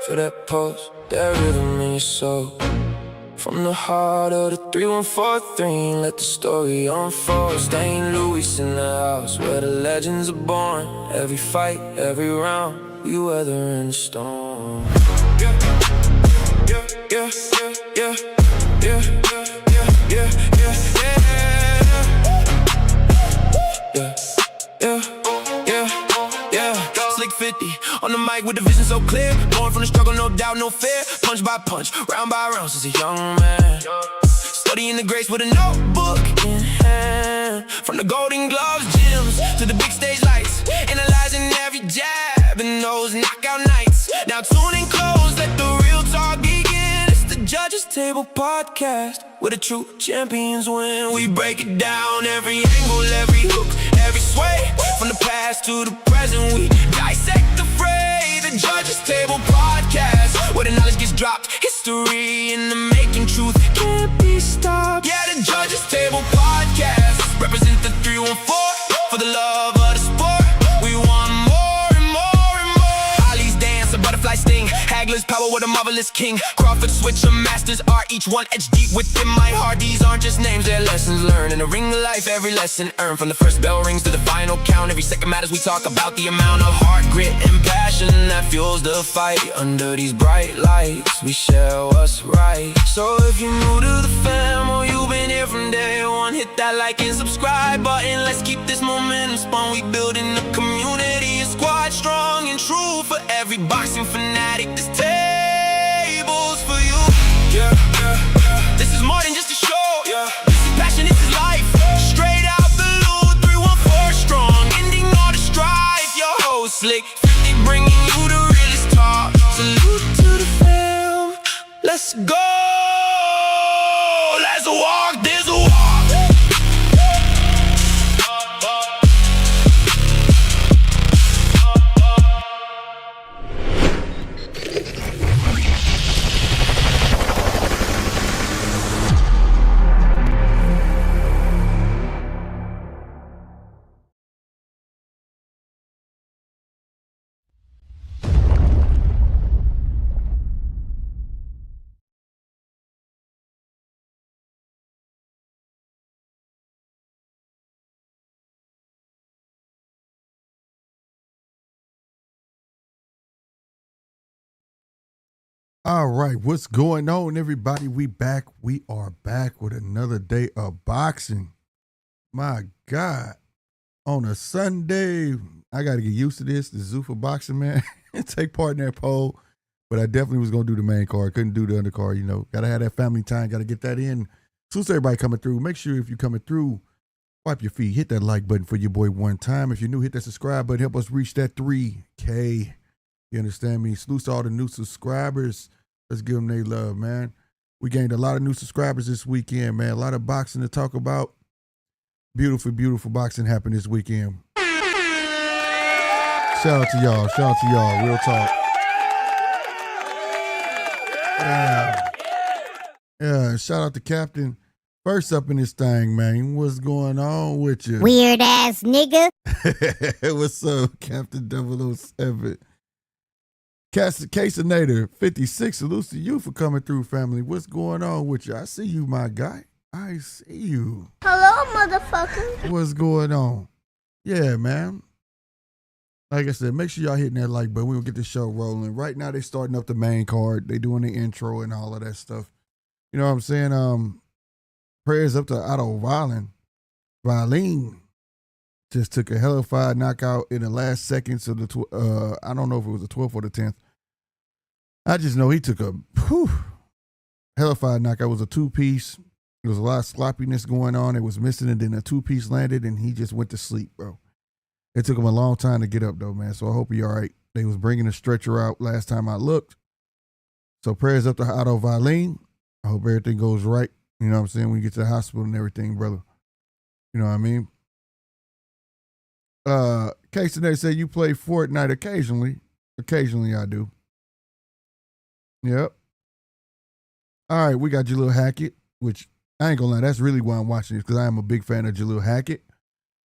for that pulse, that rhythm in your soul. From the heart of the 3143, let the story unfold. St. Louis in the house, where the legends are born. Every fight, every round, we weathering the storm. Yeah, yeah, yeah, yeah, yeah, yeah, yeah, yeah, yeah, yeah, yeah, yeah. Slick 50 on the mic with the vision so clear. Born from the struggle, no doubt, no fear. Punch by punch, round by round since a young man. Studying the grace with a notebook in hand. From the Golden Gloves gyms to the big stage lights, analyzing every jab in those knockout nights. Now tune in close, let the real talk begin. It's the Judges Table Podcast, where the true champions win. We break it down, every angle, every hook, every sway. From the past to the present, we dissect the fray. The Judges Table Podcast, where the knowledge gets dropped. History in the making, truth can't be stopped. Yeah, the Judges Table Podcast represent the 314 for the love of the sport. We want more and more and more. Ali's dance, a butterfly sting. Hagler's power, what a marvelous king. Crawford switcher, masters art, each one etched deep within my heart. These aren't just names, they're lessons learned. In the ring of life, every lesson earned. From the first bell rings to the final count, every second matters. We talk about the amount of heart, grit, and passion that fuels the fight. Under these bright lights, we share what's right. So if you're new to the fam, or you've been here from day one, hit that like and subscribe button. Let's keep this momentum spun. We building a community, a squad strong and true. For every boxing fanatic, this table's for you. Yeah, yeah, yeah. This is more than just a show. Yeah. This is passion, this is life. Straight out the loot, 314 strong, ending all the strife. Your host Slick 50, bringing you the realest talk. Salute to the fam. Let's go. Let's walk this walk. All right, what's going on, everybody? We are back with another day of boxing. My God, on a Sunday, I got to get used to this. The Zuffa boxing, man, take part in that poll. But I definitely was going to do the main card. Couldn't do the undercard, you know. Got to have that family time. Got to get that in. So everybody coming through. Make sure if you're coming through, wipe your feet. Hit that like button for your boy one time. If you're new, hit that subscribe button. Help us reach that 3K. You understand me? Salute to all the new subscribers. Let's give them their love, man. We gained a lot of new subscribers this weekend, man. A lot of boxing to talk about. Beautiful, beautiful boxing happened this weekend. Shout out to y'all. Shout out to y'all. Real talk. Yeah. Shout out to Captain. First up in this thing, man. What's going on with you? Weird ass nigga. What's up, Captain 007? Casenator 56, salutes to you for coming through, family. What's going on with you? I see you, my guy. I see you. Hello, motherfucker. What's going on? Yeah, man. Like I said, make sure y'all hitting that like button. We'll get the show rolling. Right now, they starting up the main card. They doing the intro and all of that stuff. You know what I'm saying? Prayers up to Otto Violin just took a hellified knockout in the last seconds of the, I don't know if it was the 12th or the 10th. I just know he took a hellified knockout. It was a two-piece. There was a lot of sloppiness going on. It was missing, and then a two-piece landed, and he just went to sleep, bro. It took him a long time to get up, though, man, so I hope he all right. They was bringing a stretcher out last time I looked. So prayers up to Otto Violin. I hope everything goes right. You know what I'm saying? When you get to the hospital and everything, brother. You know what I mean? Casey, they say you play Fortnite occasionally. Occasionally I do. Yep. All right, we got Jalil Hackett, which I ain't gonna lie, that's really why I'm watching this, because I am a big fan of Jalil Hackett.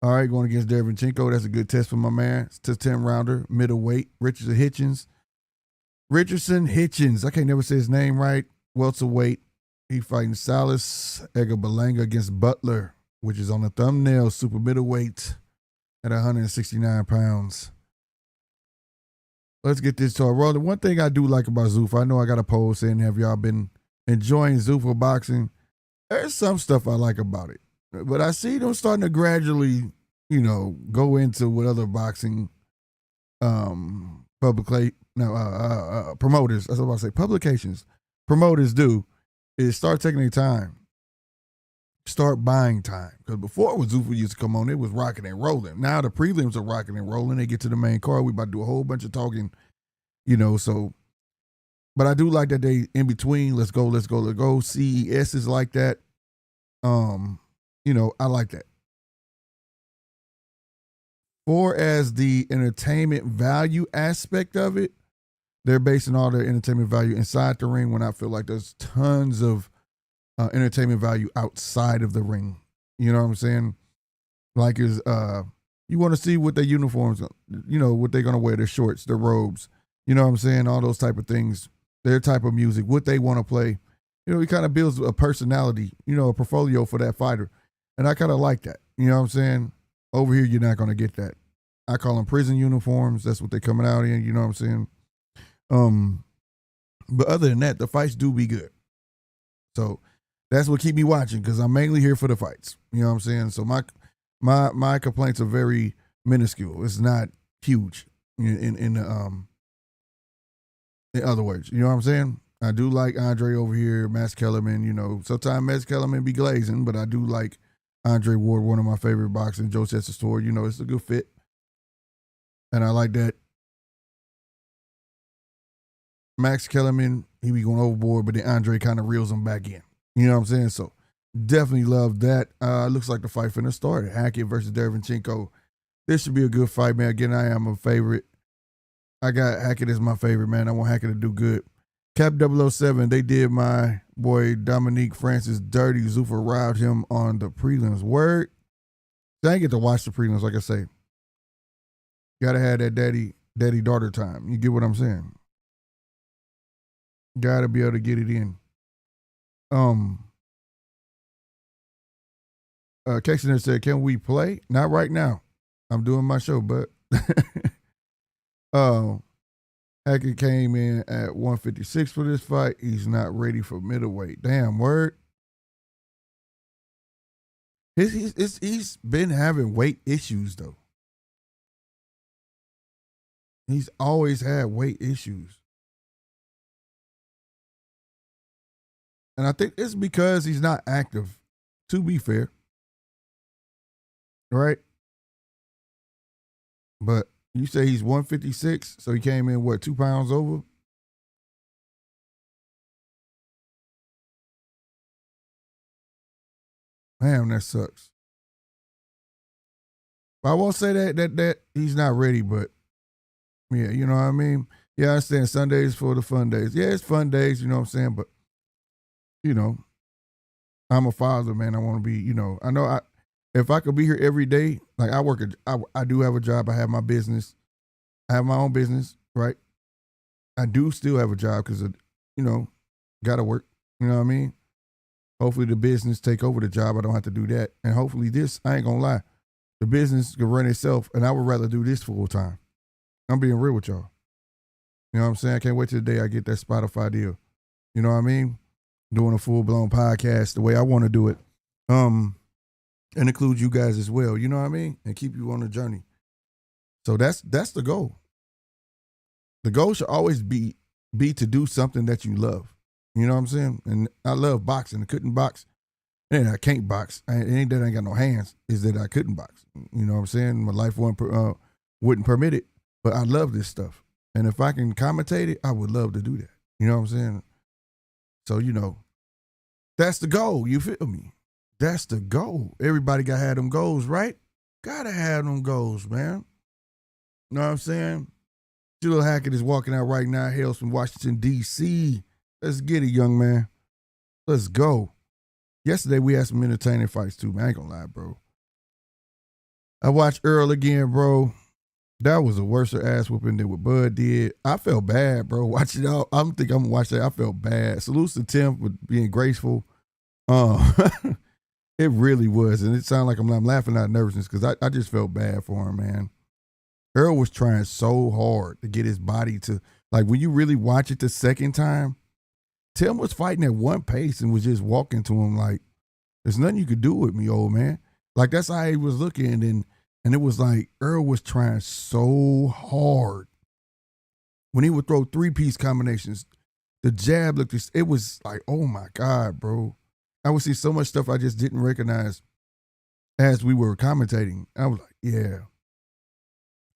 All right, going against Derevyanchenko. That's a good test for my man. It's a 10-rounder, middleweight. Richard Hitchens Richardson Hitchens. I can't never say his name right. Welterweight. He fighting Salas BERLANGA against Butler, which is on the thumbnail, super middleweight at 169 pounds. Let's get this to a roll. The one thing I do like about Zuffa, I know I got a poll saying, have y'all been enjoying Zuffa boxing? There's some stuff I like about it. But I see them starting to gradually, go into what other boxing promoters, that's what I was about to say, publications, promoters do, is start taking their time. Start buying time. Because before when Zuffa used to come on, it was rocking and rolling. Now the prelims are rocking and rolling. They get to the main card. We about to do a whole bunch of talking, so. But I do like that they in between. Let's go. CES is like that. I like that. For as the entertainment value aspect of it, they're basing all their entertainment value inside the ring when I feel like there's tons of entertainment value outside of the ring. You know what I'm saying? Like you want to see what their uniforms, what they're going to wear, their shorts, their robes, you know what I'm saying? All those type of things, their type of music, what they want to play. It kind of builds a personality, a portfolio for that fighter. And I kind of like that. You know what I'm saying? Over here, you're not going to get that. I call them prison uniforms. That's what they're coming out in. You know what I'm saying? But other than that, the fights do be good. So that's what keep me watching because I'm mainly here for the fights. You know what I'm saying? So my complaints are very minuscule. It's not huge in other words. You know what I'm saying? I do like Andre over here, Max Kellerman. Sometimes Max Kellerman be glazing, but I do like Andre Ward, one of my favorite boxers. Joe Cesar, it's a good fit. And I like that. Max Kellerman, he be going overboard, but then Andre kind of reels him back in. You know what I'm saying? So definitely love that. Looks like the fight finna start. Hackett versus Derevchenko. This should be a good fight, man. Again, I am a favorite. I got Hackett as my favorite, man. I want Hackett to do good. Cap 007, they did my boy Dominique Francis dirty. Zuffa robbed him on the prelims. Word. I ain't get to watch the prelims, like I say. Gotta have that daddy-daughter time. You get what I'm saying? Gotta be able to get it in. Kexner said, can we play? Not right now. I'm doing my show, but Hackett came in at 156 for this fight. He's not ready for middleweight. Damn, word. He's been having weight issues, though. He's always had weight issues. And I think it's because he's not active, to be fair. Right? But you say he's 156, so he came in, 2 pounds over? Damn, that sucks. I won't say that he's not ready, but yeah, you know what I mean? Yeah, I understand Sundays for the fun days. Yeah, it's fun days, you know what I'm saying? But, I'm a father, man. I want to be, I know if I could be here every day, like I do have a job. I have my business. I have my own business, right? I do still have a job because, got to work. You know what I mean? Hopefully the business take over the job. I don't have to do that. And hopefully this, I ain't going to lie, the business can run itself, and I would rather do this full time. I'm being real with y'all. You know what I'm saying? I can't wait till the day I get that Spotify deal. You know what I mean? Doing a full-blown podcast the way I want to do it. And include you guys as well. You know what I mean? And keep you on the journey. So that's the goal. The goal should always be to do something that you love. You know what I'm saying? And I love boxing. I couldn't box. And I can't box. It ain't that I ain't got no hands. It's that I couldn't box. You know what I'm saying? My life wouldn't permit it. But I love this stuff. And if I can commentate it, I would love to do that. You know what I'm saying? So, that's the goal. You feel me? That's the goal. Everybody got to have them goals, right? Got to have them goals, man. You know what I'm saying? Jill Hackett is walking out right now. Hails from Washington, D.C. Let's get it, young man. Let's go. Yesterday, we had some entertaining fights, too, man. I ain't going to lie, bro. I watched Earl again, bro. That was a worse ass whooping than what Bud did. I felt bad, bro. Watch it out. I'm think I'm gonna watch that. I felt bad. Salute to Tim for being graceful. It really was, and it sounded like I'm laughing out of nervousness because I just felt bad for him, man. Earl was trying so hard to get his body to, like, when you really watch it the second time, Tim was fighting at one pace and was just walking to him like, there's nothing you could do with me, old man. Like, that's how he was looking, and it was like Earl was trying so hard. When he would throw three-piece combinations, the jab looked, it was like, oh my God, bro. I would see so much stuff I just didn't recognize as we were commentating. I was like, yeah,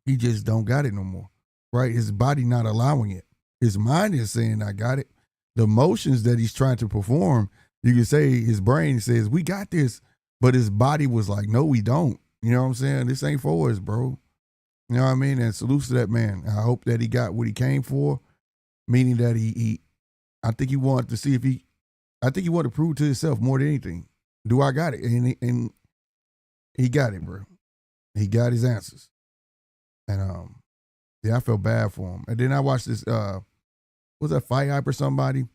he just don't got it no more, right? His body not allowing it. His mind is saying, I got it. The motions that he's trying to perform, you can say his brain says, we got this, but his body was like, no, we don't. You know what I'm saying? This ain't for us, bro. You know what I mean? And salutes to that man. I hope that he got what he came for, meaning that I think he wanted to see if I think he wanted to prove to himself more than anything. Do I got it? And he got it, bro. He got his answers. And yeah, I felt bad for him. And then I watched this, was that Fight Hype or somebody?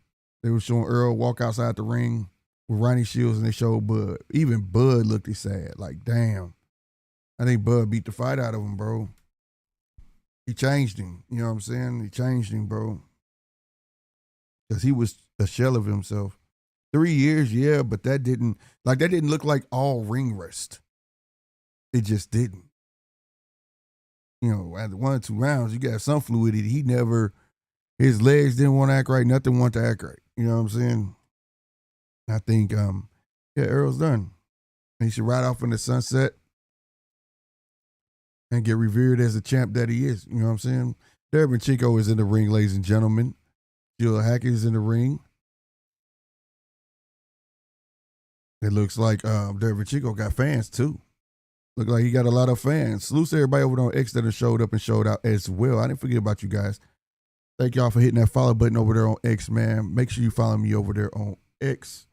They were showing Earl walk outside the ring with Ronnie Shields, and they showed Bud. Even Bud looked sad. Like, damn. I think Bud beat the fight out of him, bro. He changed him. You know what I'm saying? He changed him, bro. Because he was a shell of himself. 3 years, yeah, but that didn't look like all ring rust. It just didn't. You know, after 1 or 2 rounds, you got some fluidity. His legs didn't want to act right. Nothing wanted to act right. You know what I'm saying? I think, yeah, Earl's done. He should ride off in the sunset and get revered as the champ that he is. You know what I'm saying? Dervin Chico is in the ring, ladies and gentlemen. Jill Hackett is in the ring. It looks like Dervin Chico got fans too. Look like he got a lot of fans. Salute to everybody over on X that have showed up and showed out as well. I didn't forget about you guys. Thank y'all for hitting that follow button over there on X, man. Make sure you follow me over there on X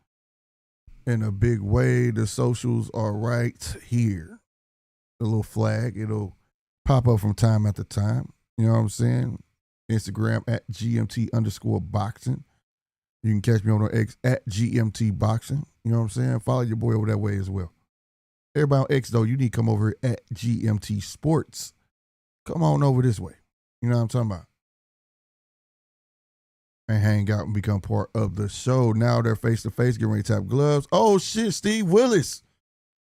in a big way. The socials are right here. The little flag. It'll pop up from time after time. You know what I'm saying? Instagram at GMT_boxing. You can catch me on X at GMT Boxing. You know what I'm saying? Follow your boy over that way as well. Everybody on X, though, you need to come over at GMT Sports. Come on over this way. You know what I'm talking about? And hang out and become part of the show. Now they're face-to-face, getting ready to tap gloves. Oh, shit, Steve Willis.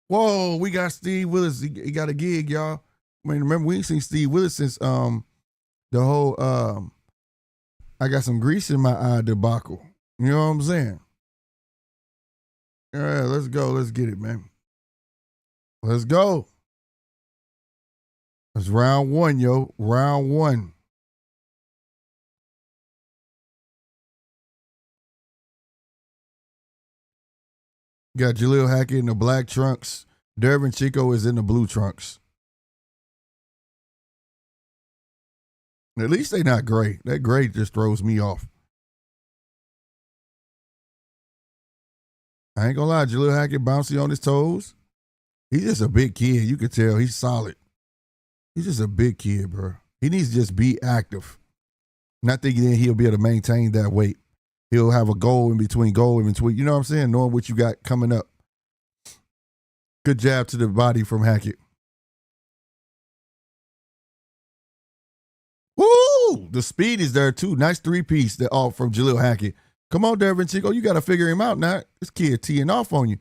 Whoa, we got Steve Willis. He got a gig, y'all. I mean, remember, we ain't seen Steve Willis since the whole I got some grease in my eye debacle. You know what I'm saying? All right, let's go. Let's get it, man. Let's go. It's round 1, yo. Round 1. Got Jaleel Hackett in the black trunks. Dervin Chico is in the blue trunks. At least they not gray. That gray just throws me off. I ain't gonna lie, Jaleel Hackett bouncy on his toes. He's just a big kid. You can tell he's solid. He's just a big kid, bro. He needs to just be active. Not thinking that he'll be able to maintain that weight. He'll have a goal in between. You know what I'm saying? Knowing what you got coming up. Good jab to the body from Hackett. Woo! The speed is there too. Nice 3-piece from Jaleel Hackett. Come on, Dervin Chico. You got to figure him out now. This kid teeing off on you.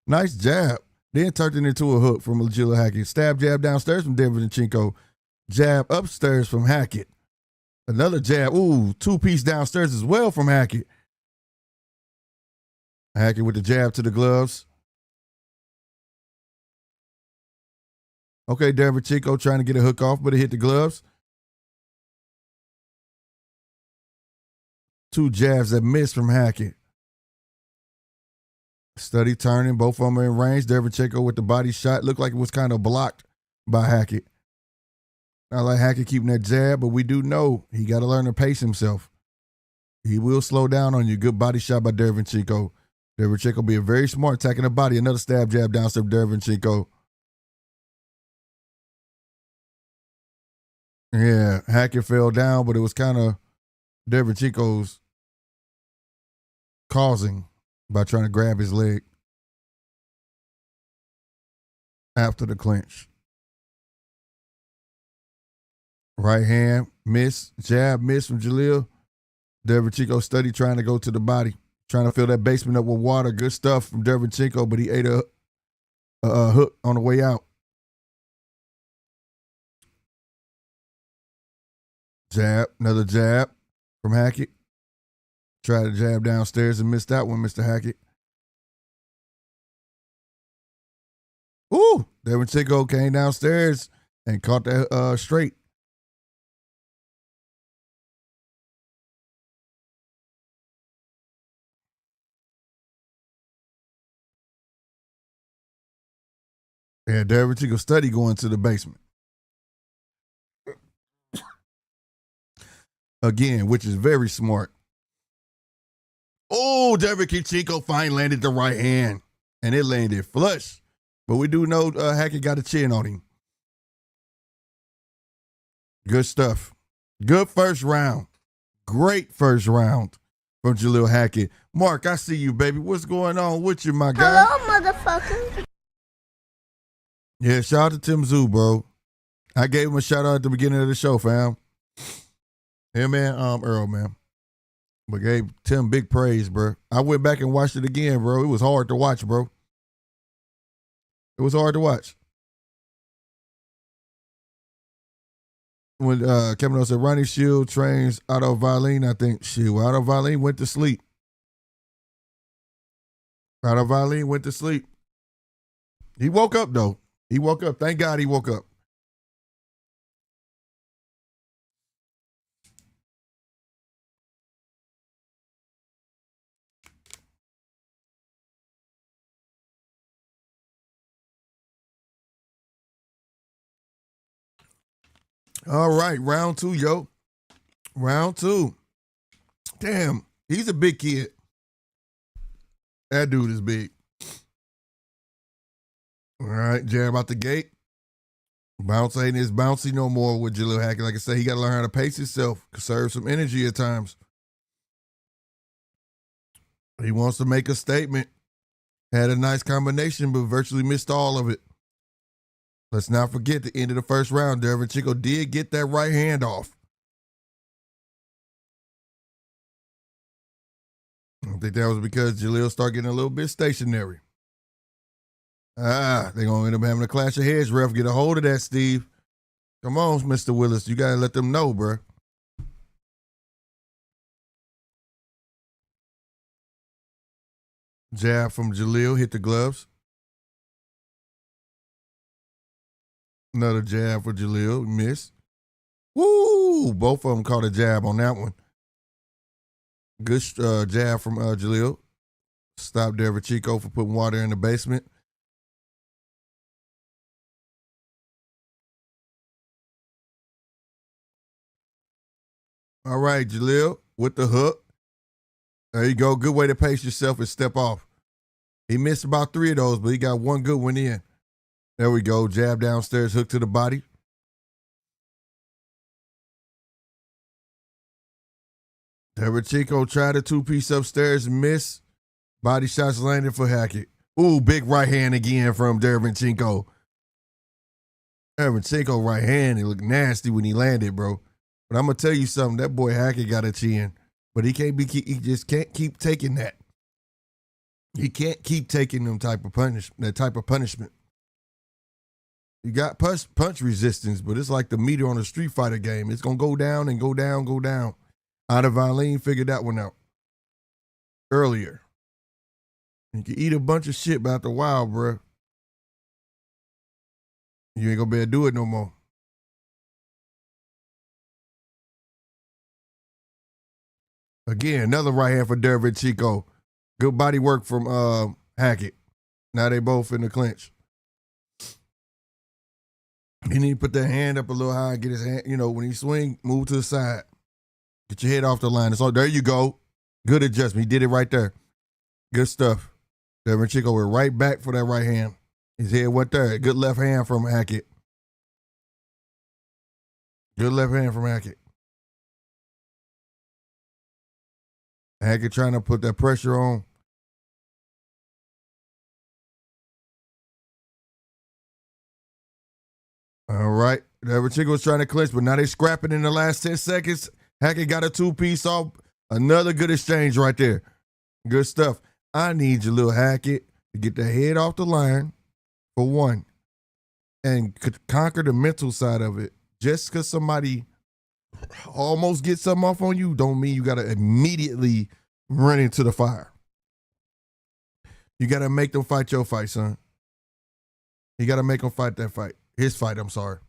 Nice jab. Then turned it into a hook from Jaleel Hackett. Stab jab downstairs from Dervin Chico. Jab upstairs from Hackett. Another jab. Ooh, 2-piece downstairs as well from Hackett. Hackett with the jab to the gloves. Okay, Dervin Chico trying to get a hook off, but it hit the gloves. 2 jabs that missed from Hackett. Steady turning. Both of them are in range. Dervin Chico with the body shot. Looked like it was kind of blocked by Hackett. I like Hackett keeping that jab, but we do know he got to learn to pace himself. He will slow down on you. Good body shot by Dervin Chico. Dervin Chico being very smart, attacking the body. Another stab jab downstairs from Dervin Chico. Yeah, Hackett fell down, but it was kind of Derevchenko's causing by trying to grab his leg after the clinch. Right hand, miss. Jab, miss from Jaleel. Derevchenko steady trying to go to the body. Trying to fill that basement up with water. Good stuff from Derevchenko, but he ate a hook on the way out. Jab, another jab from Hackett. Tried to jab downstairs and missed that one, Mr. Hackett. Ooh, Derevchenko came downstairs and caught that straight. Yeah, Derevchenko steady going to the basement. Again, which is very smart. Oh, Derevchenko finally landed the right hand. And it landed flush. But we do know Hackett got a chin on him. Good stuff. Good first round. Great first round from Jaleel Hackett. Mark, I see you, baby. What's going on with you, my guy? Hello, motherfucker. Yeah, shout out to Tim Zoo, bro. I gave him a shout out at the beginning of the show, fam. Him and Earl, man. But gave Tim big praise, bro. I went back and watched it again, bro. It was hard to watch, bro. It was hard to watch. When Kevin O said Ronnie Shield trains Otto Valine, I think Otto Valine went to sleep. Otto Valine went to sleep. He woke up, though. He woke up. Thank God he woke up. All right, round two, yo. Round two. Damn, he's a big kid. That dude is big. All right, jab out the gate. Bounce ain't as bouncy no more with Jaleel Hackett. Like I said, he got to learn how to pace himself, conserve some energy at times. He wants to make a statement. Had a nice combination, but virtually missed all of it. Let's not forget the end of the first round. Derevchenko did get that right hand off. I think that was because Jaleel started getting a little bit stationary. They're going to end up having a clash of heads. Ref, get a hold of that, Steve. Come on, Mr. Willis. You got to let them know, bro. Jab from Jaleel. Hit the gloves. Another jab for Jaleel. Miss. Woo! Both of them caught a jab on that one. Good jab from Jaleel. Stop Derevchenko for putting water in the basement. All right, Jaleel with the hook. There you go. Good way to pace yourself and step off. He missed about 3 of those, but he got one good one in. There we go. Jab downstairs, hook to the body. Derevchenko tried a two-piece upstairs and missed. Body shots landed for Hackett. Ooh, big right hand again from Derevchenko. Derevchenko right hand, it looked nasty when he landed, bro. But I'm going to tell you something. That boy Hackett got a chin. But he just can't keep taking that. He can't keep taking that type of punishment. You got punch resistance, but it's like the meter on a Street Fighter game. It's going to go down and go down, go down. Otto Valine figured that one out earlier. You can eat a bunch of shit, but after a while, bro, you ain't going to be able to do it no more. Again, another right hand for Derevchenko. Good body work from Hackett. Now they both in the clinch. He need to put that hand up a little high, get his hand, when he swing, move to the side. Get your head off the line. So there you go. Good adjustment. He did it right there. Good stuff. Derevchenko went right back for that right hand. His head went there. Good left hand from Hackett. Good left hand from Hackett. Hackett trying to put that pressure on. All right. Derevchenko was trying to clinch, but now they scrapping in the last 10 seconds. Hackett got a two-piece off. Another good exchange right there. Good stuff. I need you, little Hackett, to get the head off the line for one and conquer the mental side of it. Just because somebody almost gets something off on you don't mean you got to immediately run into the fire. You got to make them fight your fight, son. You got to make them fight that fight. His fight, I'm sorry.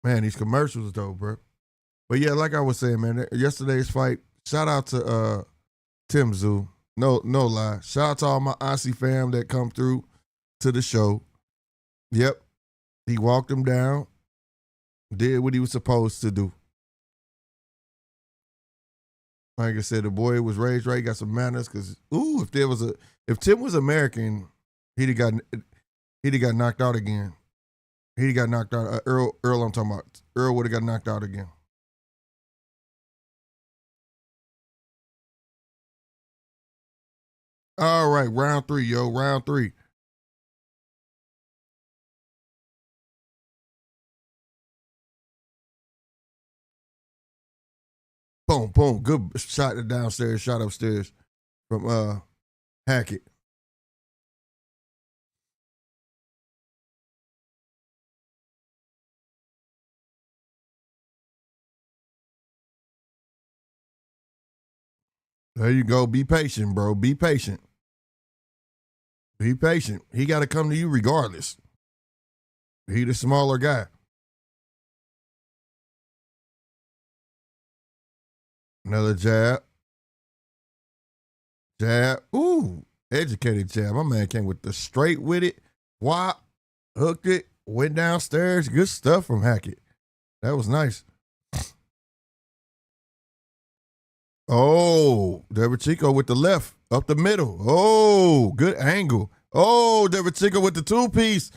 Man, these commercials though, bro. But yeah, like I was saying, man, yesterday's fight, shout out to Tim Zoo. No lie. Shout out to all my Aussie fam that come through to the show. Yep. He walked him down, did what he was supposed to do. Like I said, the boy was raised right, got some manners, because if Tim was American, he'd have got knocked out again. He'd have got knocked out. Earl I'm talking about. Earl would have got knocked out again. All right, round 3, yo. Round 3. Boom, boom. Good shot downstairs, shot upstairs from Hackett. There you go. Be patient, bro. Be patient. Be patient. He got to come to you regardless. He the smaller guy. Another jab. Jab. Ooh, educated jab. My man came with the straight with it. Whop. Hooked it. Went downstairs. Good stuff from Hackett. That was nice. Oh, Derevchenko with the left. Up the middle. Oh, good angle. Oh, Derevchenko with the two-piece.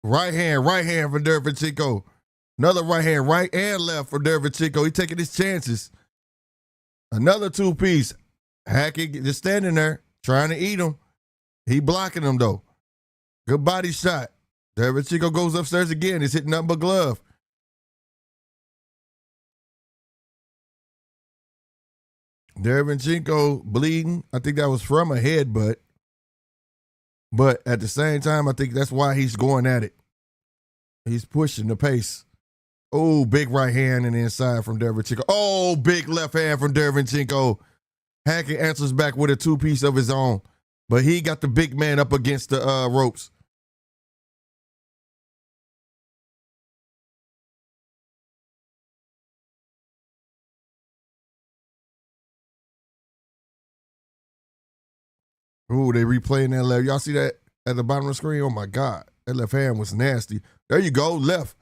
Right hand for Derevchenko. Another right hand, right and left for Derevchenko. He taking his chances. Another two-piece. Hackett just standing there trying to eat him. He blocking him, though. Good body shot. Derevchenko goes upstairs again. He's hitting nothing but glove. Derevchenko bleeding. I think that was from a headbutt. But at the same time, I think that's why he's going at it. He's pushing the pace. Oh, big right hand and inside from Derevchenko. Oh, big left hand from Derevchenko. Hackett answers back with a two-piece of his own. But he got the big man up against the ropes. Ooh, they replaying that left. Y'all see that at the bottom of the screen? Oh, my God. That left hand was nasty. There you go, left.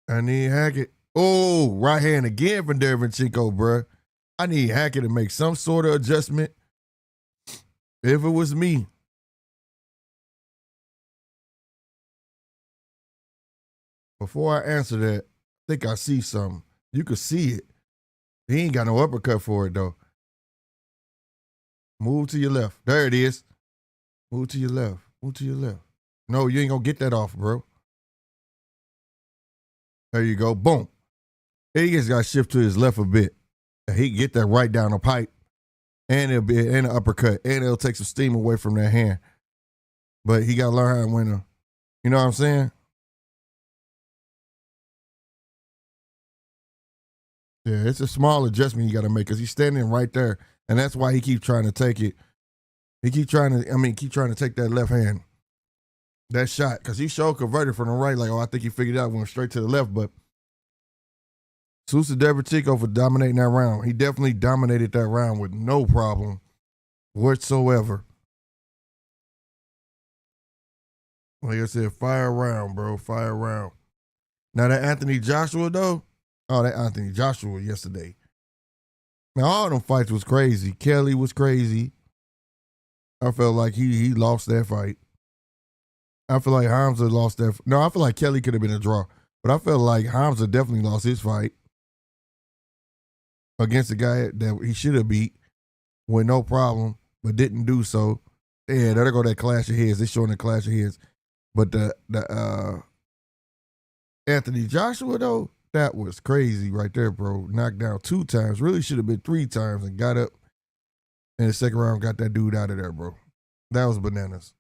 I need Hackett. Oh, right hand again from Derevchenko, bruh. I need Hackett to make some sort of adjustment. If it was me. Before I answer that, I think I see something. You could see it. He ain't got no uppercut for it, though. Move to your left. There it is. Move to your left. Move to your left. No, you ain't gonna get that off, bro. There you go. Boom. He just got to shift to his left a bit. He can get that right down the pipe. And it'll be an uppercut. And it'll take some steam away from that hand. But he got to learn how to win them. You know what I'm saying? Yeah, it's a small adjustment you got to make because he's standing right there. And that's why he keeps trying to take it. He keep trying to take that left hand. That shot. Because he showed converted from the right. Like, I think he figured it out. Went straight to the left. But Sousa Derevchenko for dominating that round. He definitely dominated that round with no problem whatsoever. Like I said, fire round, bro. Fire round. Now that Anthony Joshua, though. Oh, that Anthony Joshua yesterday. Now, all them fights was crazy. Kelly was crazy. I felt like he lost that fight. I feel like Hamza lost that. No, I feel like Kelly could have been a draw. But I felt like Hamza definitely lost his fight against a guy that he should have beat with no problem, but didn't do so. Yeah, there go that clash of heads. They're showing the clash of heads. But the Anthony Joshua, though, that was crazy right there, bro. Knocked down 2 times. Really should have been 3 times and got up in the second round, got that dude out of there, bro. That was bananas.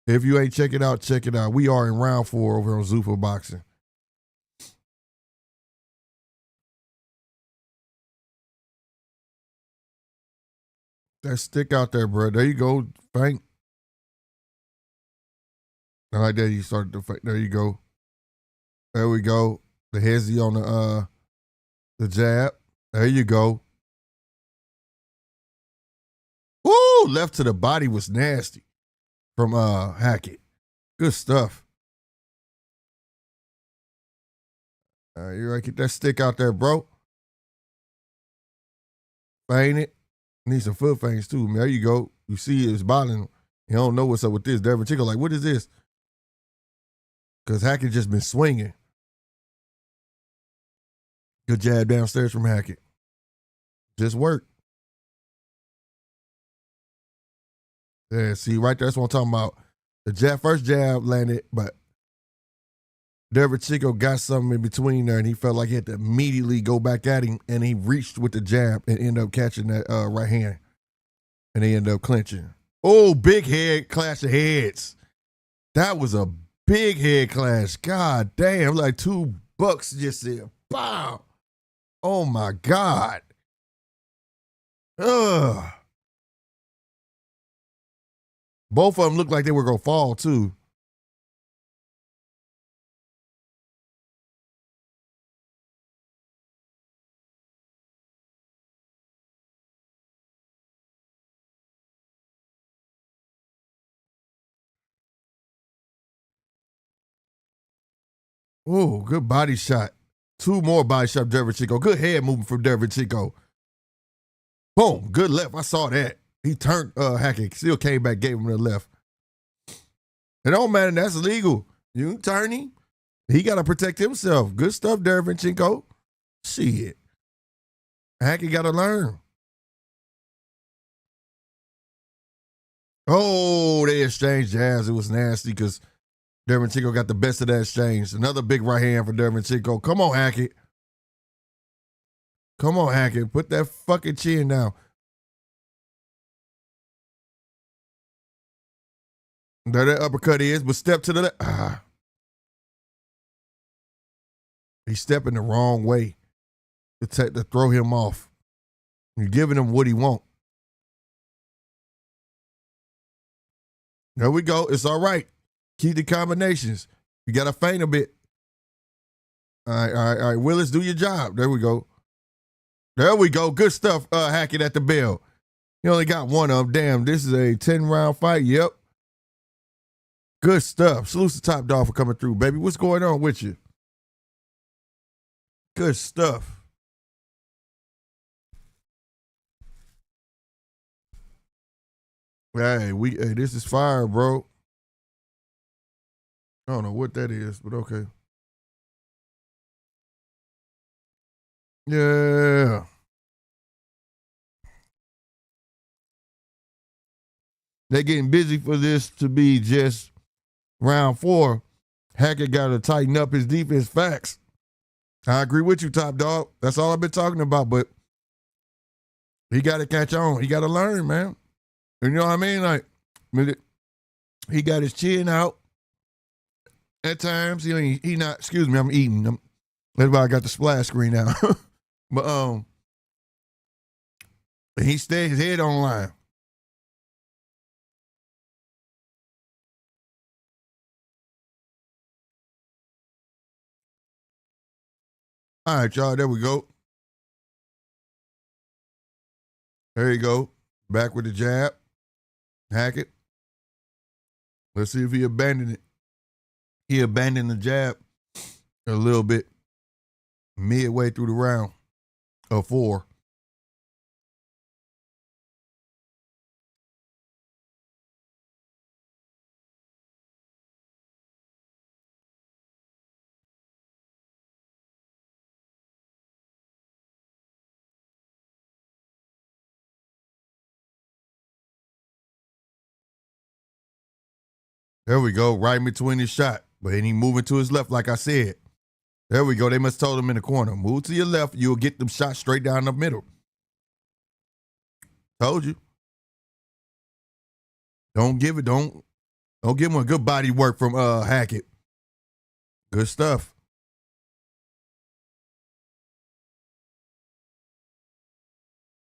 If you ain't check it out, check it out. We are in round 4 over on Zuffa Boxing. That stick out there, bro. There you go, Frank. I like that you started to fight. There you go. There we go. The hezzy on the jab. There you go. Ooh, left to the body was nasty from Hackett. Good stuff. All right, you right, get that stick out there, bro. Feint it. Need some foot feints too, man. There you go. You see it's bothering him. You don't know what's up with this. Devin Chico like, what is this? Because Hackett just been swinging. Good jab downstairs from Hackett. Just work. Yeah, see, right there, that's what I'm talking about. The first jab landed, but Devin Chico got something in between there, and he felt like he had to immediately go back at him, and he reached with the jab and ended up catching that right hand, and they ended up clinching. Oh, big head clash of heads. That was a big head clash. God damn, like 2 bucks just said, pow. Oh, my God. Ugh. Both of them looked like they were going to fall, too. Oh, good body shot. 2 more body shot, Dervin Chico. Good head movement from Dervin Chico. Boom, good left. I saw that. He turned Hackett, still came back, gave him the left. It don't matter, that's illegal. You can turn him. He got to protect himself. Good stuff, Dervin Chico. Shit. Hackett got to learn. Oh, they exchanged jabs. It was nasty because Dervin Chico got the best of that exchange. Another big right hand for Dervin Chico. Come on, Hackett. Come on, Hackett. Put that fucking chin down. There that uppercut is, but step to the left. He's stepping the wrong way to throw him off. You're giving him what he wants. There we go. It's all right. Keep the combinations. You got to feint a bit. All right. Willis, do your job. There we go. There we go. Good stuff, Hackett at the bell. You only got one of them. Damn, this is a 10-round fight. Yep. Good stuff. Salute to Top Dog for coming through, baby. What's going on with you? Good stuff. Hey, this is fire, bro. I don't know what that is, but okay. Yeah. They're getting busy for this to be just round 4. Hackett got to tighten up his defense. Facts. I agree with you, Top Dog. That's all I've been talking about, but he got to catch on. He got to learn, man. You know what I mean? Like, he got his chin out. At times, he not, excuse me, I'm eating. That's why I got the splash screen now. But he stayed his head on line. All right, y'all, there we go. There you go. Back with the jab. Hackett. Let's see if he abandoned it. He abandoned the jab a little bit midway through the round of 4. There we go, right in between his shot. But then he moving to his left, like I said. There we go. They must have told him in the corner. Move to your left, you'll get them shots straight down the middle. Told you. Don't give him a good body work from Hackett. Good stuff.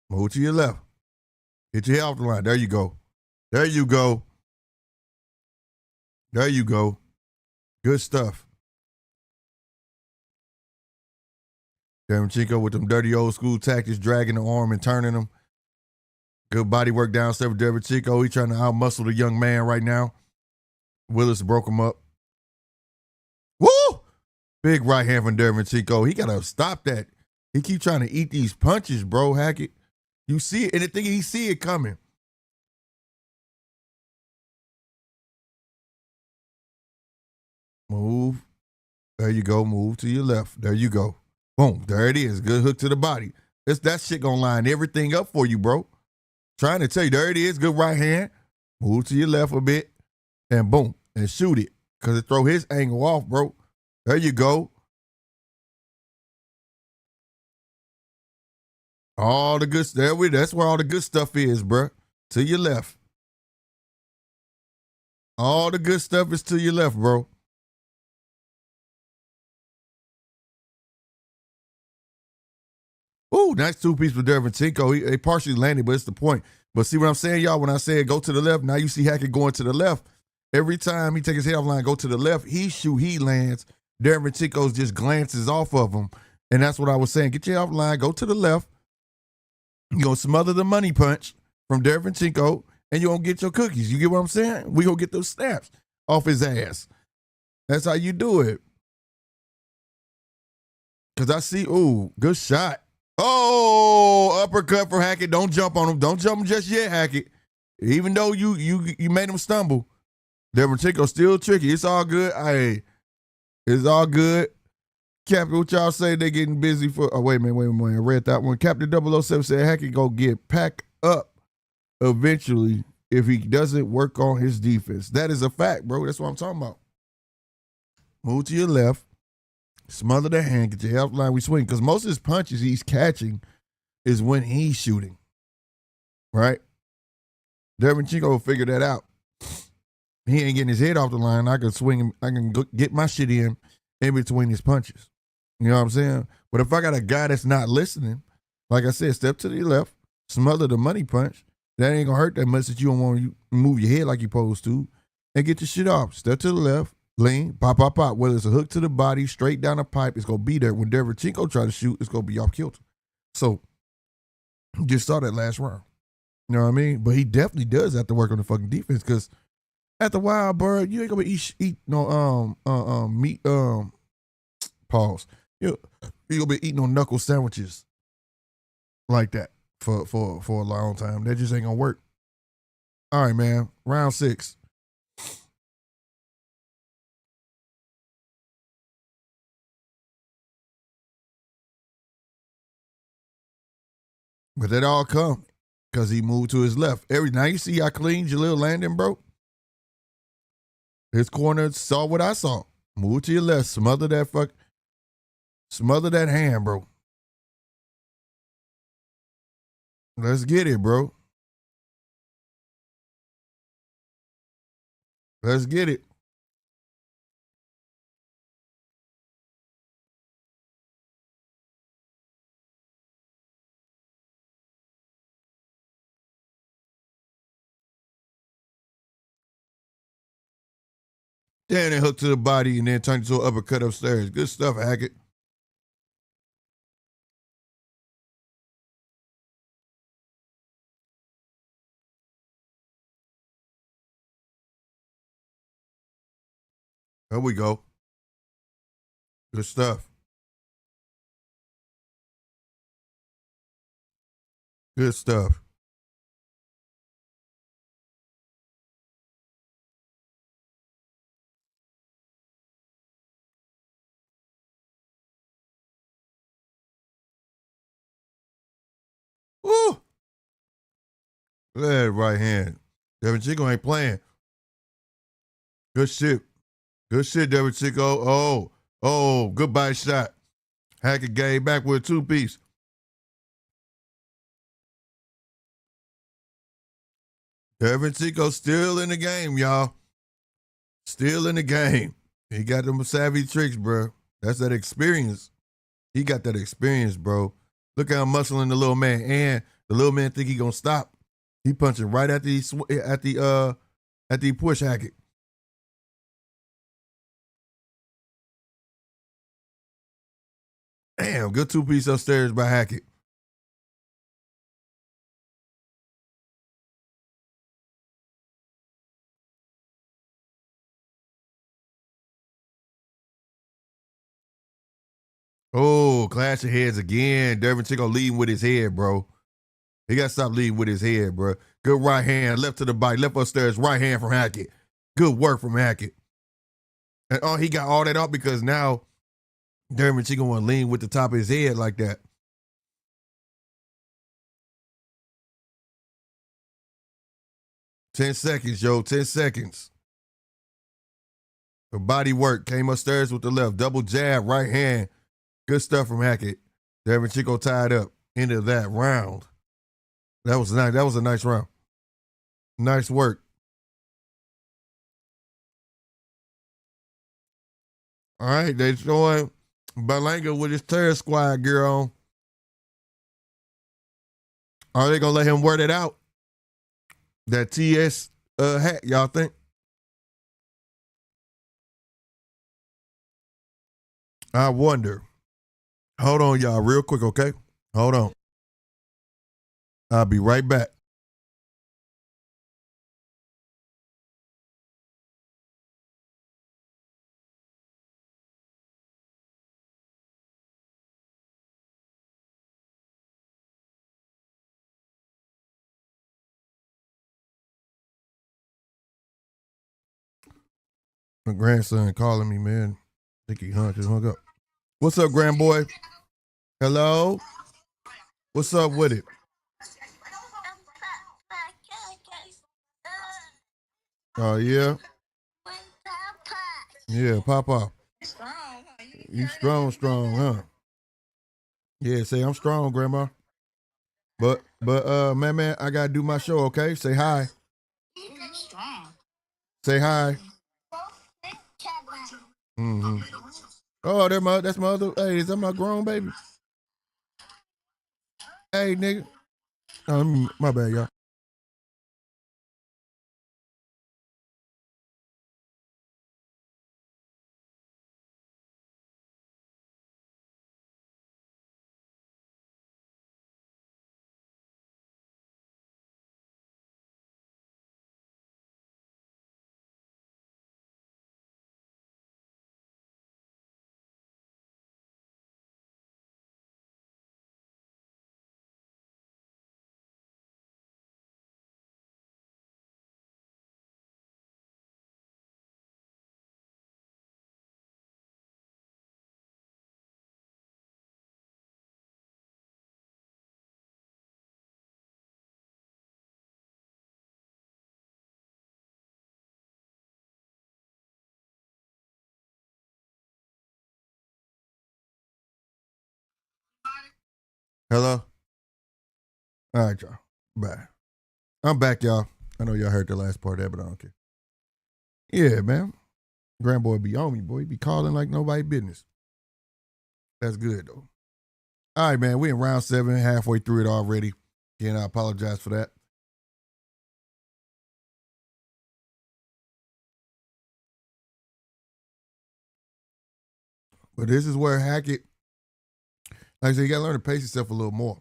Move to your left. Hit your head off the line. There you go. There you go. There you go. Good stuff. Derevchenko with them dirty old school tactics, dragging the arm and turning them. Good body work downstairs with Derevchenko. He's trying to outmuscle the young man right now. Willis broke him up. Woo! Big right hand from Derevchenko. He got to stop that. He keep trying to eat these punches, bro, Hackett. You see it, and the thing he see it coming. Move. There you go. Move to your left. There you go. Boom. There it is. Good hook to the body. That shit gonna line everything up for you, bro. Trying to tell you, there it is. Good right hand. Move to your left a bit. And boom. And shoot it. Because it throw his angle off, bro. There you go. All the good stuff. That's where all the good stuff is, bro. To your left. All the good stuff is to your left, bro. Ooh, nice two-piece with Derevchenko. They partially landed, but it's the point. But see what I'm saying, y'all? When I said go to the left, now you see Hackett going to the left. Every time he take his head off line, go to the left, he shoot, he lands. Derevchenko just glances off of him. And that's what I was saying. Get your off line, go to the left. You're going to smother the money punch from Derevchenko, and you're going to get your cookies. You get what I'm saying? We going to get those snaps off his ass. That's how you do it. Because I see, ooh, good shot. Oh, uppercut for Hackett. Don't jump on him. Don't jump him just yet, Hackett. Even though you made him stumble, Derevchenko still tricky. It's all good. Hey, it's all good. Captain, what y'all say they getting busy for? Oh, wait a minute. I read that one. Captain 007 said Hackett go get packed up eventually if he doesn't work on his defense. That is a fact, bro. That's what I'm talking about. Move to your left. Smother the hand, get your head line, we swing. Because most of his punches he's catching is when he's shooting. Right? Derevchenko will figure that out. He ain't getting his head off the line. I can swing him. I can get my shit in between his punches. You know what I'm saying? But if I got a guy that's not listening, like I said, step to the left, smother the money punch. That ain't going to hurt that much that you don't want to move your head like you're supposed to. And get your shit off. Step to the left. Lean, pop. Whether it's a hook to the body, straight down the pipe, it's going to be there. When Derevchenko try to shoot, it's going to be off kilter. So, just saw that last round. You know what I mean? But he definitely does have to work on the fucking defense because after a while, bro, you ain't going to eat no meat, pause. You going to be eating no knuckle sandwiches like that for a long time. That just ain't going to work. All right, man. Round 6. But that all come because he moved to his left. Now you see how clean Jalil landing, bro? His corner saw what I saw. Move to your left. Smother that hand, bro. Let's get it, bro. Let's get it. Then it hooked to the body and then turned into an uppercut upstairs. Good stuff, Hackett. There we go. Good stuff. Good stuff. Woo! Good right hand. Derevchenko ain't playing. Good shit. Good shit, David Chico. Oh, goodbye shot. Hackett gave back with a two-piece. Devin Chico still in the game, y'all. Still in the game. He got them savvy tricks, bro. That's that experience. He got that experience, bro. Look how muscling the little man, and the little man think he gonna stop. He punching right at the push Hackett. Damn, good two-piece upstairs by Hackett. Oh, clash of heads again. Devin Chico leading with his head, bro. He got to stop leading with his head, bro. Good right hand, left to the bite, left upstairs, right hand from Hackett. Good work from Hackett. And he got all that up because now Devin Chico want to lean with the top of his head like that. $10 seconds, yo. 10 seconds. The body work. Came upstairs with the left. Double jab, right hand. Good stuff from Hackett. Devin Chico tied up. End of that round. That was nice. That was a nice round. Nice work. All right, they showing BERLANGA with his terror squad gear on. Are they gonna let him wear that out? That TS hat, y'all think? I wonder. Hold on, y'all, real quick, okay? Hold on. I'll be right back. My grandson calling me, man. I think he hung up. What's up, grandboy? Hello? What's up with it? Oh, yeah? Yeah, Papa. You strong, huh? Yeah, say I'm strong, Grandma. But man, I gotta do my show, okay? Say hi. Say hi. Mm-hmm. Oh, that's my other. Hey, is that my grown baby? Hey, nigga. Oh, my bad, y'all. Hello? All right, y'all. Bye. I'm back, y'all. I know y'all heard the last part of that, but I don't care. Yeah, man. Grandboy be on me, boy. He be calling like nobody business. That's good, though. All right, man. We in round 7, halfway through it already. Again, I apologize for that. But this is where Hackett, like I said, you got to learn to pace yourself a little more.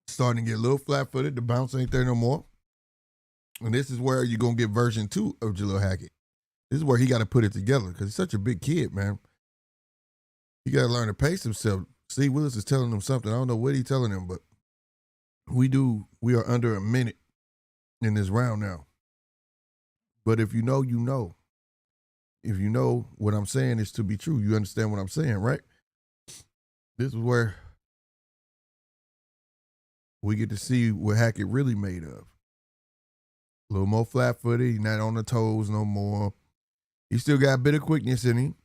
Starting to get a little flat-footed. The bounce ain't there no more. And this is where you're going to get version 2 of Jalil Hackett. This is where he got to put it together because he's such a big kid, man. He got to learn to pace himself. Steve Willis is telling him something. I don't know what he's telling him, but we are under a minute in this round now. But if you know, you know. If you know what I'm saying is to be true, you understand what I'm saying, right? This is where we get to see what Hackett really made of. A little more flat-footed. He's not on the toes no more. He still got a bit of quickness in him.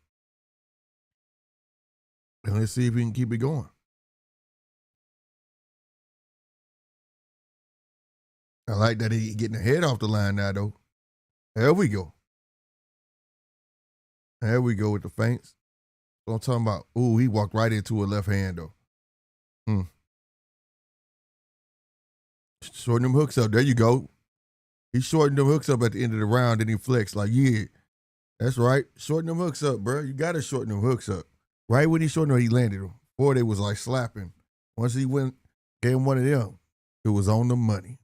And let's see if he can keep it going. I like that he getting the head off the line now, though. There we go. There we go with the feints. So I'm talking about, ooh, he walked right into a left hand, though. Shorten them hooks up. There you go. He shortened them hooks up at the end of the round, then he flexed like, yeah, that's right. Shorten them hooks up, bro. You got to shorten them hooks up. Right when he shortened them, he landed them. Before they was like slapping. Once he went, gave him one of them, it was on the money.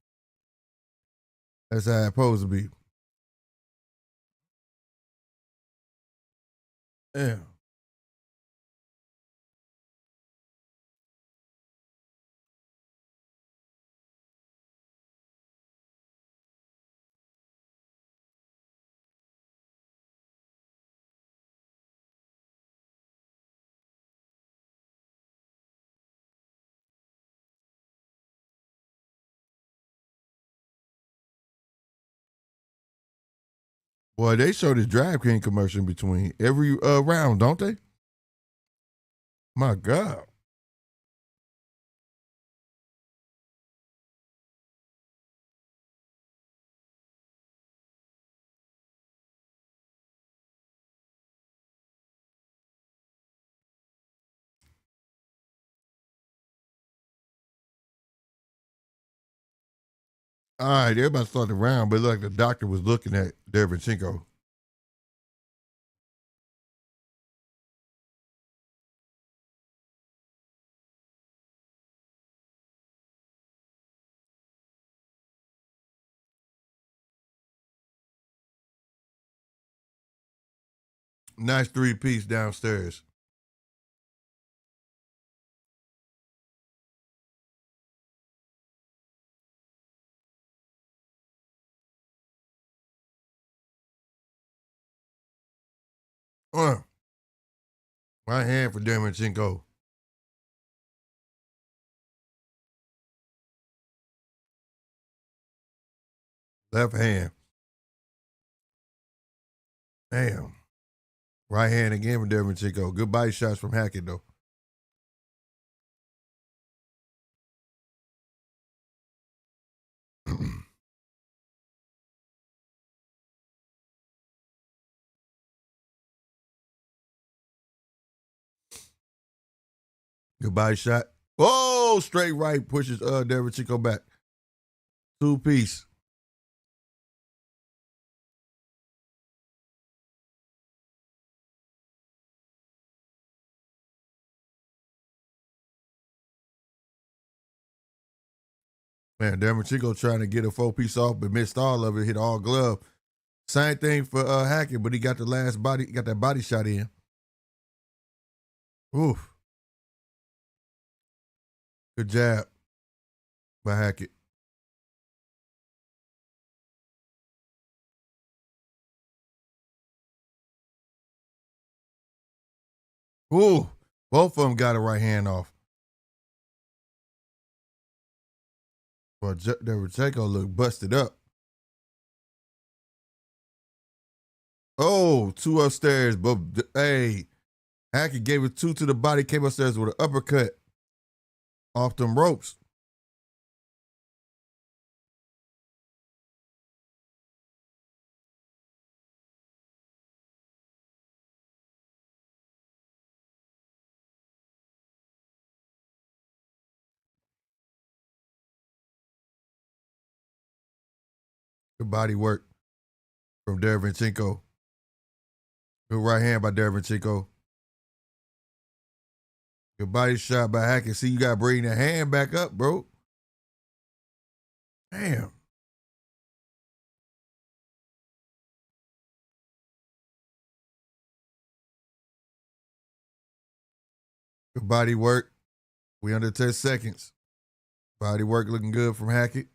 That's how it's supposed to be. Yeah. Boy, they show this Drive King commercial in between every round, don't they? My God. All right, everybody started the round, but it looked like the doctor was looking at Derevchenko. Nice 3-piece downstairs. Right hand for Derevchenko. Left hand. Damn. Right hand again for Derevchenko. Good body shots from Hackett, though. Good body shot. Oh, straight right pushes Derevchenko back. 2-piece. Man, Derevchenko trying to get a 4-piece off, but missed all of it. Hit all glove. Same thing for Hackett, but he got the last body. Got that body shot in. Oof. Good jab by Hackett. Ooh, both of them got a right hand off. But Derevchenko looked busted up. Oh, 2 upstairs, but hey, Hackett gave it 2 to the body, came upstairs with an uppercut off them ropes. Good body work from Derevchenko. Good right hand by Derevchenko. Good body shot by Hackett. See, you got to bring the hand back up, bro. Damn. Good body work. We under 10 seconds. Body work looking good from Hackett.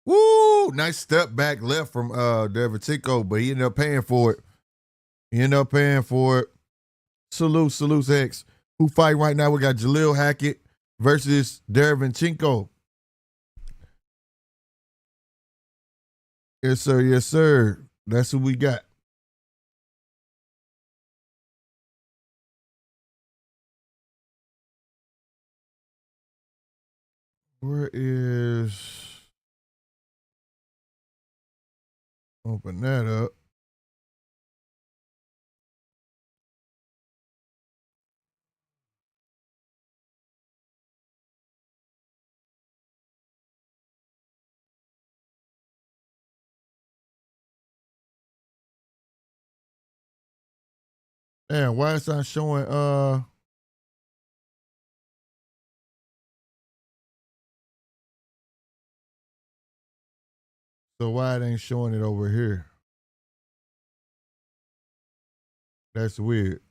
Woo! Nice step back left from Derevchenko, but he ended up paying for it. He ended up paying for it. Salute X. Who fight right now? We got Jalil Hackett versus Derevchenko. Yes, sir. Yes, sir. That's who we got. Where is... Open that up. Damn, why is not showing so why it ain't showing it over here? That's weird.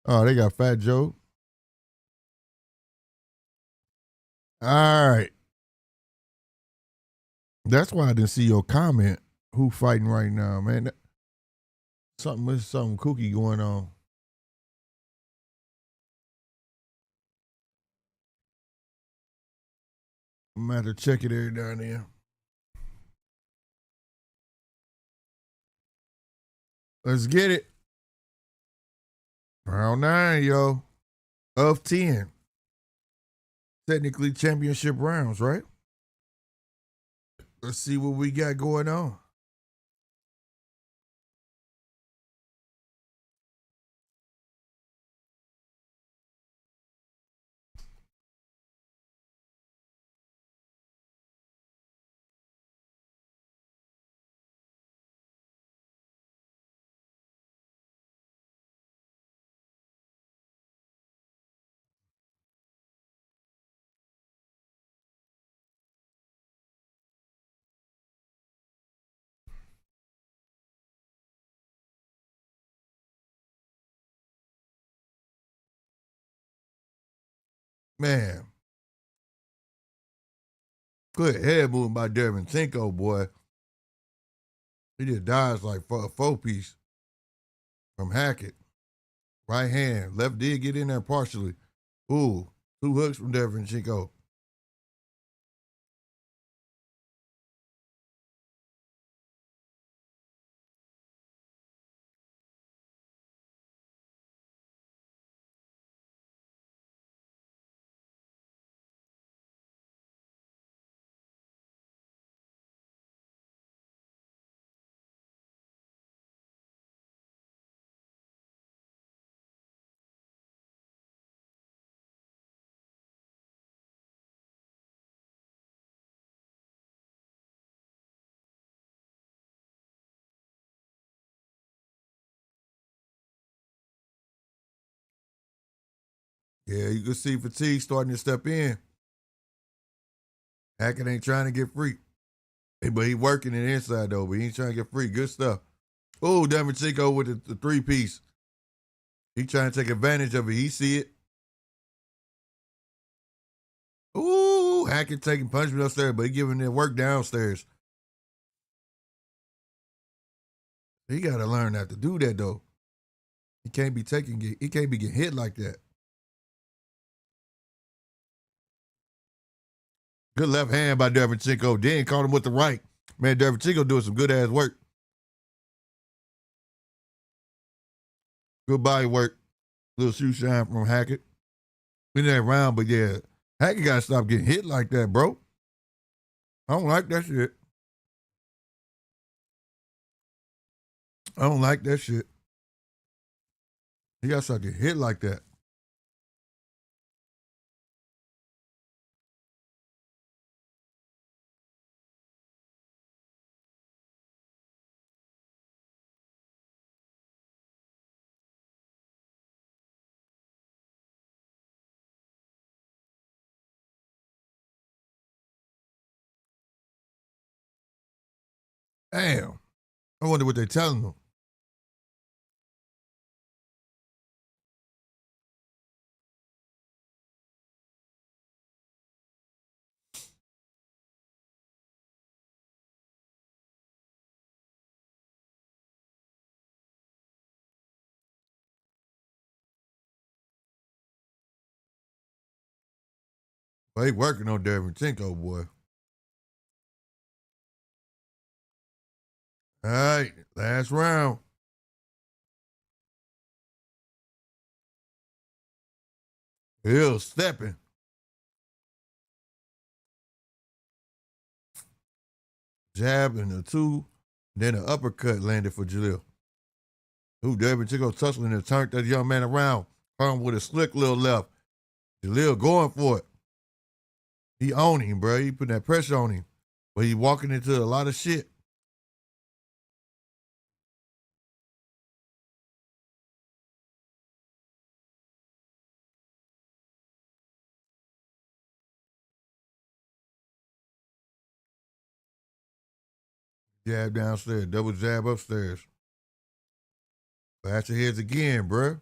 Oh, they got Fat Joe. All right. That's why I didn't see your comment. Who fighting right now, man? Something kooky going on. I'm gonna have to check it every now and then. Let's get it. Round 9, yo. Of 10. Technically championship rounds, right? Let's see what we got going on. Man, good head moving by Derevchenko, boy. He just dodged like a four-piece from Hackett. Right hand. Left did get in there partially. Ooh, 2 hooks from Derevchenko. Yeah, you can see fatigue starting to step in. Hackett ain't trying to get free. But he working it inside, though, but he ain't trying to get free. Good stuff. Oh, Derevchenko with the 3-piece. He trying to take advantage of it. He see it. Ooh, Hackett taking punishment upstairs, but he giving it work downstairs. He got to learn not to do that, though. He can't be getting hit like that. Good left hand by Derevchenko. Then caught him with the right. Man, Derevchenko doing some good ass work. Good body work. Little shoe shine from Hackett. In that round, but yeah, Hackett got to stop getting hit like that, bro. I don't like that shit. I don't like that shit. He got to stop getting hit like that. Damn. I wonder what they're telling him. But he working on Derevchenko, boy. All right, last round. Hill stepping. Jab and the two. Then an uppercut landed for Jalil. Ooh, David Chico tussling and turned that young man around. Caught him with a slick little left. Jalil going for it. He on him, bro. He putting that pressure on him. But he walking into a lot of shit. Jab downstairs, double jab upstairs. Bash your heads again, bruh.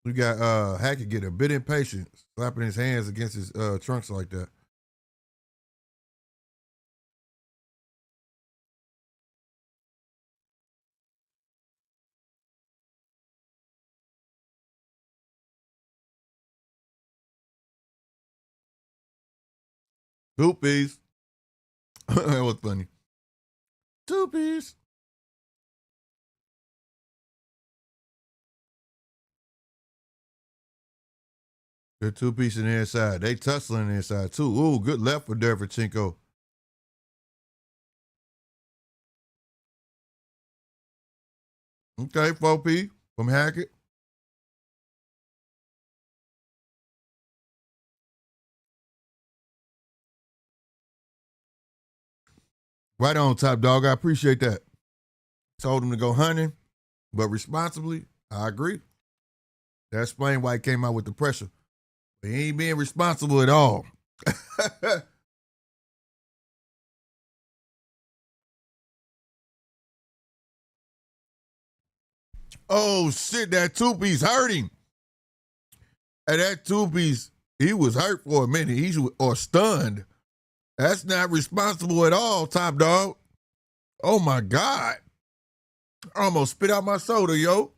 We got Hackett get a bit impatient, slapping his hands against his trunks like that. Two piece. That was funny. Two piece. Good two piece in the inside. They tussling the inside too. Ooh, good left for Derevchenko. Okay, 4P from Hackett. Right on, top dog. I appreciate that. Told him to go hunting, but responsibly. I agree. That explains why he came out with the pressure. But he ain't being responsible at all. Oh, shit, that two-piece hurt him. And that two-piece, he was hurt for a minute. Or stunned. That's not responsible at all, top dog. Oh, my God. I almost spit out my soda, yo.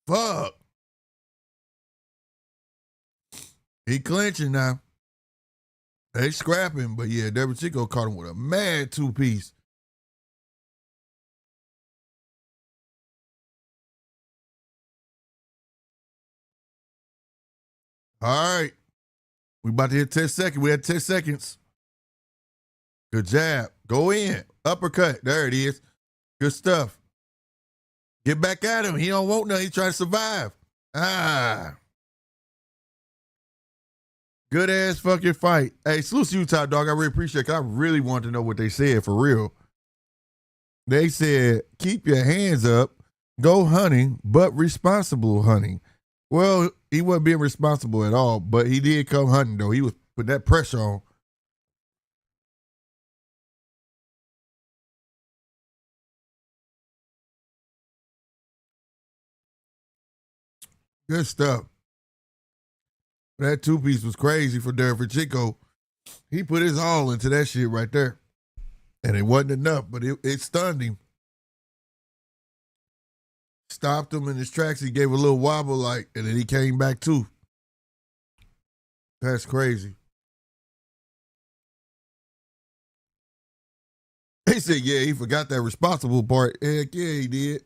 Fuck. He clinching now. They scrapping, but yeah, Derevchenko caught him with a mad two-piece. All right. We about to hit 10 seconds. We had 10 seconds. Good jab. Go in. Uppercut. There it is. Good stuff. Get back at him. He don't want nothing. He's trying to survive. Ah. Good ass fucking fight. Hey, salute to you, top dog. I really appreciate it because I really want to know what they said for real. They said, keep your hands up, go hunting, but responsible hunting. Well, he wasn't being responsible at all, but he did come hunting, though. He was putting that pressure on. Good stuff. That two-piece was crazy for Derevchenko. He put his all into that shit right there. And it wasn't enough, but it stunned him. Stopped him in his tracks. He gave a little wobble, and then he came back too. That's crazy. He said, yeah, he forgot that responsible part. Heck yeah, he did.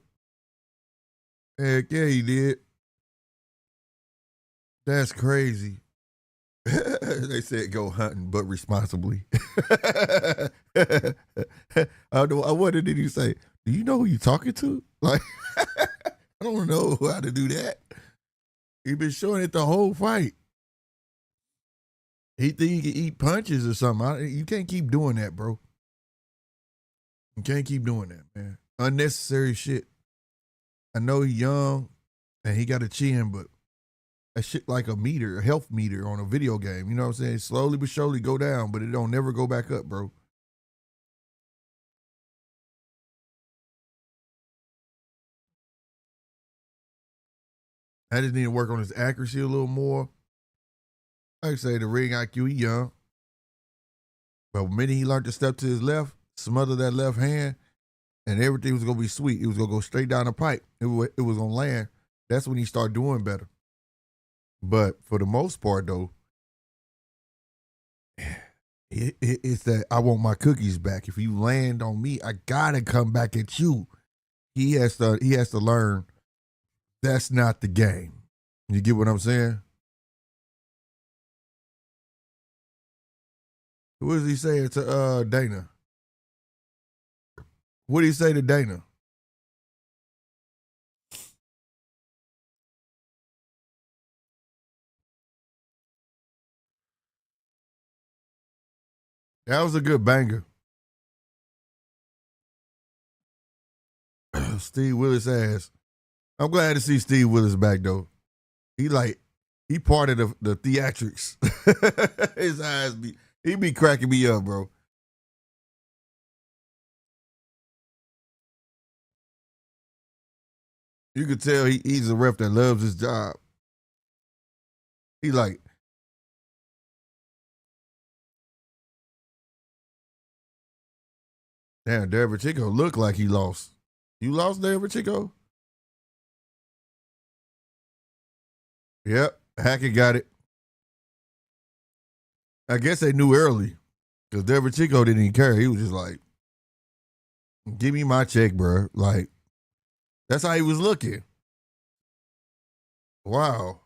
Heck yeah, he did. That's crazy. They said go hunting, but responsibly. I wonder, did you say, do you know who you talking to? Like, I don't know how to do that. He been showing it the whole fight. He think he can eat punches or something. You can't keep doing that, bro. You can't keep doing that, man. Unnecessary shit. I know he's young and he got a chin, but that shit like a meter, a health meter on a video game. You know what I'm saying? Slowly but surely go down, but it don't never go back up, bro. I just need to work on his accuracy a little more. Like I say, the ring IQ, he young. But the minute he learned to step to his left, smother that left hand, and everything was going to be sweet. It was going to go straight down the pipe. It was going to land. That's when he started doing better. But for the most part, though, it's that I want my cookies back. If you land on me, I gotta come back at you. He has to learn that's not the game. You get what I'm saying? What does he say to Dana? What did he say to Dana? That was a good banger. Steve Willis ass. I'm glad to see Steve Willis back though. He part of the theatrics. His eyes he be cracking me up, bro. You could tell he's a ref that loves his job. He like, damn, Derek Chico looked like he lost. You lost, Derek Chico? Yep, Hackett got it. I guess they knew early because Derek Chico didn't even care. He was just like, give me my check, bro. Like, that's how he was looking. Wow.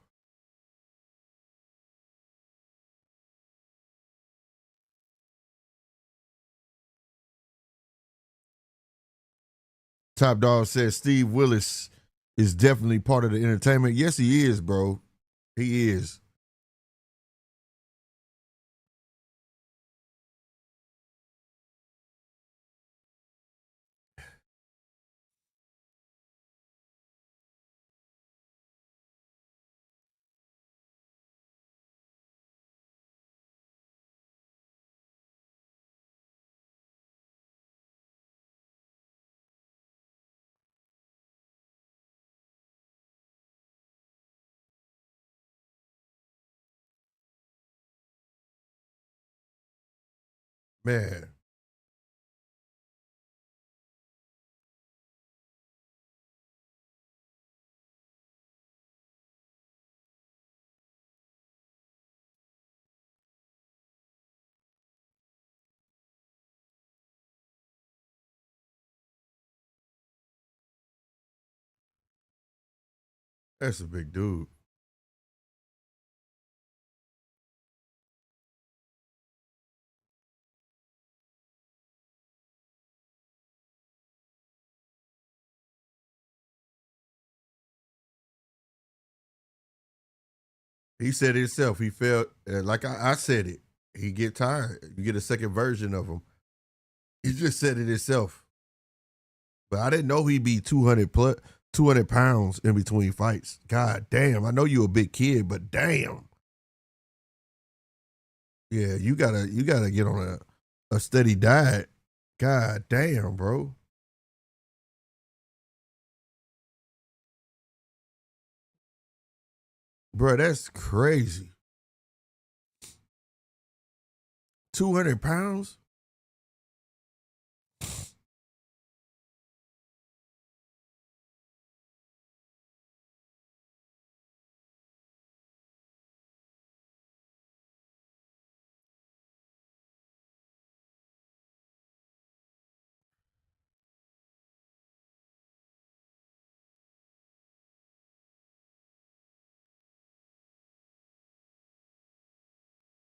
Top Dog says Steve Willis is definitely part of the entertainment. Yes, he is, bro. He is. Man. That's a big dude. He said it himself. He felt like I said it. He get tired. You get a second version of him. He just said it himself. But I didn't know he'd be 200 pounds in between fights. God damn. I know you a big kid, but damn. Yeah, you gotta get on a steady diet. God damn, bro. Bro, that's crazy. 200 pounds?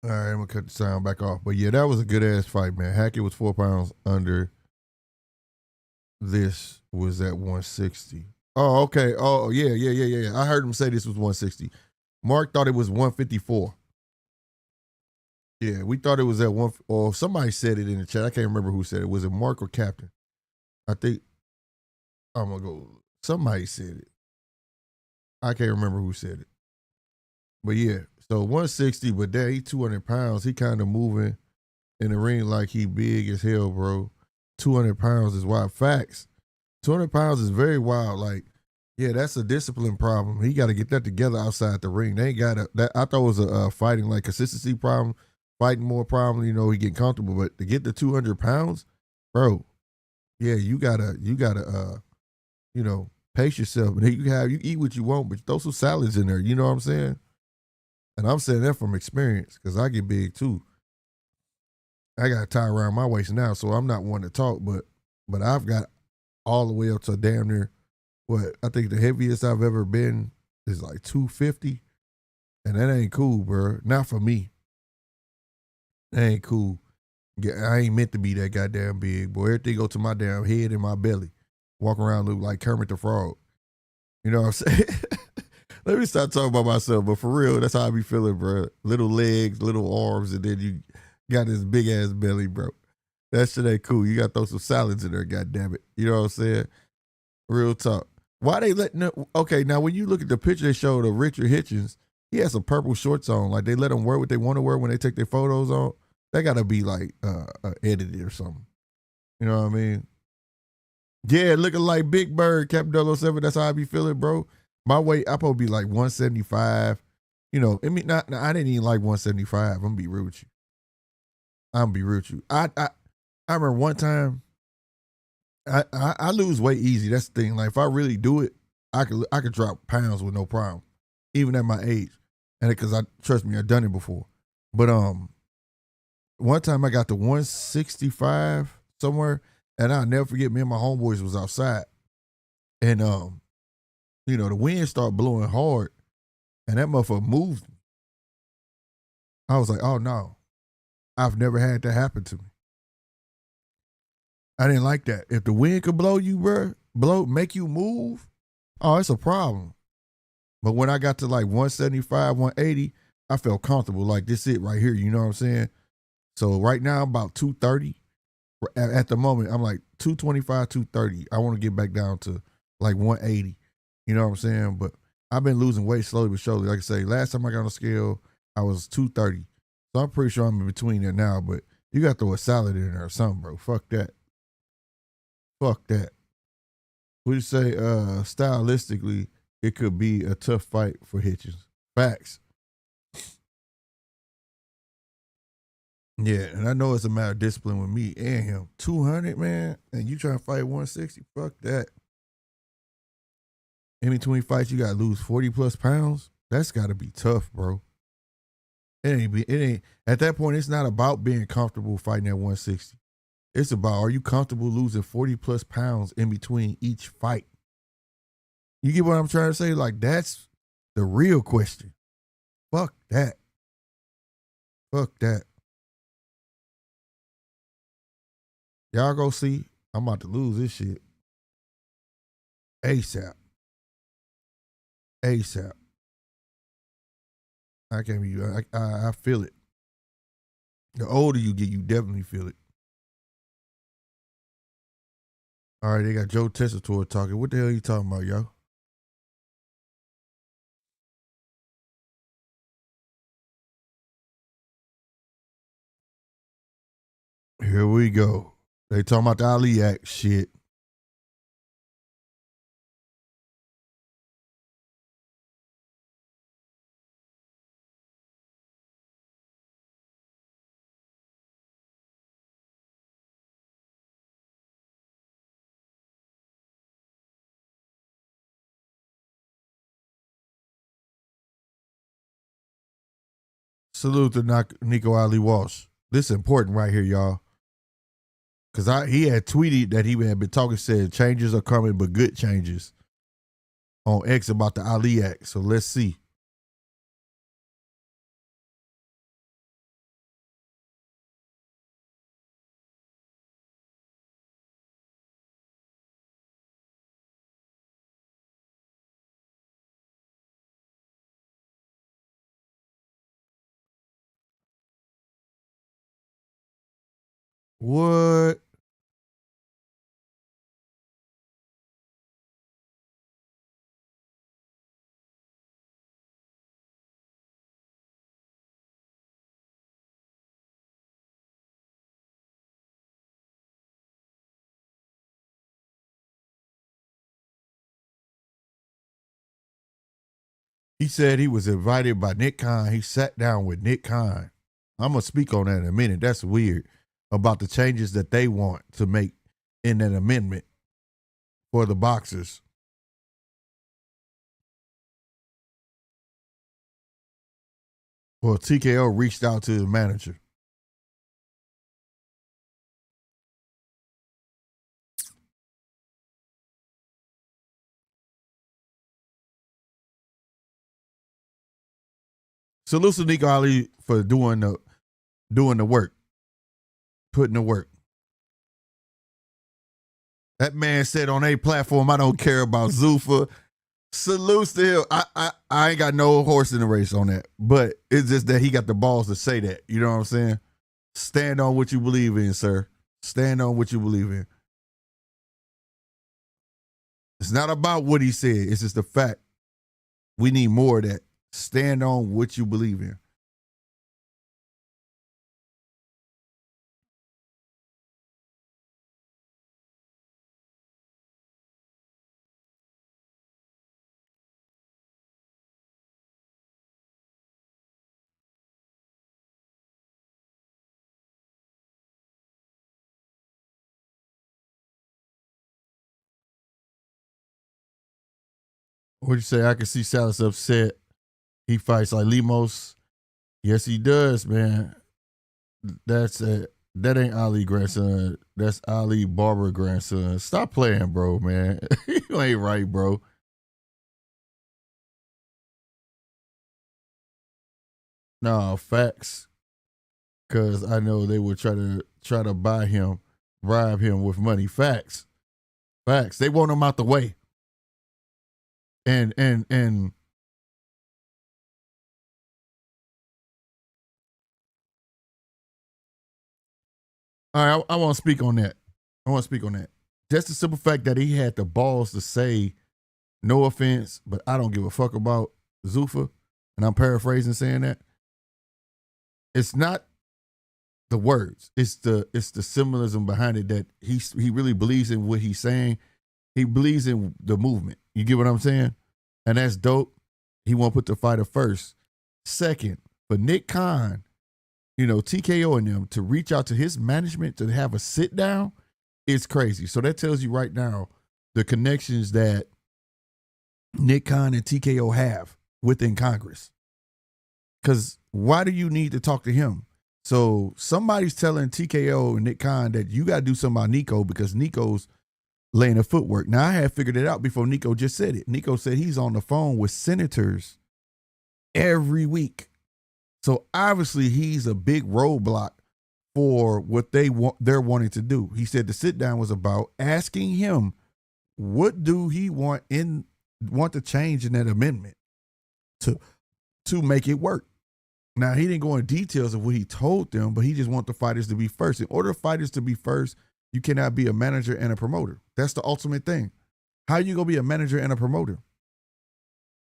All right, I'm gonna cut the sound back off. But yeah, that was a good ass fight, man. Hackett was 4 pounds under. This was at 160. Oh, okay. Oh, yeah. I heard him say this was 160. Mark thought it was 154. Yeah, we thought it was at one. Or somebody said it in the chat. I can't remember who said it. Was it Mark or Captain? I think I'm gonna go. Somebody said it. I can't remember who said it. But yeah, so 160, but there he 200 pounds. He kind of moving in the ring like he big as hell, bro. 200 pounds is wild. Facts. 200 pounds is very wild. Like, yeah, that's a discipline problem. He got to get that together outside the ring. They ain't got that. I thought it was a fighting like consistency problem, fighting more problem. You know, he get comfortable, but to get the 200 pounds, bro, yeah, you gotta, you know, pace yourself. And you eat what you want, but throw some salads in there. You know what I'm saying? And I'm saying that from experience because I get big too. I got a tie around my waist now, so I'm not one to talk, but I've got all the way up to damn near what I think the heaviest I've ever been is like 250. And that ain't cool, bro. Not for me. That ain't cool. I ain't meant to be that goddamn big, boy. Everything go to my damn head and my belly. Walk around look like Kermit the Frog. You know what I'm saying? Let me stop talking about myself, but for real, that's how I be feeling, bro. Little legs, little arms, and then you got this big ass belly, bro. That shit ain't cool. You got to throw some salads in there, goddamn it. You know what I'm saying? Real talk. Why they letting okay, now when you look at the picture they showed of Richard Hitchens, he has some purple shorts on. Like they let him wear what they want to wear when they take their photos on. That gotta be like edited or something. You know what I mean? Yeah, looking like Big Bird, Captain 007. That's how I be feeling, bro. My weight, I probably be like 175. You know, I mean, I didn't even like 175. I'm gonna be real with you. I remember one time I lose weight easy. That's the thing. Like if I really do it, I could drop pounds with no problem, even at my age. And because trust me, I've done it before. But one time I got to 165 somewhere, and I'll never forget. Me and my homeboys was outside, and you know the wind started blowing hard, and that motherfucker moved me. I was like, oh no, I've never had that happen to me. I didn't like that. If the wind could blow you, bro, make you move, oh, it's a problem. But when I got to like 175, 180, I felt comfortable. Like this it right here. You know what I'm saying? So right now I'm about 230. At the moment, I'm like 225, 230. I want to get back down to like 180. You know what I'm saying? But I've been losing weight slowly but surely. Like I say, last time I got on the scale, I was 230. So I'm pretty sure I'm in between there now. But you got to throw a salad in there or something, bro. Fuck that. Fuck that. What you say? Stylistically, it could be a tough fight for Hitchens. Facts. Yeah, and I know it's a matter of discipline with me and him. 200, man, and you trying to fight 160? Fuck that. In between fights, you gotta lose 40 plus pounds. That's gotta be tough, bro. It ain't. At that point, it's not about being comfortable fighting at 160. It's about, are you comfortable losing 40 plus pounds in between each fight? You get what I'm trying to say? Like, that's the real question. Fuck that. Fuck that. Y'all go see. I'm about to lose this shit. ASAP. ASAP. I can't be, I feel it. The older you get, you definitely feel it. All right, they got Joe Tessitore talking. What the hell are you talking about, yo? Here we go. They talking about the Ali Act shit. Salute to Nico Ali Walsh. This is important right here, y'all. Because he had tweeted that he had been talking, said changes are coming, but good changes on X about the Ali Act. So let's see. What? He said he was invited by Nick Khan. He sat down with Nick Khan. I'm going to speak on that in a minute. That's weird about the changes that they want to make in that amendment for the boxers. Well, TKO reached out to his manager. Salute to Nico Ali for doing the work, putting the work. That man said on a platform, I don't care about Zuffa. Salutes to him. I ain't got no horse in the race on that. But it's just that he got the balls to say that. You know what I'm saying? Stand on what you believe in, sir. Stand on what you believe in. It's not about what he said. It's just the fact. We need more of that. Stand on what you believe in. What'd you say? I can see Salas upset. He fights like Lemos. Yes, he does, man. That ain't Ali grandson. That's Ali Barber grandson. Stop playing, bro, man. You ain't right, bro. No, facts. Cause I know they would try to buy him, bribe him with money. Facts. Facts. They want him out the way. And all right, I want to speak on that. Just the simple fact that he had the balls to say, no offense, but I don't give a fuck about Zuffa, and I'm paraphrasing saying that. It's not the words. It's the symbolism behind it that he really believes in what he's saying. He believes in the movement. You get what I'm saying? And that's dope. He won't put the fighter first. Second, for Nick Khan, TKO and them to reach out to his management to have a sit down is crazy. So that tells you right now the connections that Nick Khan and TKO have within Congress. Because why do you need to talk to him? So somebody's telling TKO and Nick Khan that you got to do something about Nico because Nico's laying the footwork. Now, I had figured it out before Nico just said it. Nico said he's on the phone with senators every week. So obviously he's a big roadblock for what they're wanting to do. He said the sit down was about asking him what do he want to change in that amendment to make it work. Now, he didn't go into details of what he told them, but he just want the fighters to be first. In order for fighters to be first, you cannot be a manager and a promoter. That's the ultimate thing. How you gonna be a manager and a promoter?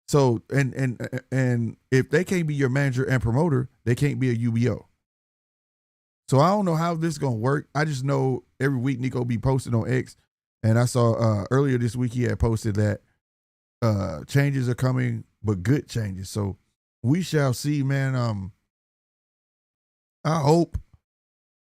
So, and if they can't be your manager and promoter, they can't be a UBO. So I don't know how this is gonna work. I just know every week Nico be posted on X, and I saw earlier this week he had posted that changes are coming, but good changes. So we shall see, man. I hope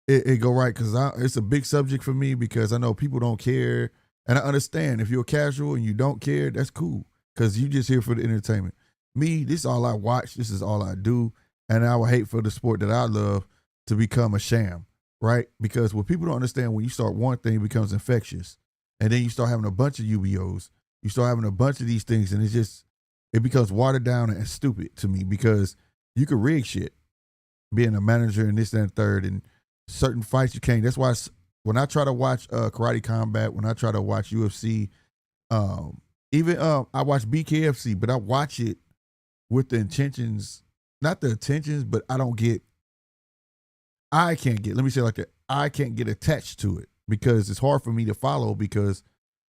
it go right because it's a big subject for me because I know people don't care, and I understand if you're casual and you don't care, that's cool because you just here for the entertainment. Me, this is all I watch. This is all I do, and I would hate for the sport that I love to become a sham, right? Because what people don't understand, when you start one thing, it becomes infectious, and then you start having a bunch of UBOs. You start having a bunch of these things, and it becomes watered down and stupid to me because you could rig shit, being a manager and this, that, and third, and certain fights you can't. That's why when I try to watch Karate Combat, when I try to watch UFC, even I watch BKFC, but I watch it with the intentions, not the intentions, but I can't get, let me say it like that, I can't get attached to it because it's hard for me to follow because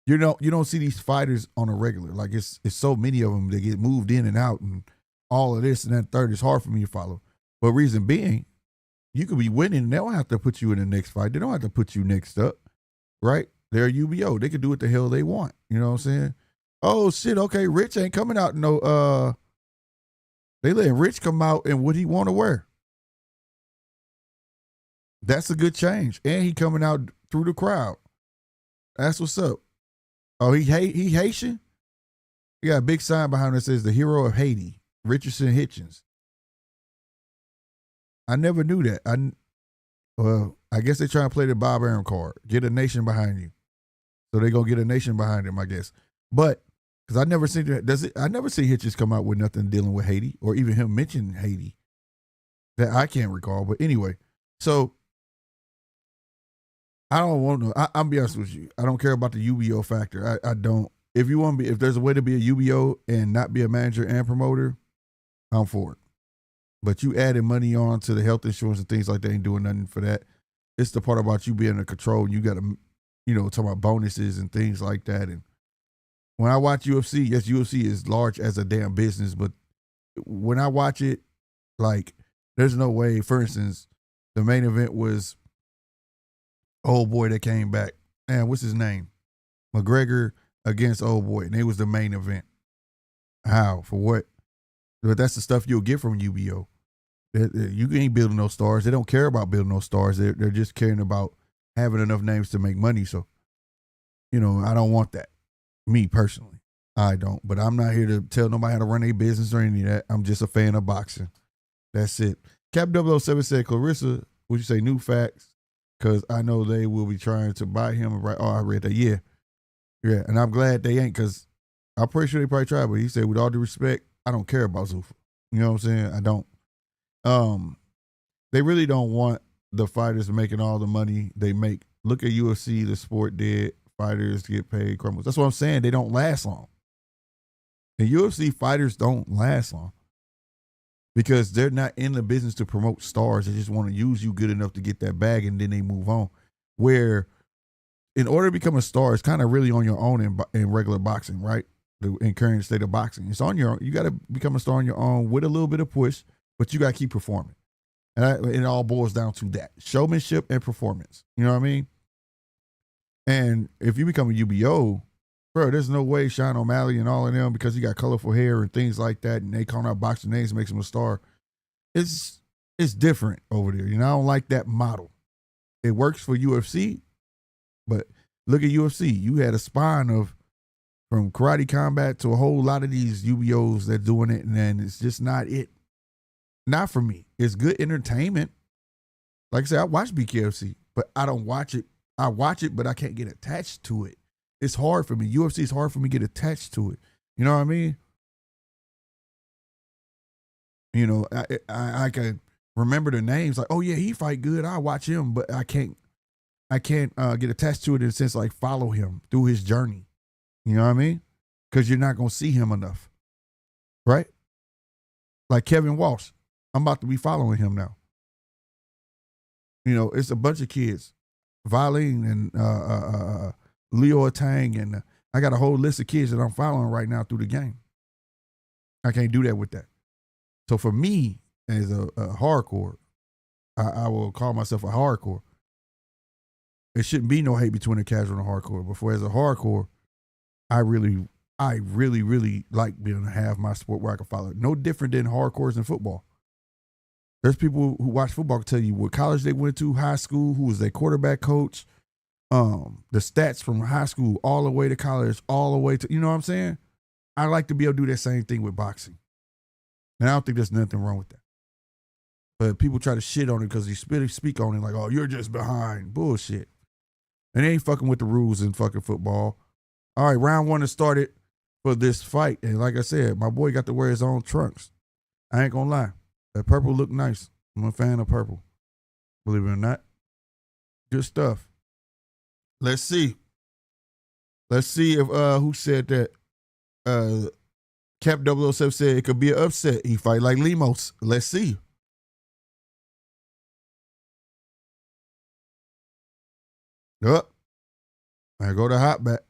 you don't see these fighters on a regular. Like it's so many of them that get moved in and out and all of this and that third. It's hard for me to follow. But reason being, you could be winning and they don't have to put you in the next fight. They don't have to put you next up, right? They're a UBO. They can do what the hell they want. You know what I'm saying? Oh shit, okay, Rich ain't coming out they letting Rich come out in what he want to wear. That's a good change. And he coming out through the crowd. That's what's up. Oh, he Haitian? He got a big sign behind him that says the hero of Haiti, Richardson Hitchens. I never knew that. Well, I guess they're trying to play the Bob Arum card. Get a nation behind you. So they're gonna get a nation behind him, I guess. But because I never seen that, I never see Hitchens come out with nothing dealing with Haiti or even him mention Haiti that I can't recall. But anyway, so I don't want to. I'll be honest with you. I don't care about the UBO factor. I don't. If you want to be, if there's a way to be a UBO and not be a manager and promoter, I'm for it. But you adding money on to the health insurance and things like that ain't doing nothing for that. It's the part about you being in control. You got to, talk about bonuses and things like that. And when I watch UFC, yes, UFC is large as a damn business, but when I watch it, like, there's no way. For instance, the main event was old boy that came back. Man, what's his name? McGregor against old boy. And it was the main event. How? For what? But that's the stuff you'll get from UBO. You ain't building no stars. They don't care about building no stars. They're just caring about having enough names to make money. So, I don't want that. Me personally, I don't. But I'm not here to tell nobody how to run a business or any of that. I'm just a fan of boxing. That's it. Cap 007 said, Clarissa, would you say new facts? Because I know they will be trying to buy him. Right? Oh, I read that. Yeah. Yeah. And I'm glad they ain't, because I'm pretty sure they probably tried. But he said, with all due respect, I don't care about Zuffa. You know what I'm saying? I don't. They really don't want the fighters making all the money they make. Look at UFC, the sport dead. Fighters get paid crumbles. That's what I'm saying. They don't last long. The UFC fighters don't last long because they're not in the business to promote stars. They just want to use you good enough to get that bag, and then they move on. Where in order to become a star, it's kind of really on your own in regular boxing, right? In current state of boxing. It's on your own. You got to become a star on your own with a little bit of push, but you got to keep performing. And it all boils down to that. Showmanship and performance. You know what I mean? And if you become a UBO, bro, there's no way Sean O'Malley and all of them, because he got colorful hair and things like that, and they calling out boxing names makes him a star. It's different over there. I don't like that model. It works for UFC, but look at UFC. You had a spine of from karate combat to a whole lot of these UBOs that doing it, and then it's just not it. Not for me. It's good entertainment. Like I said, I watch BKFC, but I don't watch it. I watch it, but I can't get attached to it. It's hard for me. UFC is hard for me to get attached to it. You know what I mean? I can remember the names. Like, oh yeah, he fight good. I watch him, but I can't get attached to it in the sense like follow him through his journey. You know what I mean? Because you're not gonna see him enough, right? Like Kevin Walsh. I'm about to be following him now. It's a bunch of kids. Violin and Leo Tang, and I got a whole list of kids that I'm following right now through the game. I can't do that with that. So for me, as a hardcore, I will call myself a hardcore. It shouldn't be no hate between a casual and a hardcore. But as a hardcore, I really, really like being able to have my sport where I can follow it. No different than hardcores in football. There's people who watch football can tell you what college they went to, high school, who was their quarterback coach, the stats from high school all the way to college, all the way to, you know what I'm saying? I like to be able to do that same thing with boxing. And I don't think there's nothing wrong with that. But people try to shit on it because you speak on it like, oh, you're just behind. Bullshit. And they ain't fucking with the rules in fucking football. All right, round one has started for this fight. And like I said, my boy got to wear his own trunks. I ain't gonna lie. That purple look nice. I'm a fan of purple. Believe it or not. Good stuff. Let's see. Let's see if who said that. Cap 007 said it could be an upset. He fight like Lemos. Let's see. Up. I go to hot back.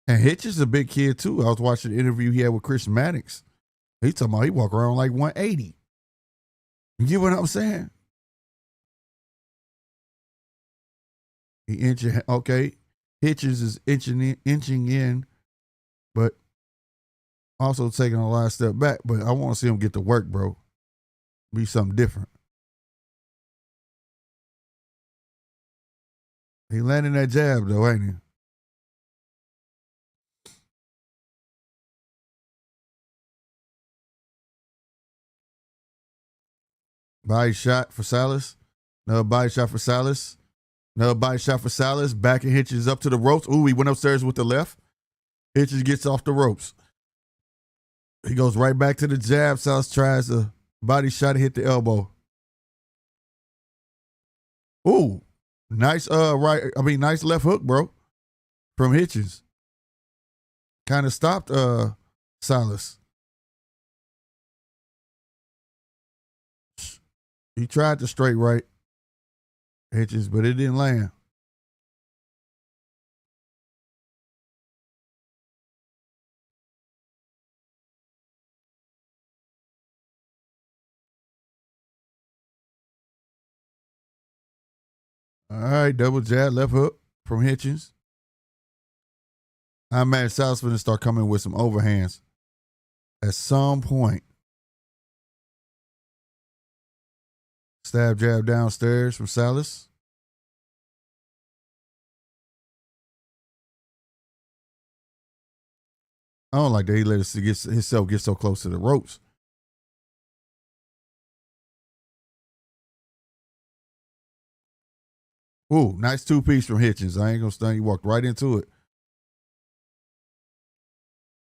And Hitch is a big kid too. I was watching the interview he had with Chris Maddox. He talking about he walk around like 180. You get what I'm saying? He inching. Okay, Hitches is inching in, but also taking a lot of step back. But I want to see him get to work, bro. Be something different. He landing that jab though, ain't he? Body shot for Salas. Another body shot for Salas. Another body shot for Salas. Back and Hitchens up to the ropes. Ooh, he went upstairs with the left. Hitchens gets off the ropes. He goes right back to the jab. Salas tries a body shot to hit the elbow. Ooh, nice nice left hook, bro, from Hitchens. Kind of stopped Salas. He tried the straight right, Hitchens, but it didn't land. All right, double jab, left hook from Hitchens. I imagine Salas going to start coming with some overhands at some point. Stab jab downstairs from Salas. I don't like that he let himself get so close to the ropes. Ooh, nice two-piece from Hitchens. I ain't gonna stun. He walked right into it.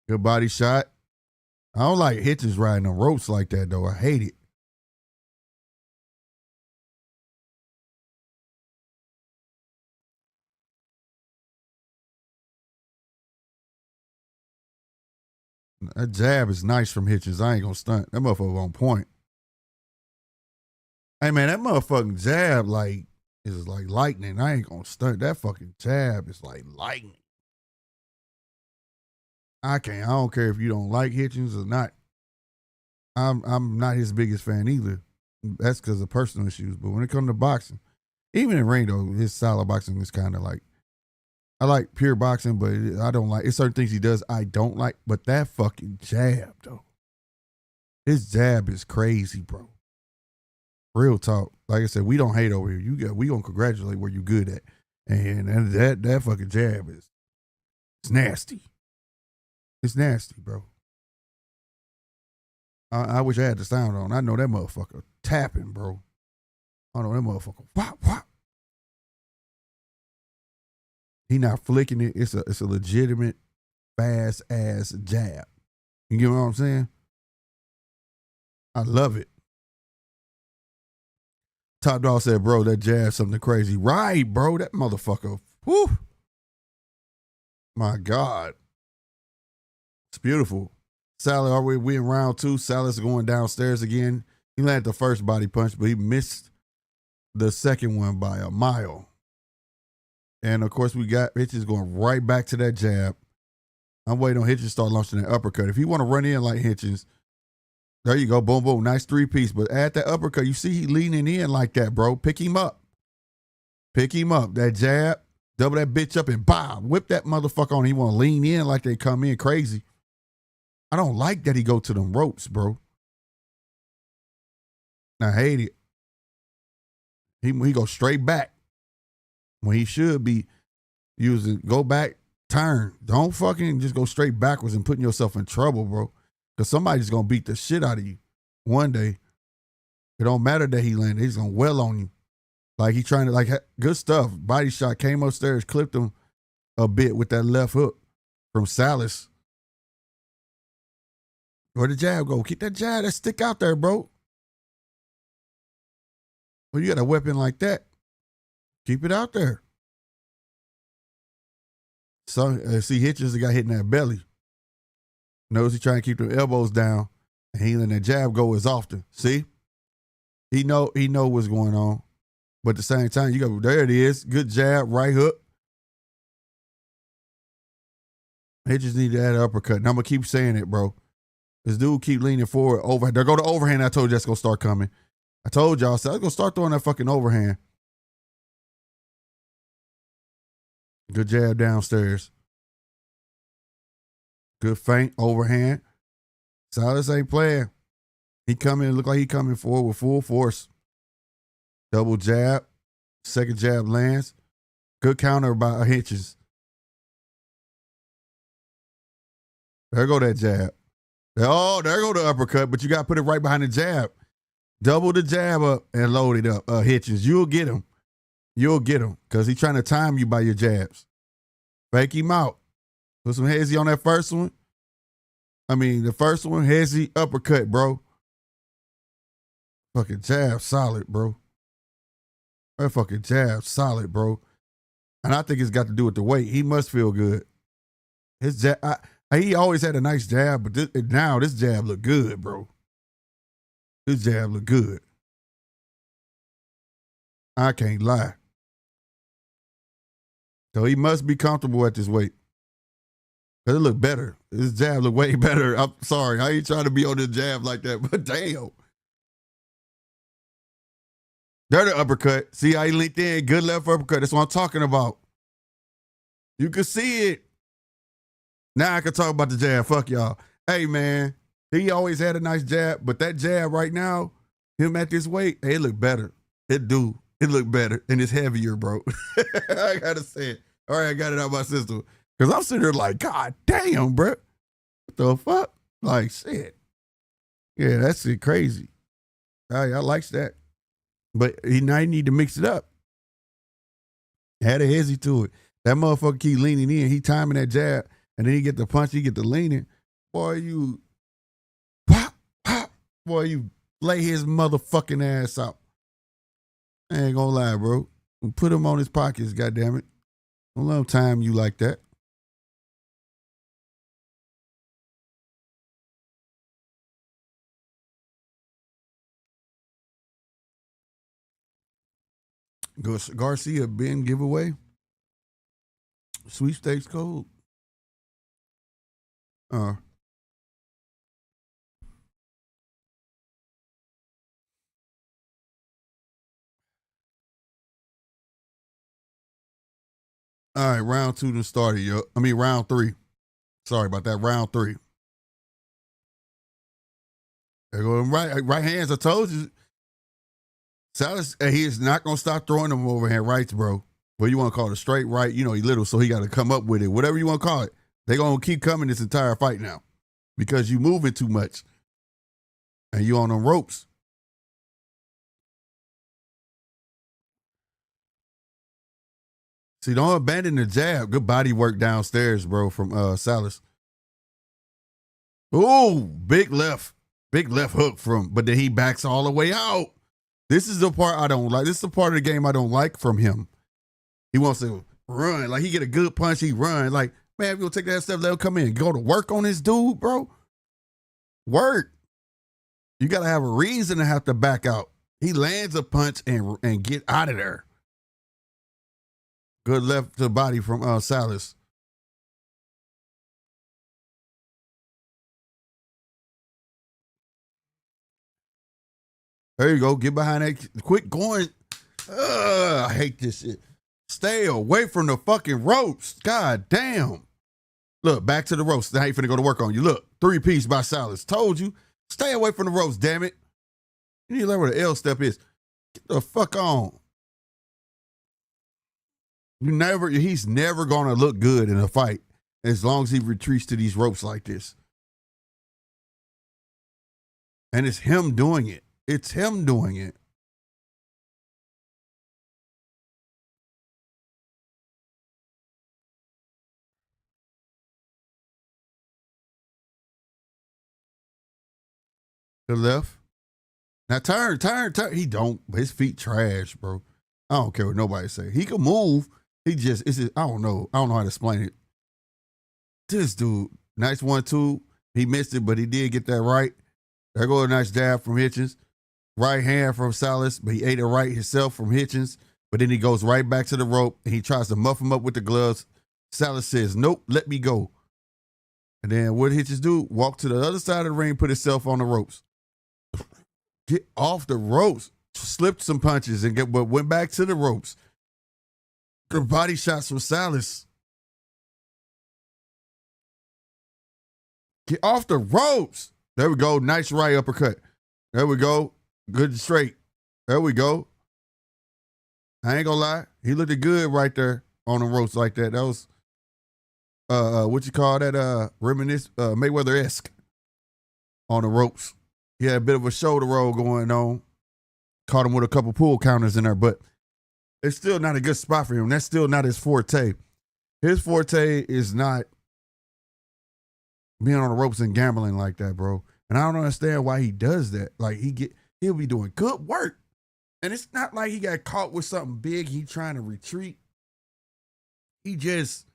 Good body shot. I don't like Hitchens riding on ropes like that, though. I hate it. That jab is nice from Hitchens. I ain't gonna stunt. That motherfucker on point. Hey, man, that motherfucking jab, like, is like lightning. I ain't gonna stunt. That fucking jab is like lightning. I don't care if you don't like Hitchens or not. I'm not his biggest fan either. That's because of personal issues. But when it comes to boxing, even in ring though, his style of boxing is kind of like, I like pure boxing, but I don't like, it's certain things he does I don't like. But that fucking jab though, his jab is crazy, bro. Real talk. Like I said, we don't hate over here. We gonna congratulate where you good at, and that fucking jab it's nasty. It's nasty, bro. I wish I had the sound on. I know that motherfucker tapping, bro. I know that motherfucker. Whop, whop. He not flicking it. It's a legitimate fast ass jab. You get what I'm saying? I love it. Top Dog said, bro, that jab something crazy. Right, bro. That motherfucker. Whew. My God. It's beautiful. Salas, we in round 2. Salas going downstairs again. He landed the first body punch, but he missed the second one by a mile. And, of course, we got Hitchens going right back to that jab. I'm waiting on Hitchens to start launching that uppercut. If he want to run in like Hitchens, there you go. Boom, boom. Nice 3-piece. But add that uppercut. You see he leaning in like that, bro. Pick him up. Pick him up. That jab. Double that bitch up and bow. Whip that motherfucker on. He want to lean in like they come in crazy. I don't like that he go to them ropes, bro. I hate it. He go straight back when he should be using go back, turn. Don't fucking just go straight backwards and putting yourself in trouble, bro. Because somebody's going to beat the shit out of you one day. It don't matter that he landed. He's going to well on you. Like he trying to, like, good stuff. Body shot, came upstairs, clipped him a bit with that left hook from Salas. Where the jab go? Keep that jab, that stick out there, bro. Well, you got a weapon like that. Keep it out there. So, see, Hitchens got hit in that belly. Knows he trying to keep the elbows down, and he letting that jab go as often. See? He know what's going on. But at the same time, you go, there it is. Good jab, right hook. Hitchens need to add an uppercut. And I'm going to keep saying it, bro. This dude keep leaning forward. Over. There go the overhand. I told you that's going to start coming. I told y'all. So I was going to start throwing that fucking overhand. Good jab downstairs. Good feint, overhand. Salas ain't playing. He coming, look like he coming forward with full force. Double jab. Second jab lands. Good counter by Hitchens. There go that jab. Oh, there go the uppercut, but you got to put it right behind the jab. Double the jab up and load it up. Hitchens, you'll get him. You'll get him because he's trying to time you by your jabs. Fake him out. Put some hezzy on that first one. I mean, the first one, hezzy uppercut, bro. Fucking jab solid, bro. That fucking jab solid, bro. And I think it's got to do with the weight. He must feel good. His jab, he always had a nice jab, but now this jab look good, bro. This jab look good. I can't lie. So he must be comfortable at this weight. Cause it look better. His jab look way better. I'm sorry. I ain't trying to be on this jab like that, but damn. There the uppercut. See how he linked in? Good left uppercut. That's what I'm talking about. You can see it. Now I can talk about the jab. Fuck y'all. Hey, man. He always had a nice jab, but that jab right now, him at this weight, hey, it look better. It do. It look better, and it's heavier, bro. I gotta say it. All right, I got it out my system. Because I'm sitting there like, God damn, bro. What the fuck? Like, shit. Yeah, that's it crazy. I likes that. But now he need to mix it up. Had a hezzy to it. That motherfucker keep leaning in. He timing that jab, and then he get the punch, he get the leaning. Boy, you, pop, pop. Boy, you lay his motherfucking ass out. I ain't gonna lie, bro. Put him on his pockets, goddammit. Don't let him time you like that. Garcia Ben giveaway. Sweepstakes code. All right, round 2 to started, yo. I mean, round 3. Sorry about that. Round 3. There go right hands. I told you. Salas, he is not going to stop throwing them overhand rights, bro. What you want to call it? A straight right? You know, he little, so he got to come up with it. Whatever you want to call it. They're going to keep coming this entire fight now because you moving too much and you on them ropes. See, don't abandon the jab. Good body work downstairs, bro, from Salas. Ooh, big left hook but then he backs all the way out. This is the part I don't like. This is the part of the game I don't like from him. He wants to run. Like, he get a good punch, he run. Like, man, if you'll take that step, let him come in. Go to work on this dude, bro. Work. You got to have a reason to have to back out. He lands a punch and get out of there. Good left to body from Salas. There you go. Get behind that. Quit going. I hate this shit. Stay away from the fucking ropes. God damn. Look, back to the ropes. Now you finna go to work on you. Look, 3-piece by Salas. Told you. Stay away from the ropes, damn it. You need to learn where the L step is. Get the fuck on. He's never gonna look good in a fight as long as he retreats to these ropes like this. And it's him doing it. It's him doing it. The left. Now turn. He don't. His feet trash, bro. I don't care what nobody say. He can move. I don't know how to explain it. This dude, nice 1-2. He missed it, but he did get that right. There go a nice jab from Hitchens. Right hand from Salas, but he ate it right himself from Hitchens. But then he goes right back to the rope and he tries to muff him up with the gloves. Salas says, nope, let me go. And then what Hitchens do? Walk to the other side of the ring, put himself on the ropes. Get off the ropes. Slipped some punches but went back to the ropes. Good body shots from Salas. Get off the ropes. There we go. Nice right uppercut. There we go. Good and straight. There we go. I ain't gonna lie. He looked good right there on the ropes like that. That was what you call that? Mayweather-esque on the ropes. He had a bit of a shoulder roll going on. Caught him with a couple pull counters in there, but it's still not a good spot for him. That's still not his forte. His forte is not being on the ropes and gambling like that, bro. And I don't understand why he does that. Like he'll be doing good work. And it's not like he got caught with something big. He trying to retreat. He just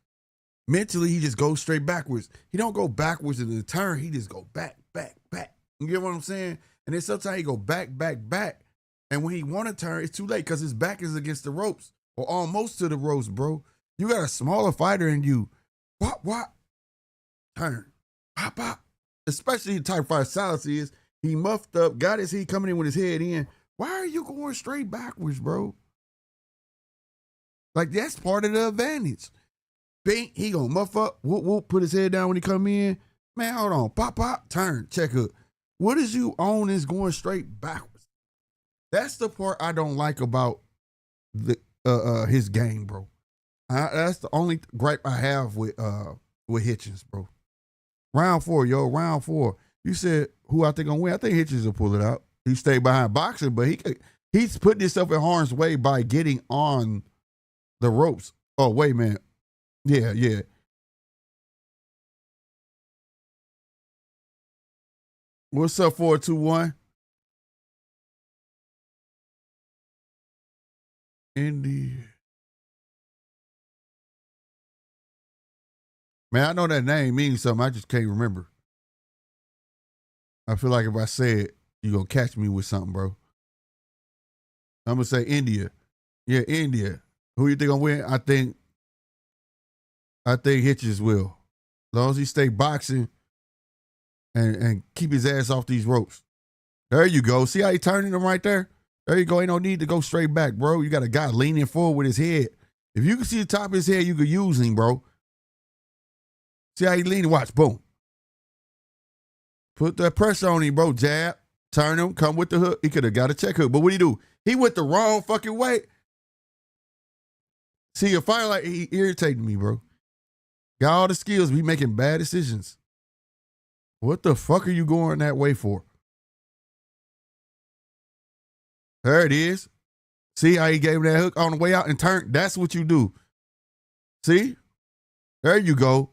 mentally, he just goes straight backwards. He don't go backwards in the turn. He just go back, back, back. You get what I'm saying? And then sometimes he go back, back, back. And when he want to turn, it's too late because his back is against the ropes or almost to the ropes, bro. You got a smaller fighter in you. What? Turn. Pop, pop. Especially the type 5 Silas is. He muffed up, got his heat coming in with his head in. Why are you going straight backwards, bro? Like, that's part of the advantage. Bink, he gonna muff up, whoop, whoop, put his head down when he come in. Man, hold on. Pop, pop, turn, check up. What is you on is going straight backwards. That's the part I don't like about the his game, bro. That's the only gripe I have with Hitchens, bro. Round 4, yo, round 4. You said who I think gonna win. I think Hitchens will pull it out. He stayed behind boxing, but he's putting himself in harm's way by getting on the ropes. Oh, wait, man. Yeah. What's up, 421? Indy. Man, I know that name means something. I just can't remember. I feel like if I say it, you're going to catch me with something, bro. I'm going to say India. Yeah, India. Who you think gonna win? I think Hitchens will. As long as he stay boxing and keep his ass off these ropes. There you go. See how he turning him right there? There you go. Ain't no need to go straight back, bro. You got a guy leaning forward with his head. If you can see the top of his head, you could use him, bro. See how he leaning? Watch. Boom. Put that pressure on him, bro. Jab. Turn him. Come with the hook. He could have got a check hook. But what he do? He went the wrong fucking way. See, a fighter like he irritating me, bro. Got all the skills. We making bad decisions. What the fuck are you going that way for? There it is. See how he gave him that hook on the way out and turned? That's what you do. See? There you go.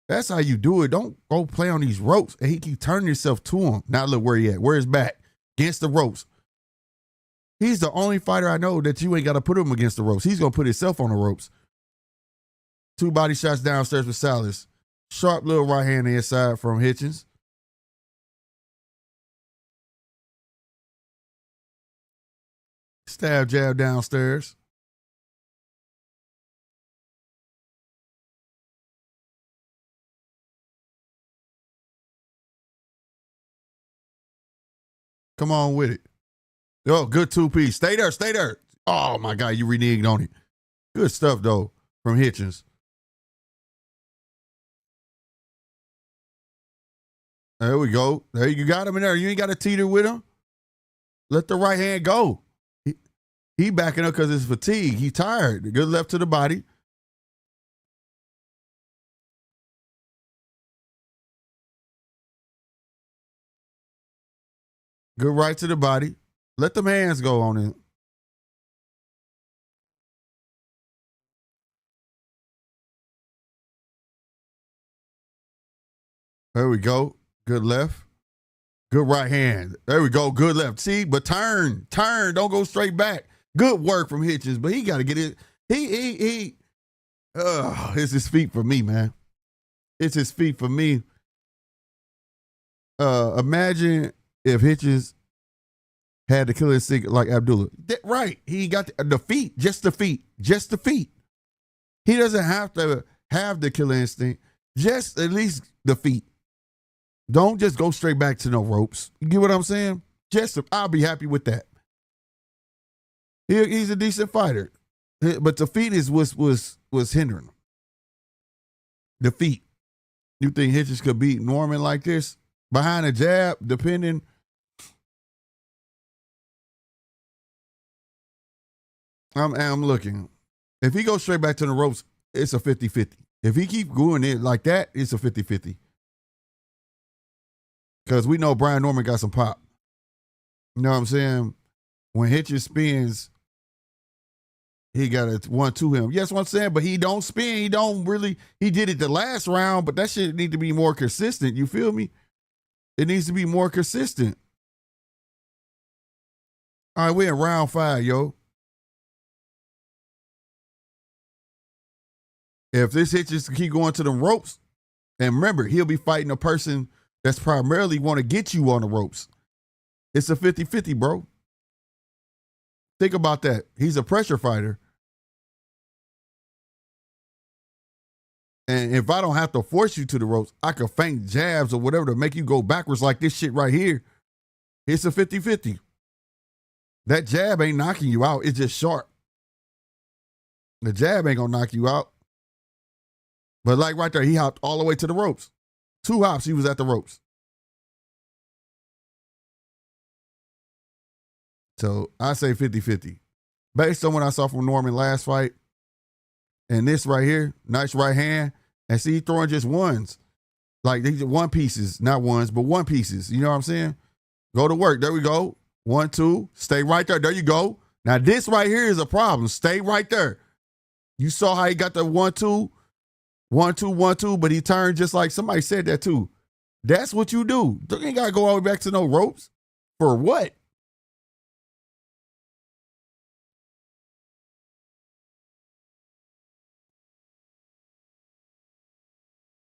That's how you do it. Don't go play on these ropes. And he keep turning himself to him. Now look where he at. Where's his back? Against the ropes. He's the only fighter I know that you ain't got to put him against the ropes. He's going to put himself on the ropes. 2 body shots downstairs with Salas. Sharp little right hand inside from Hitchens. Stab jab downstairs. Come on with it. Oh, good 2-piece. Stay there, stay there. Oh, my God, you reneged on it. Good stuff, though, from Hitchens. There we go. There you got him in there. You ain't got to teeter with him. Let the right hand go. He backing up because it's fatigue. He tired. Good left to the body. Good right to the body. Let them hands go on it. There we go. Good left. Good right hand. There we go. Good left. See, but turn. Don't go straight back. Good work from Hitchens, but he got to get it. It's his feet for me, man. It's his feet for me. Imagine if Hitchens had the killer instinct like Abdullah. Right. He got the feet, just the feet. He doesn't have to have the killer instinct, just at least the feet. Don't just go straight back to no ropes. You get what I'm saying? I'll be happy with that. He's a decent fighter, but the feet is was hindering him. The feet. You think Hitchens could beat Norman like this behind a jab? Depending. I'm looking. If he goes straight back to the ropes, it's a 50-50. If he keep going it like that, it's a 50-50. Because we know Brian Norman got some pop. You know what I'm saying? when Hitchens spins, he got a 1-2 him. Yes, what I'm saying, but he don't spin. He don't really. He did it the last round, but that shit need to be more consistent. You feel me? It needs to be more consistent. All right, we're in round 5, yo. If this Hitchens keep going to the ropes, and remember, he'll be fighting a person that's primarily want to get you on the ropes. It's a 50-50, bro. Think about that. He's a pressure fighter. And if I don't have to force you to the ropes, I could feint jabs or whatever to make you go backwards like this shit right here. It's a 50-50. That jab ain't knocking you out. It's just sharp. The jab ain't going to knock you out. But like right there, he hopped all the way to the ropes. 2 hops, he was at the ropes. So I say 50-50. Based on what I saw from Norman last fight, and this right here, nice right hand, and see, he throwing just ones. Like these are one pieces, not ones, but one pieces. You know what I'm saying? Go to work. There we go. 1, 2, stay right there. There you go. Now this right here is a problem. Stay right there. You saw how he got the 1, 2, 1, 2, 1, 2, but he turned just like somebody said that too. That's what you do. You ain't got to go all the way back to no ropes. For what?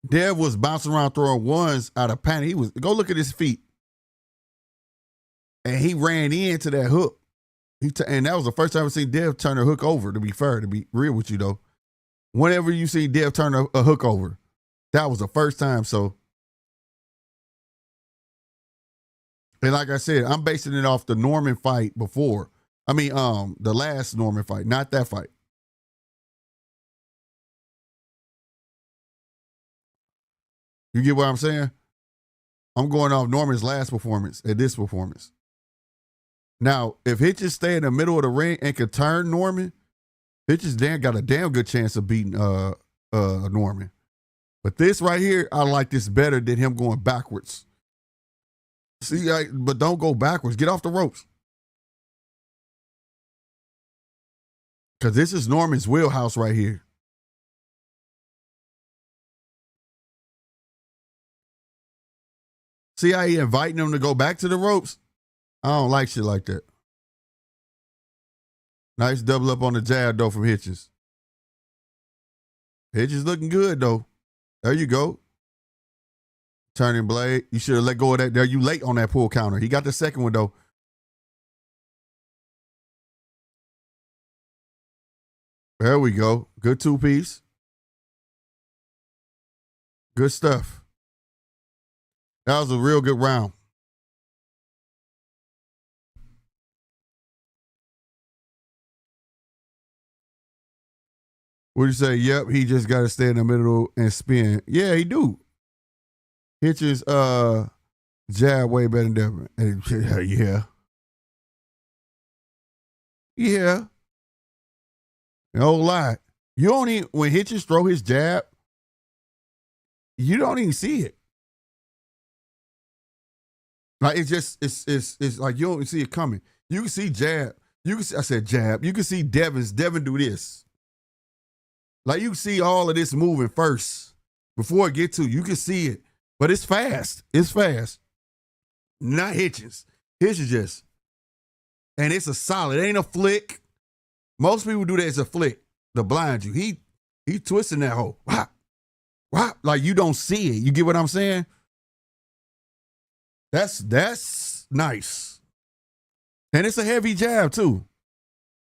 Dev was bouncing around throwing ones out of panic. He was, go look at his feet. And he ran into that hook. And that was the first time I seen Dev turn a hook over, to be fair, to be real with you though. Whenever you see Dev turn a hook over, that was the first time. So, and like I said, I'm basing it off the Norman fight before. I mean, the last Norman fight, not that fight. You get what I'm saying? I'm going off Norman's last performance and this performance. Now, if Hitchens stay in the middle of the ring and could turn Norman, Hitchens got a damn good chance of beating Norman. But this right here, I like this better than him going backwards. See, but don't go backwards. Get off the ropes. Because this is Norman's wheelhouse right here. See how he inviting him to go back to the ropes? I don't like shit like that. Nice double up on the jab, though, from Hitchens. Hitchens looking good, though. There you go. Turning blade. You should have let go of that. There, you late on that pull counter. He got the second one, though. There we go. Good 2-piece. Good stuff. That was a real good round. What do you say? Yep, he just got to stay in the middle and spin. Yeah, he do. Hitchens jab way better than Devin. Yeah. Yeah. No lie. You don't even, when Hitchens throw his jab, you don't even see it. Like it's like you don't see it coming. You can see jab. You can see, I said jab. You can see Devin do this. Like you can see all of this moving first before it get to you. You can see it, but it's fast. It's fast. Not Hitchens. Hitchens just, and it's a solid. It ain't a flick. Most people do that as a flick to blind you. He twisting that hole. Wow. Wow. Like you don't see it. You get what I'm saying? That's nice. And it's a heavy jab too.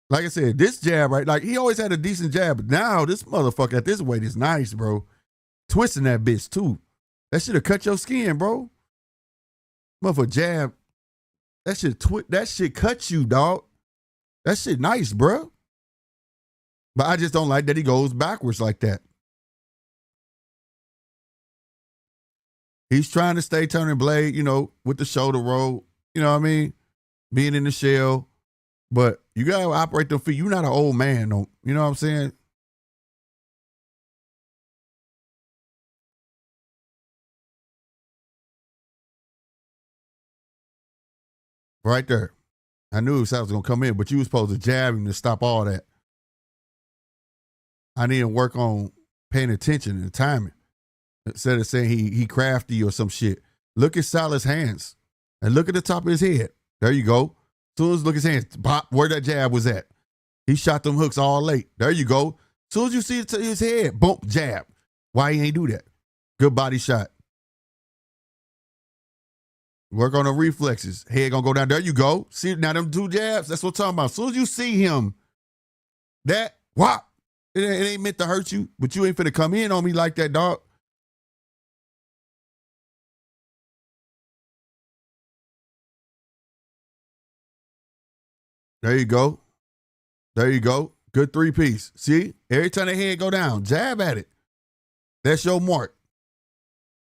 Like I said, this jab, right? Like he always had a decent jab, but now this motherfucker at this weight is nice, bro. Twisting that bitch too. That should have cut your skin, bro. Motherfucker jab. That shit cut you, dog. That shit nice, bro. But I just don't like that he goes backwards like that. He's trying to stay turning blade, with the shoulder roll, you know what I mean? Being in the shell. But you got to operate them feet. You're not an old man, though. You know what I'm saying? Right there. I knew Sal was going to come in, but you was supposed to jab him to stop all that. I need to work on paying attention and timing. Instead of saying he crafty or some shit. Look at Sal's hands and look at the top of his head. There you go. As soon as you look at his hands, pop, where that jab was at. He shot them hooks all late. There you go. As soon as you see it to his head, boom, jab. Why he ain't do that? Good body shot. Work on the reflexes. Head gonna go down. There you go. See, now them 2 jabs, that's what I'm talking about. As soon as you see him, that, whop, it ain't meant to hurt you, but you ain't finna come in on me like that, dog. There you go. There you go. Good 3-piece. See? Every time the head go down, jab at it. That's your mark.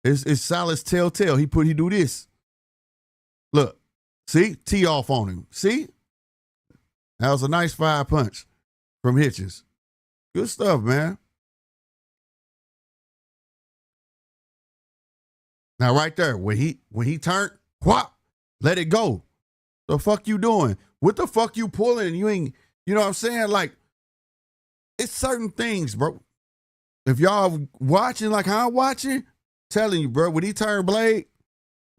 It's Sal's telltale. He do this. Look. See? Tee off on him. See? That was a nice 5-punch from Hitchens. Good stuff, man. Now right there, when he turned, whop, let it go. The fuck you doing? What the fuck you pulling? You ain't, you know what I'm saying? Like, it's certain things, bro. If y'all watching like how I'm watching, telling you, bro, when he turned blade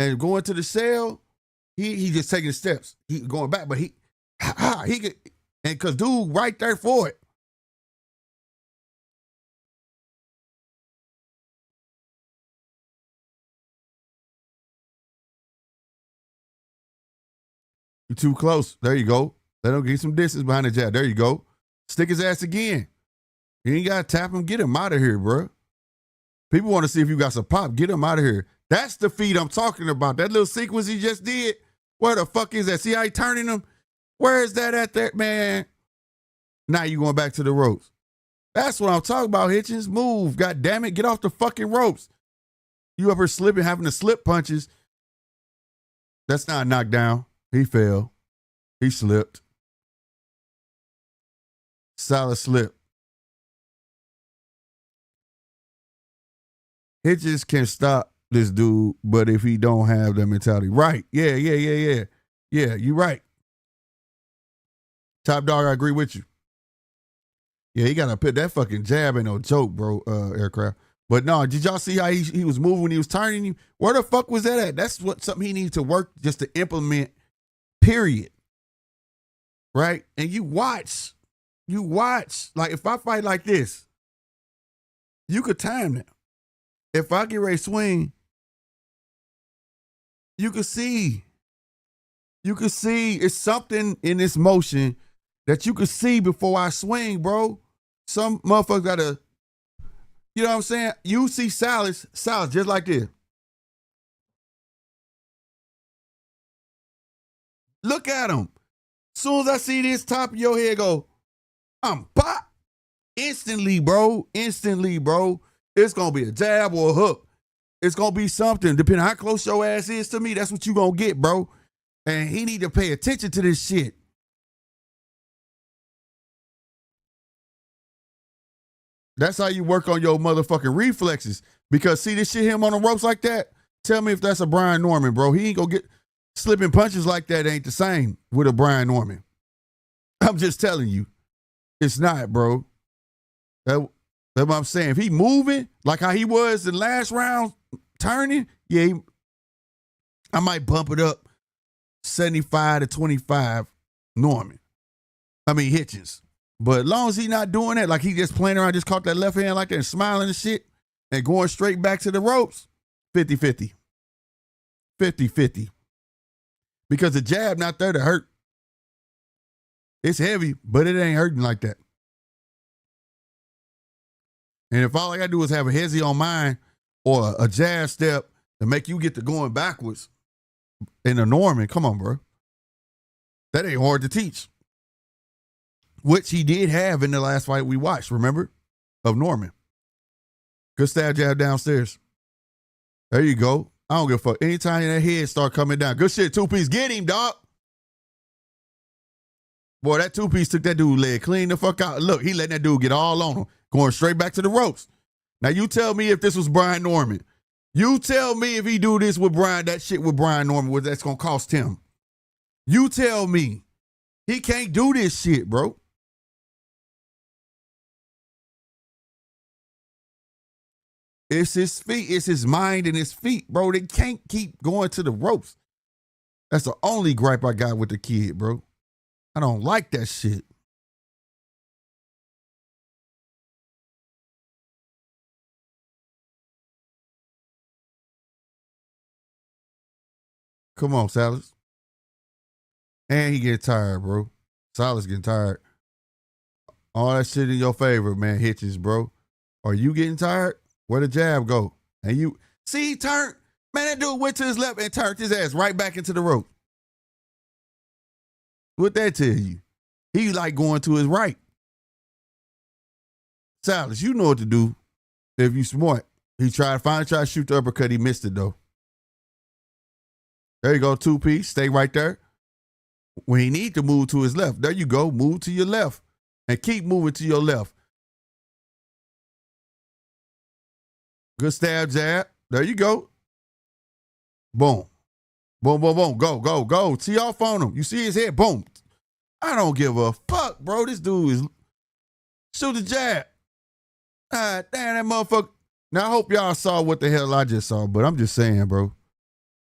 and going to the cell, he just taking steps. He going back, but he could, and cause dude right there for it. You too close. There you go. Let him get some distance behind the jab. There you go. Stick his ass again. You ain't got to tap him. Get him out of here, bro. People want to see if you got some pop. Get him out of here. That's the feed I'm talking about. That little sequence he just did. Where the fuck is that? See how he turning him? Where is that at there, man? Now you going back to the ropes. That's what I'm talking about, Hitchens. Move. God damn it. Get off the fucking ropes. You up here slipping, having to slip punches. That's not a knockdown. He fell. He slipped. Solid slip. Hitchens can stop this dude, but if he don't have that mentality. Right. Yeah, you right. Top dog, I agree with you. Yeah, he got to put that fucking jab, ain't no joke, bro, Aircraft. But no, did y'all see how he was moving when he was turning you? Where the fuck was that at? That's something he needs to work just to implement, period. Right? And you watch. Like, if I fight like this, you could time that. If I get ready to swing, you could see. You could see it's something in this motion that you could see before I swing, bro. Some motherfuckers gotta, you know what I'm saying? You see Salas just like this. Look at him. Soon as I see this top of your head go, I'm pop. Instantly, bro. It's going to be a jab or a hook. It's going to be something. Depending on how close your ass is to me, that's what you going to get, bro. And he need to pay attention to this shit. That's how you work on your motherfucking reflexes. Because see this shit him on the ropes like that? Tell me if that's a Brian Norman, bro. He ain't going to get slipping punches like that ain't the same with a Brian Norman. I'm just telling you. It's not, bro. That's what I'm saying. If he moving like how he was in the last round, turning, yeah, I might bump it up 75 to 25 Norman. I mean, Hitchens. But as long as he not doing that, like he just playing around, just caught that left hand like that and smiling and shit and going straight back to the ropes, 50-50. 50-50. Because the jab not there to hurt. It's heavy, but it ain't hurting like that. And if all I gotta do is have a hezzy on mine or a jab step to make you get to going backwards in a Norman, come on, bro. That ain't hard to teach. Which he did have in the last fight we watched, remember? Of Norman. Good stab jab downstairs. There you go. I don't give a fuck. Anytime that head start coming down. Good shit, 2-piece. Get him, dog. Boy, that 2-piece took that dude leg clean the fuck out. Look, he letting that dude get all on him. Going straight back to the ropes. Now, you tell me if this was Brian Norman. You tell me if he do this with Brian, that shit with Brian Norman, what that's going to cost him. You tell me. He can't do this shit, bro. It's his feet. It's his mind and his feet, bro. They can't keep going to the ropes. That's the only gripe I got with the kid, bro. I don't like that shit. Come on, Silas. And he getting tired, bro. Silas getting tired. All that shit in your favor, man, Hitchens, bro. Are you getting tired? Where the jab go? And you see, he turned. Man, that dude went to his left and turned his ass right back into the rope. What that tell you? He like going to his right. Silas, you know what to do if you smart. He tried to shoot the uppercut. He missed it, though. There you go, two-piece. Stay right there. When he need to move to his left, there you go. Move to your left and keep moving to your left. Good stab, jab. There you go. Boom. Boom, boom, boom. Go, go, go. Tee off on him. You see his head? Boom. I don't give a fuck, bro. This dude is... Shoot the jab. Ah, damn, that motherfucker. Now, I hope y'all saw what the hell I just saw, but I'm just saying, bro.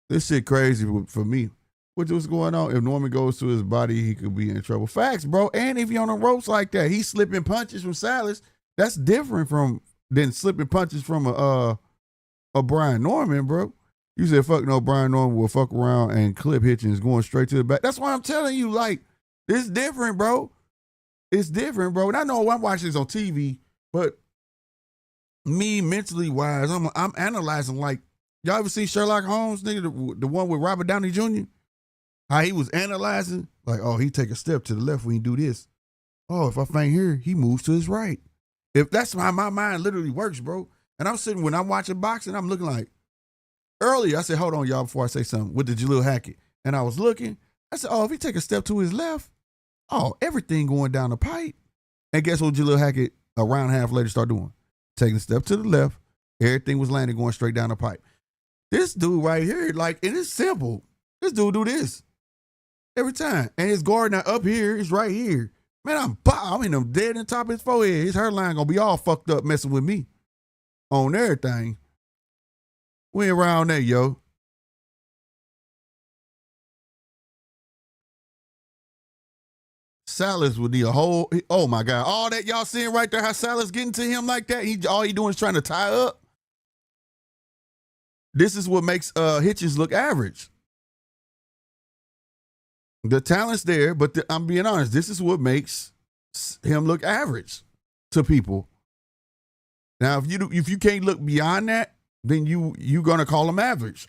This shit crazy for me. What's going on? If Norman goes to his body, he could be in trouble. Facts, bro. And if you're on the ropes like that, he's slipping punches from Silas. That's different than slipping punches from a Brian Norman, bro. You said, fuck no, Brian Norman will fuck around and clip Hitchens going straight to the back. That's why I'm telling you, like, it's different, bro. It's different, bro. And I know I'm watching this on TV, but me mentally wise, I'm analyzing, like, y'all ever see Sherlock Holmes, nigga, the one with Robert Downey Jr.? How he was analyzing, like, oh, he take a step to the left when he do this. Oh, if I faint here, he moves to his right. If that's how my mind literally works, bro. And I'm sitting, when I'm watching boxing, I'm looking like, earlier, I said, hold on, y'all, before I say something, with the Jalil Hackett. And I was looking, I said, oh, if he take a step to his left, oh, everything going down the pipe. And guess what Jalil Hackett, a round and a half later, start doing? Taking a step to the left, everything was landing, going straight down the pipe. This dude right here, like, and it's simple. This dude do this every time. And his guard now up here is right here. Man, I'm dead in the top of his forehead. His hairline gonna be all fucked up messing with me on everything. We ain't around there, yo. Silas would need a whole, oh my God. All that y'all seeing right there, how Silas getting to him like that, all he doing is trying to tie up. This is what makes Hitchens look average. The talent's there, but I'm being honest, this is what makes him look average to people. Now, if you can't look beyond that, then you gonna call him average.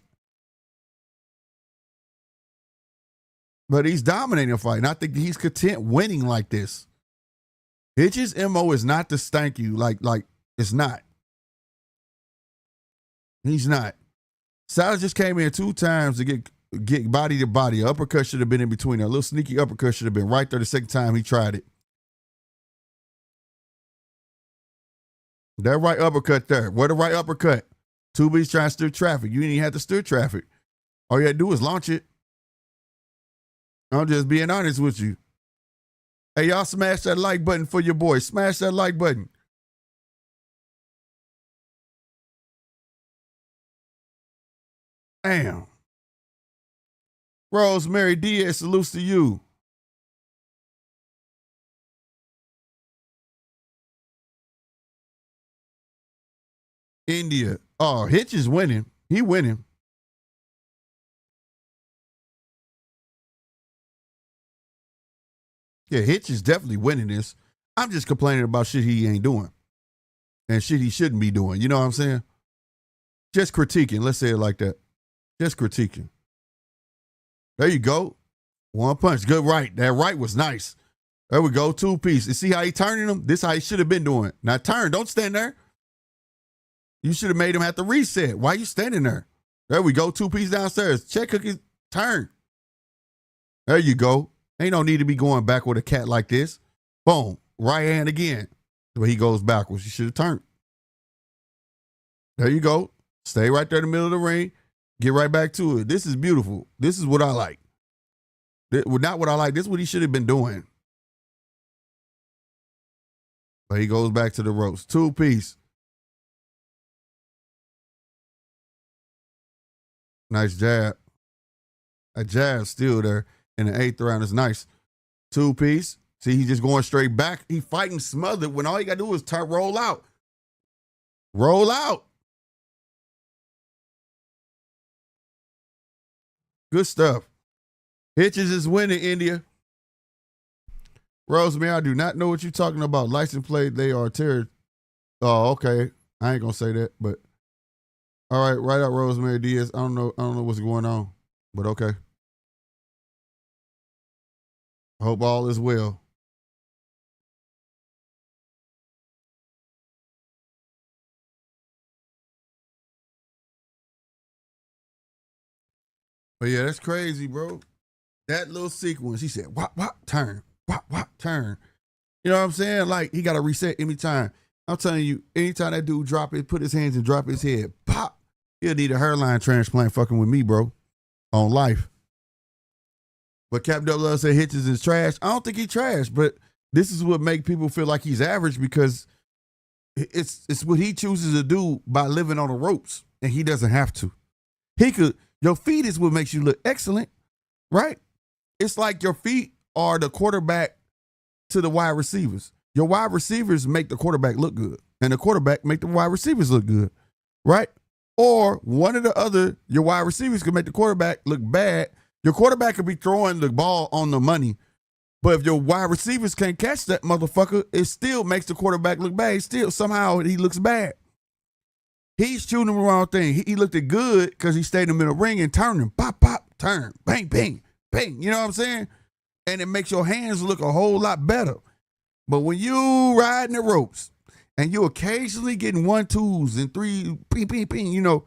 But he's dominating a fight, and I think he's content winning like this. Hitch's MO is not to stank you, like it's not. He's not. Silas just came in 2 times to get body to body. Uppercut should have been in between. A little sneaky uppercut should have been right there the second time he tried it. That right uppercut there. Where the right uppercut? 2B's trying to steer traffic. You didn't even have to steer traffic. All you had to do is launch it. I'm just being honest with you. Hey, y'all smash that like button for your boy. Smash that like button. Damn. Rosemary Diaz, salutes to you. India. Oh, Hitch is winning. He winning. Yeah, Hitch is definitely winning this. I'm just complaining about shit he ain't doing. And shit he shouldn't be doing. You know what I'm saying? Just critiquing. Let's say it like that. Just critiquing. There you go. 1 punch. Good right. That right was nice. There we go. 2-piece. You see how he turning him? This is how he should have been doing. Now turn. Don't stand there. You should have made him have to reset. Why you standing there? There we go. 2-piece downstairs. Check cookies. Turn. There you go. Ain't no need to be going back with a cat like this. Boom. Right hand again. But he goes backwards. You should have turned. There you go. Stay right there in the middle of the ring. Get right back to it. This is beautiful. This is what I like. Not what I like. This is what he should have been doing. But he goes back to the ropes. 2-piece. Nice jab. A jab still there in the 8th round is nice. 2-piece. See, he's just going straight back. He fighting smothered when all he got to do is roll out. Roll out. Good stuff. Hitches is winning, India. Rosemary, I do not know what you're talking about. License plate, they are terror. Oh, okay. I ain't gonna say that, but all right, right out Rosemary Diaz. I don't know what's going on, but okay. I hope all is well. But yeah, that's crazy, bro. That little sequence, he said, wop, turn, wop, turn. You know what I'm saying? Like, he got to reset anytime. I'm telling you, anytime that dude put his hands and drop his head, pop, he'll need a hairline transplant fucking with me, bro, on life. But Captain Double said Hitches is trash. I don't think he's trash, but this is what make people feel like he's average because it's what he chooses to do by living on the ropes, and he doesn't have to. Your feet is what makes you look excellent, right? It's like your feet are the quarterback to the wide receivers. Your wide receivers make the quarterback look good, and the quarterback make the wide receivers look good, right? Or one or the other, your wide receivers can make the quarterback look bad. Your quarterback could be throwing the ball on the money, but if your wide receivers can't catch that motherfucker, it still makes the quarterback look bad. Somehow he looks bad. He's shooting the wrong thing. He looked it good because he stayed in the middle ring and turned him. Pop, turn, bang, bang, bang. You know what I'm saying? And it makes your hands look a whole lot better. But when you riding the ropes and you occasionally getting 1-2s and 3, ping, you know,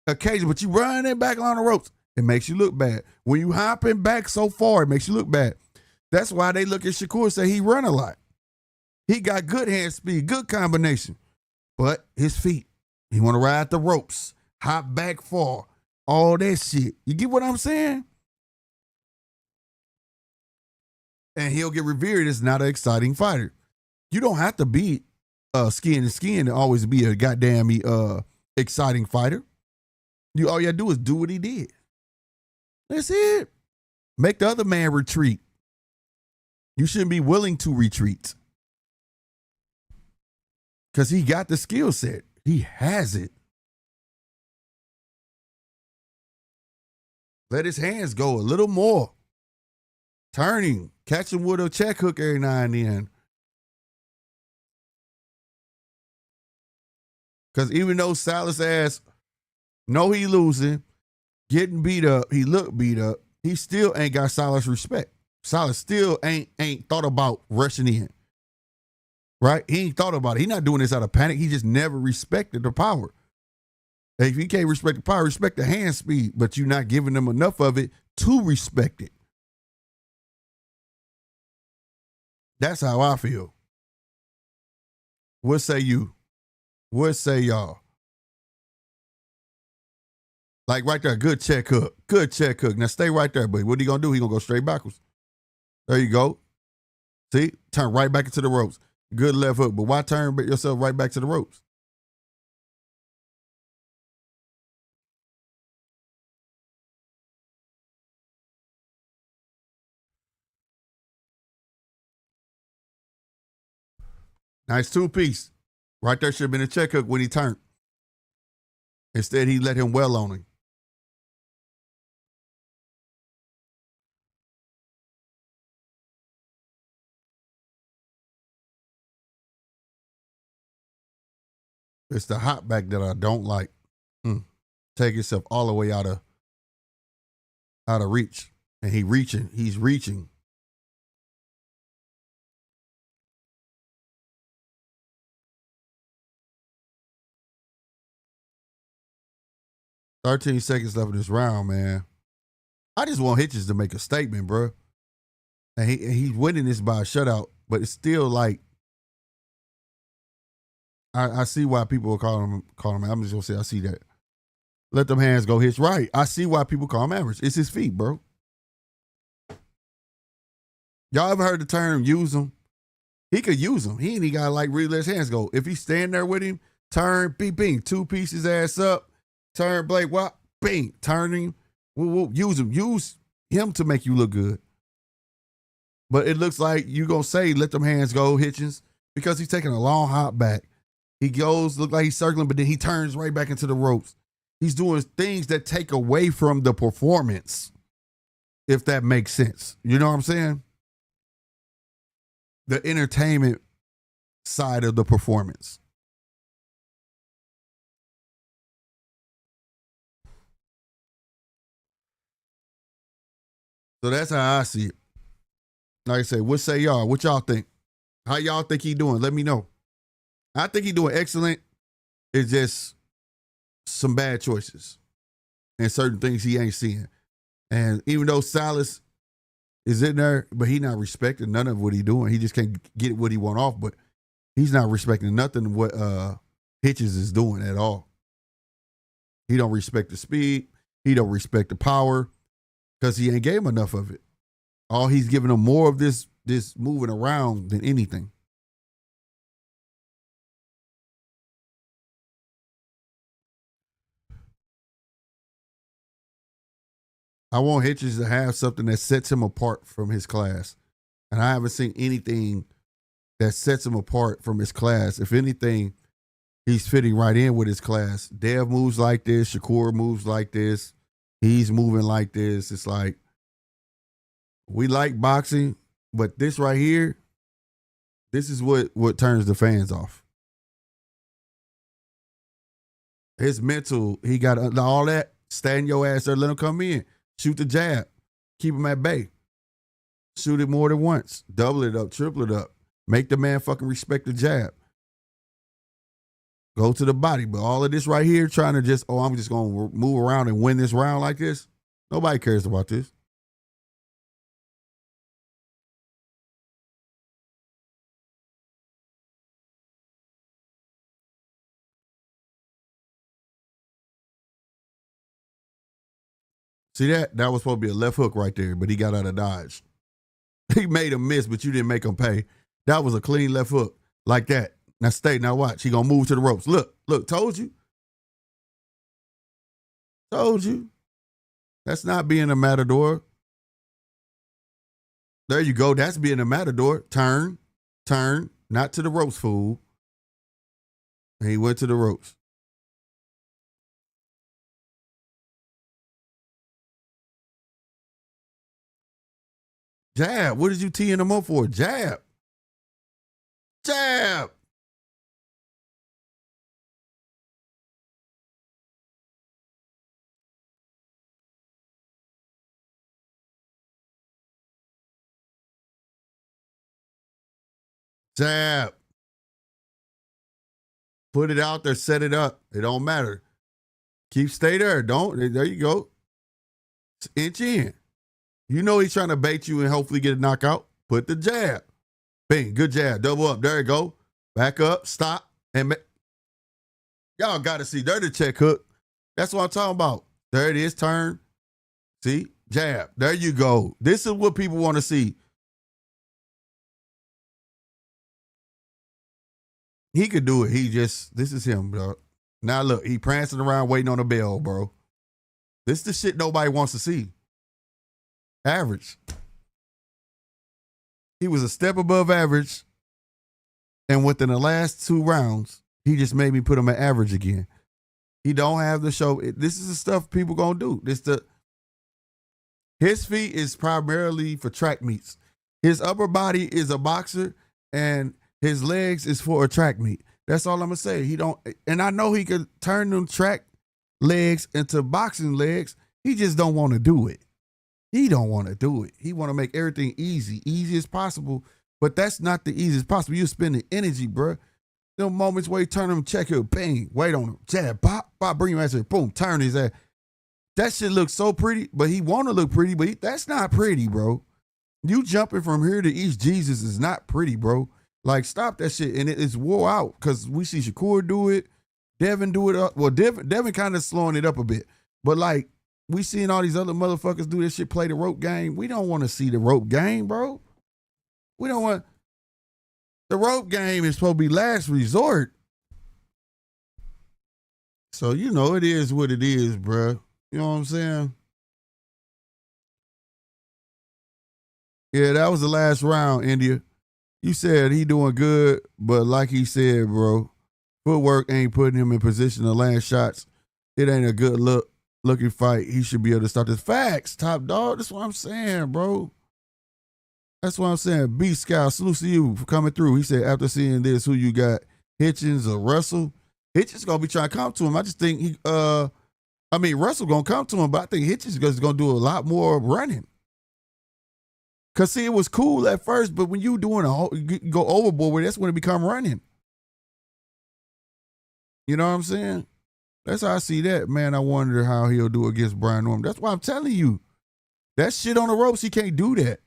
occasionally, but you running back on the ropes, it makes you look bad. When you hopping back so far, it makes you look bad. That's why they look at Shakur and say he run a lot. He got good hand speed, good combination. But his feet, he want to ride the ropes, hop back far, all that shit. You get what I'm saying? And he'll get revered as not an exciting fighter. You don't have to be skin to skin to always be a goddamn exciting fighter. All you gotta do is do what he did. That's it. Make the other man retreat. You shouldn't be willing to retreat. Because he got the skill set. He has it. Let his hands go a little more. Turning, catching with a check hook every now and then. Because even though Salas ass know he losing, getting beat up, he looked beat up, he still ain't got Salas respect. Salas still ain't thought about rushing in. Right? He ain't thought about it. He not doing this out of panic. He just never respected the power. If you can't respect the power, respect the hand speed, but you're not giving them enough of it to respect it. That's how I feel. What say you? What say y'all? Like right there, good check hook. Good check hook. Now stay right there, buddy. What he gonna do? He gonna go straight backwards. There you go. See? Turn right back into the ropes. Good left hook. But why turn yourself right back to the ropes? Nice 2-piece. Right there should have been a check hook when he turned. Instead, he let him well on him. It's the hop back that I don't like. Take yourself all the way out of reach. And he's reaching. $13 seconds left in this round, man. I just want Hitches to make a statement, bro. And he's winning this by a shutout, but it's still like I see why people are calling him. I'm just gonna say I see that. Let them hands go. Hitch right. I see why people call him average. It's his feet, bro. Y'all ever heard the term use him? He could use him. He ain't even got to like really let his hands go. If he's standing there with him, turn, bing, bing, two pieces ass up, turn, Blake, what? Bing, turn him. Use him. Use him to make you look good. But it looks like you going to say, let them hands go, Hitchens, because he's taking a long hop back. He goes, look like he's circling, but then he turns right back into the ropes. He's doing things that take away from the performance, if that makes sense. You know what I'm saying? The entertainment side of the performance. So that's how I see it. Like I said, what say y'all? What y'all think? How y'all think he doing? Let me know. I think he doing excellent. It's just some bad choices and certain things he ain't seeing. And even though Silas is in there, but he not respecting none of what he doing. He just can't get what he want off, but he's not respecting nothing of what Hitches is doing at all. He don't respect the speed. He don't respect the power because he ain't gave him enough of it. All he's giving him more of this moving around than anything. I want Hitches to have something that sets him apart from his class. And I haven't seen anything that sets him apart from his class. If anything, he's fitting right in with his class. Dev moves like this. Shakur moves like this. He's moving like this. It's like, we like boxing, but this right here, this is what turns the fans off. His mental, he got all that. Stand your ass there, let him come in. Shoot the jab. Keep him at bay. Shoot it more than once. Double it up, triple it up. Make the man fucking respect the jab. Go to the body. But all of this right here, trying to just, I'm just going to move around and win this round like this. Nobody cares about this. See that? That was supposed to be a left hook right there, but he got out of dodge. He made him miss, but you didn't make him pay. That was a clean left hook like that. Now stay. Now watch. He going to move to the ropes. Look. Told you. Told you. That's not being a matador. There you go. That's being a matador. Turn. Not to the ropes, fool. And he went to the ropes. Jab. What did you teeing him up for? Jab. Jab. Jab. Put it out there. Set it up. It don't matter. Stay there. There you go. Inch in. You know he's trying to bait you and hopefully get a knockout. Put the jab. Bing. Good jab. Double up. There you go. Back up. Stop. And y'all got to see. There's the check hook. That's what I'm talking about. There it is. Turn. See? Jab. There you go. This is what people want to see. He could do it. This is him, bro. Now look, he prancing around waiting on a bell, bro. This is the shit nobody wants to see. Average. He was a step above average. And within the last 2 rounds, he just made me put him at average again. He don't have the show. This is the stuff people gonna do. His feet is primarily for track meets. His upper body is a boxer, and his legs is for a track meet. That's all I'm gonna say. And I know he could turn them track legs into boxing legs. He just don't want to do it. He don't want to do it. He want to make everything easy as possible. But that's not the easiest possible. You're spending energy, bro. Them moments where you turn him, check it, bang, wait on him, jab, pop, bring him ass in, boom, turn his ass. That shit looks so pretty, but he want to look pretty, but that's not pretty, bro. You jumping from here to East Jesus is not pretty, bro. Like, stop that shit. And it's wore out because we see Shakur do it. Devin do it. Well, Devin kind of slowing it up a bit. But, like, we seeing all these other motherfuckers do this shit, play the rope game. We don't want to see the rope game, bro. We don't want the rope game is supposed to be last resort. So you know it is what it is, bruh. You know what I'm saying? Yeah, that was the last round, India. You said he doing good, but like he said, bro, footwork ain't putting him in position to land shots. It ain't a good looking fight. He should be able to start this. Facts, top dog. That's what I'm saying, bro. That's what I'm saying. B Scout, salute to you for coming through. He said after seeing this, who you got? Hitchens or Russell? Hitchens gonna be trying to come to him. I just think Russell gonna come to him, but I think Hitchens is gonna do a lot more running. Cause see, it was cool at first, but when you doing you go overboard, that's when it become running. You know what I'm saying? That's how I see that, man. I wonder how he'll do against Brian Norman. That's why I'm telling you, that shit on the ropes, he can't do that.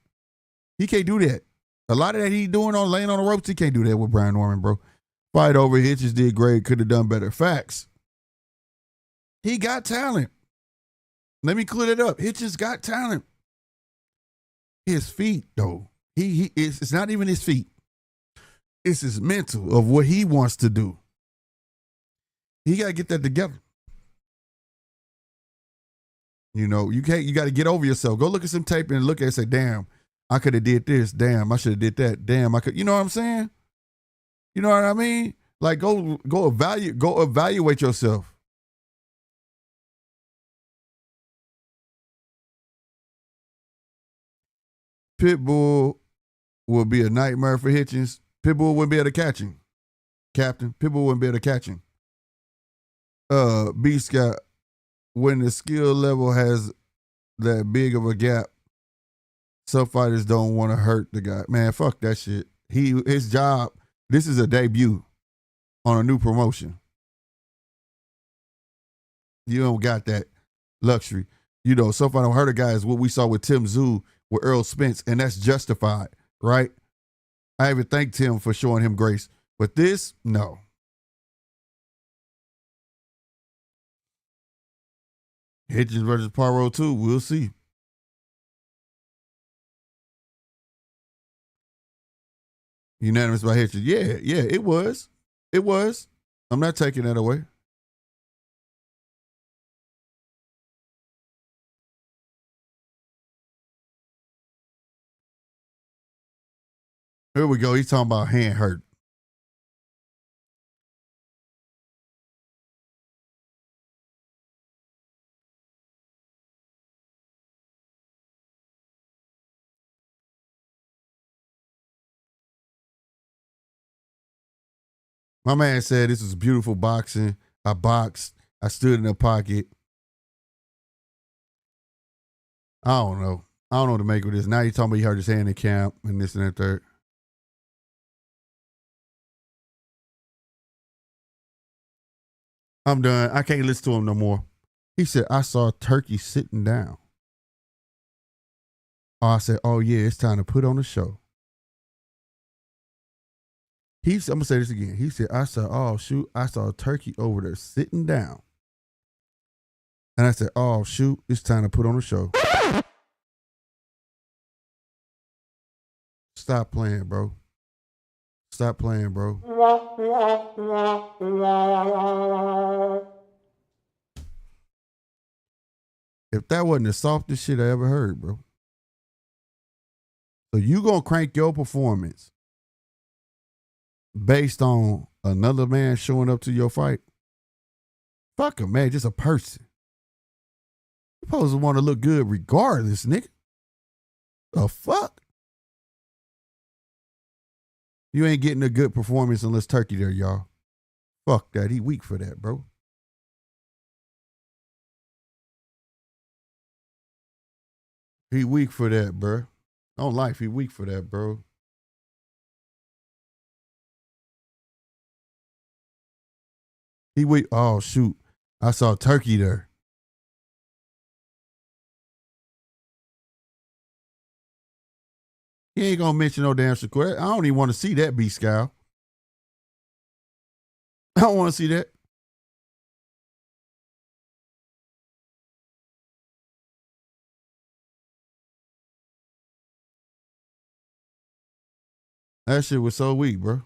He can't do that. A lot of that he doing on laying on the ropes, he can't do that with Brian Norman, bro. Fight over, Hitchens did great, could have done better. Facts. He got talent. Let me clear it up. Hitchens got talent. His feet, though. It's not even his feet. It's his mental of what he wants to do. He gotta get that together. You know, you gotta get over yourself. Go look at some tape and look at it and say, damn, I could have did this. Damn, I should have did that. Damn, I could, you know what I'm saying? You know what I mean? Like go evaluate yourself. Pitbull will be a nightmare for Hitchens. Pitbull wouldn't be able to catch him. Captain, Pitbull wouldn't be able to catch him. B Scott, when the skill level has that big of a gap, some fighters don't want to hurt the guy. Man, fuck that shit. His job, this is a debut on a new promotion. You don't got that luxury. You know, some fighters don't hurt a guy is what we saw with Tim Tszyu with Earl Spence, and that's justified, right? I even thank Tim for showing him grace. But this, no. Hitchens versus Poirot 2, we'll see. Unanimous by Hitchens. Yeah, it was. It was. I'm not taking that away. Here we go. He's talking about hand hurt. My man said this was beautiful boxing. I boxed. I stood in the pocket. I don't know. I don't know what to make of this. Now you're talking about he hurt his hand in camp and this and that third. I'm done. I can't listen to him no more. He said, I saw Turkey sitting down. I said, oh yeah, it's time to put on a show. I'm going to say this again. He said, I saw Turkey over there sitting down. And I said, oh shoot, it's time to put on a show. Stop playing, bro. Stop playing, bro. If that wasn't the softest shit I ever heard, bro. So you gonna crank your performance based on another man showing up to your fight? Fuck him, man. Just a person. You're supposed to want to look good regardless, nigga. The fuck? You ain't getting a good performance unless Turkey there, y'all. Fuck that. He weak for that, bro. He weak for that, bro. On life, he weak for that, bro. He weak. Oh, shoot. I saw Turkey there. He ain't gonna mention no damn Shakur. I don't even want to see that, B Scout. I don't want to see that. That shit was so weak, bro.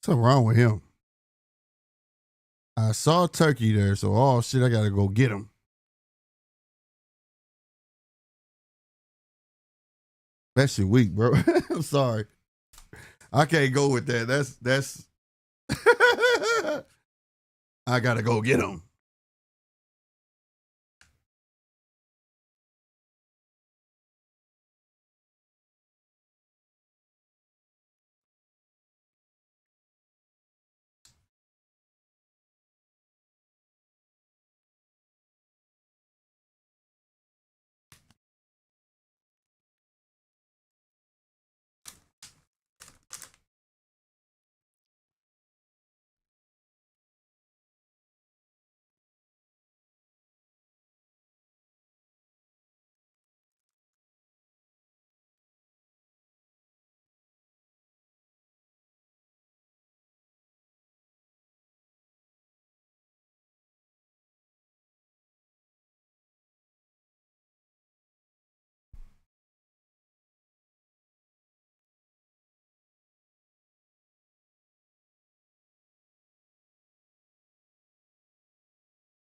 Something wrong with him. I saw Turkey there, so oh shit, I gotta go get him. That shit weak, bro. I'm sorry. I can't go with that. That's I gotta go get him.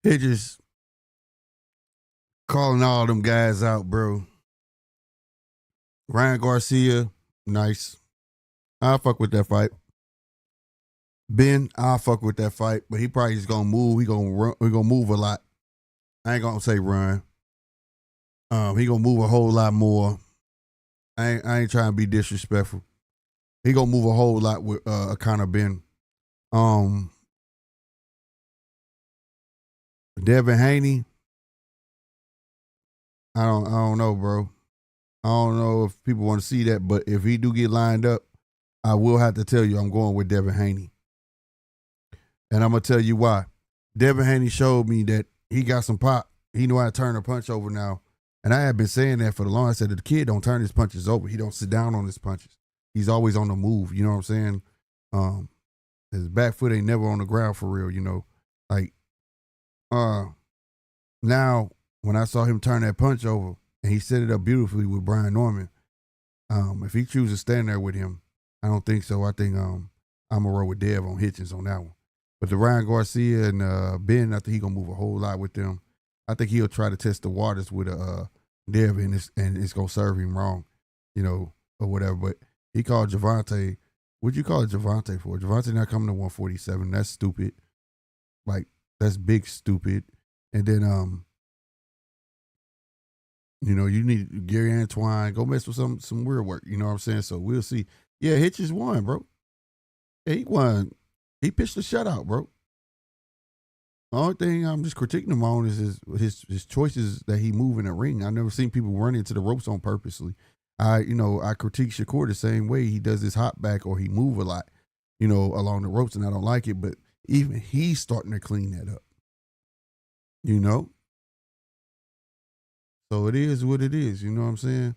They just calling all them guys out, bro. Ryan Garcia, nice. I'll fuck with that fight. Ben, I'll fuck with that fight, but he probably just gonna move. He gonna run. He gonna move a lot. I ain't gonna say run. He gonna move a whole lot more. I ain't trying to be disrespectful. He gonna move a whole lot with Conor Ben. Devin Haney. I don't know, bro. I don't know if people want to see that, but if he do get lined up, I will have to tell you I'm going with Devin Haney. And I'm gonna tell you why. Devin Haney showed me that he got some pop. He knew how to turn a punch over now. And I have been saying that for the long. I said that the kid don't turn his punches over. He don't sit down on his punches. He's always on the move. You know what I'm saying? His back foot ain't never on the ground for real, you know. Like, now when I saw him turn that punch over and he set it up beautifully with Brian Norman, if he chooses to stand there with him, I don't think so. I think I'm gonna roll with Dev on Hitchens on that one. But the Ryan Garcia and Ben, I think he gonna move a whole lot with them. I think he'll try to test the waters with Dev and it's gonna serve him wrong, you know, or whatever. But he called Javante. What'd you call it Javante for? Javante not coming to 147. That's stupid. Like, that's big stupid. And then you know, you need Gary Antoine, go mess with some weird work, you know what I'm saying? So we'll see. Yeah, Hitchens won, bro. Yeah, he won. He pitched a shutout, bro. The only thing I'm just critiquing him on is his choices that he move in the ring. I've never seen people run into the ropes on purposely. I critique Shakur the same way. He does his hop back or he move a lot, you know, along the ropes, and I don't like it. But even he's starting to clean that up, you know. So it is what it is. You know what I'm saying?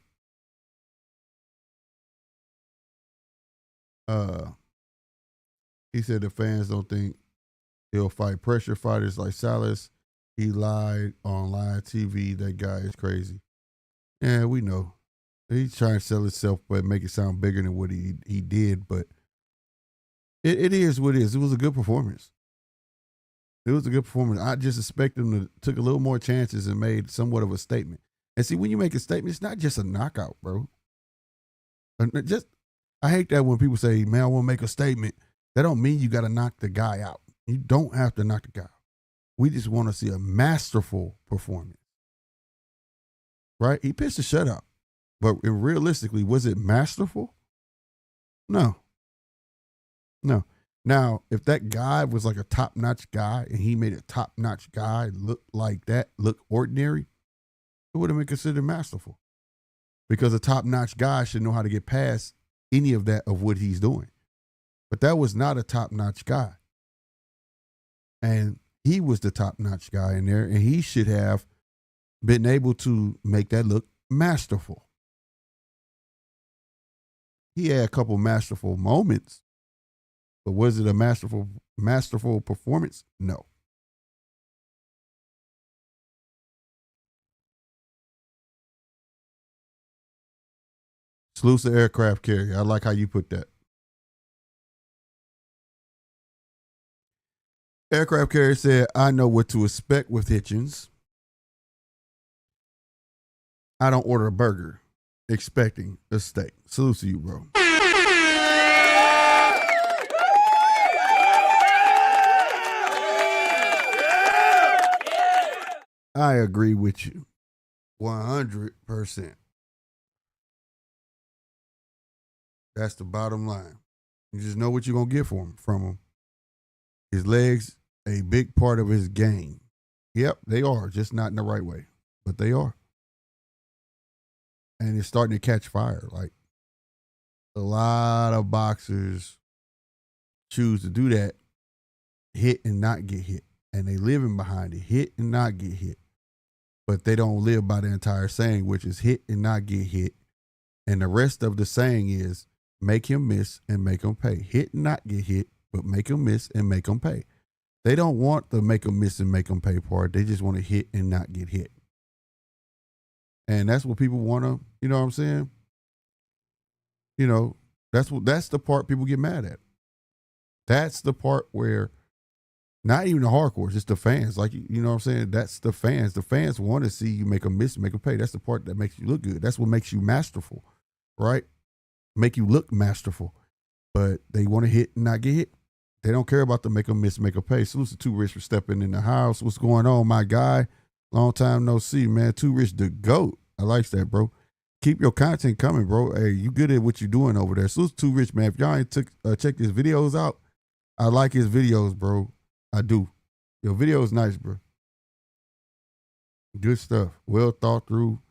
He said the fans don't think he'll fight pressure fighters like Salas. He lied on live TV. That guy is crazy. Yeah, we know. He's trying to sell himself, but make it sound bigger than what he did. But it is what it is. It was a good performance. It was a good performance. I just expect him to took a little more chances and made somewhat of a statement. And see, when you make a statement, it's not just a knockout, bro. I hate that when people say, man, I want to make a statement. That don't mean you got to knock the guy out. You don't have to knock the guy out. We just want to see a masterful performance. Right? He pitched a shutout. But realistically, was it masterful? No. Now, if that guy was like a top-notch guy and he made a top-notch guy look like that, look ordinary, it would have been considered masterful. Because a top-notch guy should know how to get past any of that of what he's doing. But that was not a top-notch guy. And he was the top-notch guy in there, and he should have been able to make that look masterful. He had a couple masterful moments, but was it a masterful performance? No. Salutes the aircraft carrier. I like how you put that. Aircraft carrier said, I know what to expect with Hitchens. I don't order a burger expecting a steak. Salute to you, bro. I agree with you 100%. That's the bottom line. You just know what you're going to get from him. His legs, a big part of his game. Yep, they are, just not in the right way, but they are. And it's starting to catch fire. Like, a lot of boxers choose to do that, hit and not get hit. And they living behind it, hit and not get hit. But they don't live by the entire saying, which is hit and not get hit. And the rest of the saying is make him miss and make him pay. Hit and not get hit, but make him miss and make him pay. They don't want the make him miss and make him pay part. They just want to hit and not get hit. And that's what people want to, you know what I'm saying? You know, that's the part people get mad at. That's the part where not even the hardcores, it's the fans. Like, you know what I'm saying? That's the fans. The fans want to see you make them miss, make them pay. That's the part that makes you look good. That's what makes you masterful, right? Make you look masterful. But they want to hit and not get hit. They don't care about the make them miss, make them pay. Salute to Too Rich for stepping in the house. What's going on, my guy? Long time no see, man. Too Rich the GOAT. I like that, bro. Keep your content coming, bro. Hey, you good at what you're doing over there. Salute to Too Rich, man. If y'all ain't check his videos out, I like his videos, bro. I do. Your video is nice, bro. Good stuff. Well thought through.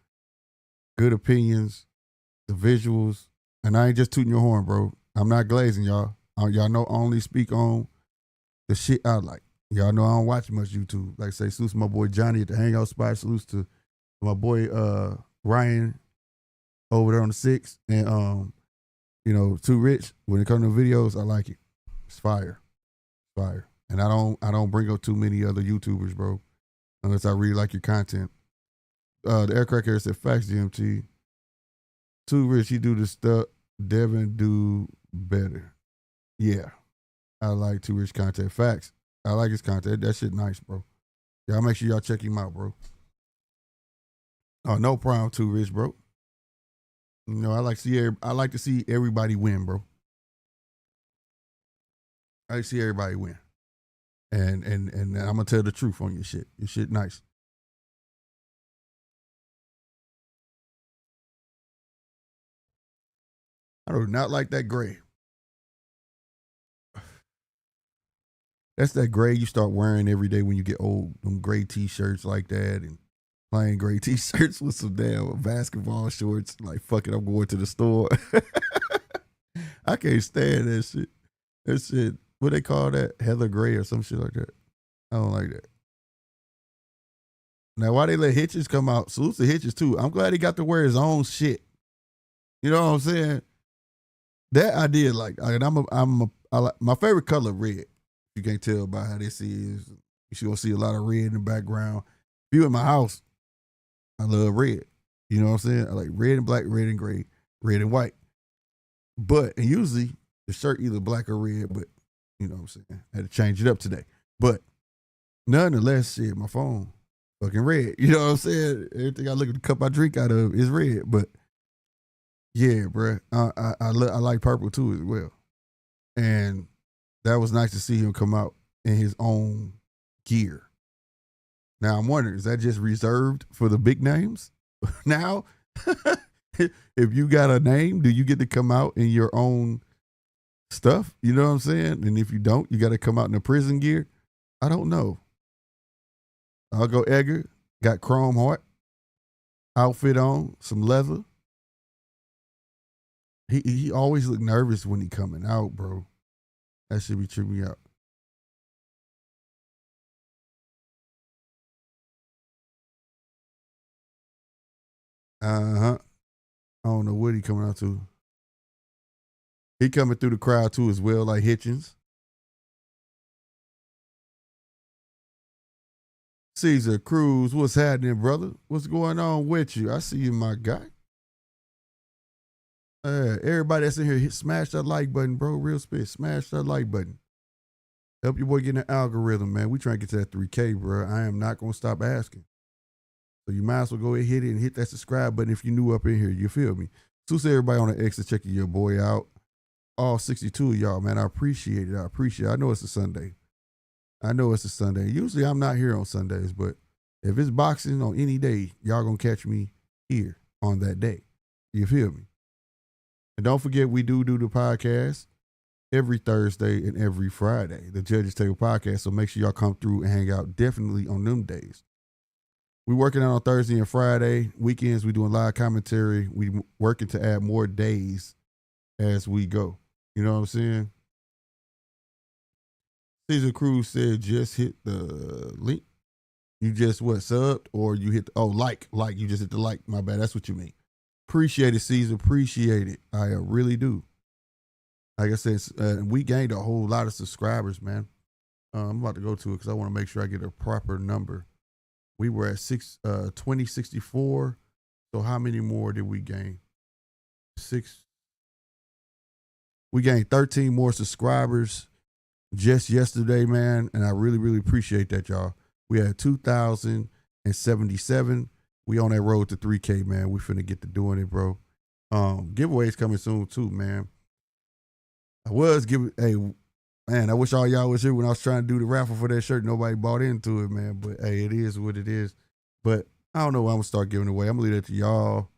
Good opinions. The visuals. And I ain't just tooting your horn, bro. I'm not glazing y'all. Y'all know I only speak on the shit I like. Y'all know I don't watch much YouTube. Like I say, salutes to my boy Johnny at the Hangout Spot. Salutes to my boy Ryan over there on the 6. And you know, Too Rich. When it comes to videos, I like it. It's fire. Fire. And I don't bring up too many other YouTubers, bro, unless I really like your content. The aircraft carrier said, facts, GMT. Too Rich, he do the stuff. Devin do better. Yeah. I like Too Rich content. Facts. I like his content. That shit nice, bro. Y'all make sure y'all check him out, bro. Oh, no problem, Too Rich, bro. You know, I like to see everybody win, bro. I like to see everybody win. And I'm gonna tell the truth on your shit. Your shit nice. I do not like that gray. That's that gray you start wearing every day when you get old. Them gray t-shirts like that and plain gray t-shirts with some damn basketball shorts. Like, fuck it, I'm going to the store. I can't stand that shit. That shit, what they call that? Heather gray or some shit like that. I don't like that. Now, why they let Hitchens come out? Salute to Hitchens too. I'm glad he got to wear his own shit. You know what I'm saying? That I did like. I like my favorite color, red. You can't tell by how this is. You're gonna see a lot of red in the background. If you in my house, I love red. You know what I'm saying? I like red and black, red and gray, red and white. And usually the shirt either black or red, but you know what I'm saying? I had to change it up today. But nonetheless, shit, my phone fucking red. You know what I'm saying? Everything I look at the cup I drink out of is red. But yeah, bruh, I like purple too as well. And that was nice to see him come out in his own gear. Now I'm wondering, is that just reserved for the big names? Now, if you got a name, do you get to come out in your own stuff? You know what I'm saying? And if you don't, you got to come out in the prison gear? I don't know. I'll go Edgar, got chrome heart, outfit on, some leather. He always look nervous when he coming out, bro. That should be tripping me out. I don't know what he coming out to. He coming through the crowd too as well, like Hitchens. Caesar Cruz, what's happening, brother? What's going on with you? I see you, my guy. Everybody that's in here, smash that like button, bro. Real spit. Smash that like button. Help your boy get in the algorithm, man. We trying to get to that 3K, bro. I am not going to stop asking. So you might as well go ahead and hit it and hit that subscribe button if you're new up in here. You feel me? So say everybody on the X is checking your boy out. All 62 of y'all, man. I appreciate it. I know it's a Sunday. Usually I'm not here on Sundays, but if it's boxing on any day, y'all going to catch me here on that day. You feel me? And don't forget, we do the podcast every Thursday and every Friday, the Judges Table podcast. So make sure y'all come through and hang out definitely on them days. We working out on Thursday and Friday. Weekends, we doing live commentary. We working to add more days as we go. You know what I'm saying? Caesar Cruz said, just hit the link. You just subbed or you hit like. You just hit the like. My bad. That's what you mean. Appreciate it, Caesar. Appreciate it. I really do. Like I said, we gained a whole lot of subscribers, man. I'm about to go to it because I want to make sure I get a proper number. We were at 2064. So how many more did we gain? 6. We gained 13 more subscribers just yesterday, man. And I really, really appreciate that, y'all. We had 2,077. We on that road to 3K, man. We finna get to doing it, bro. Giveaways coming soon too, man. I wish all y'all was here when I was trying to do the raffle for that shirt. Nobody bought into it, man. But hey, it is what it is. But I don't know what I'm gonna start giving away. I'm gonna leave that to y'all.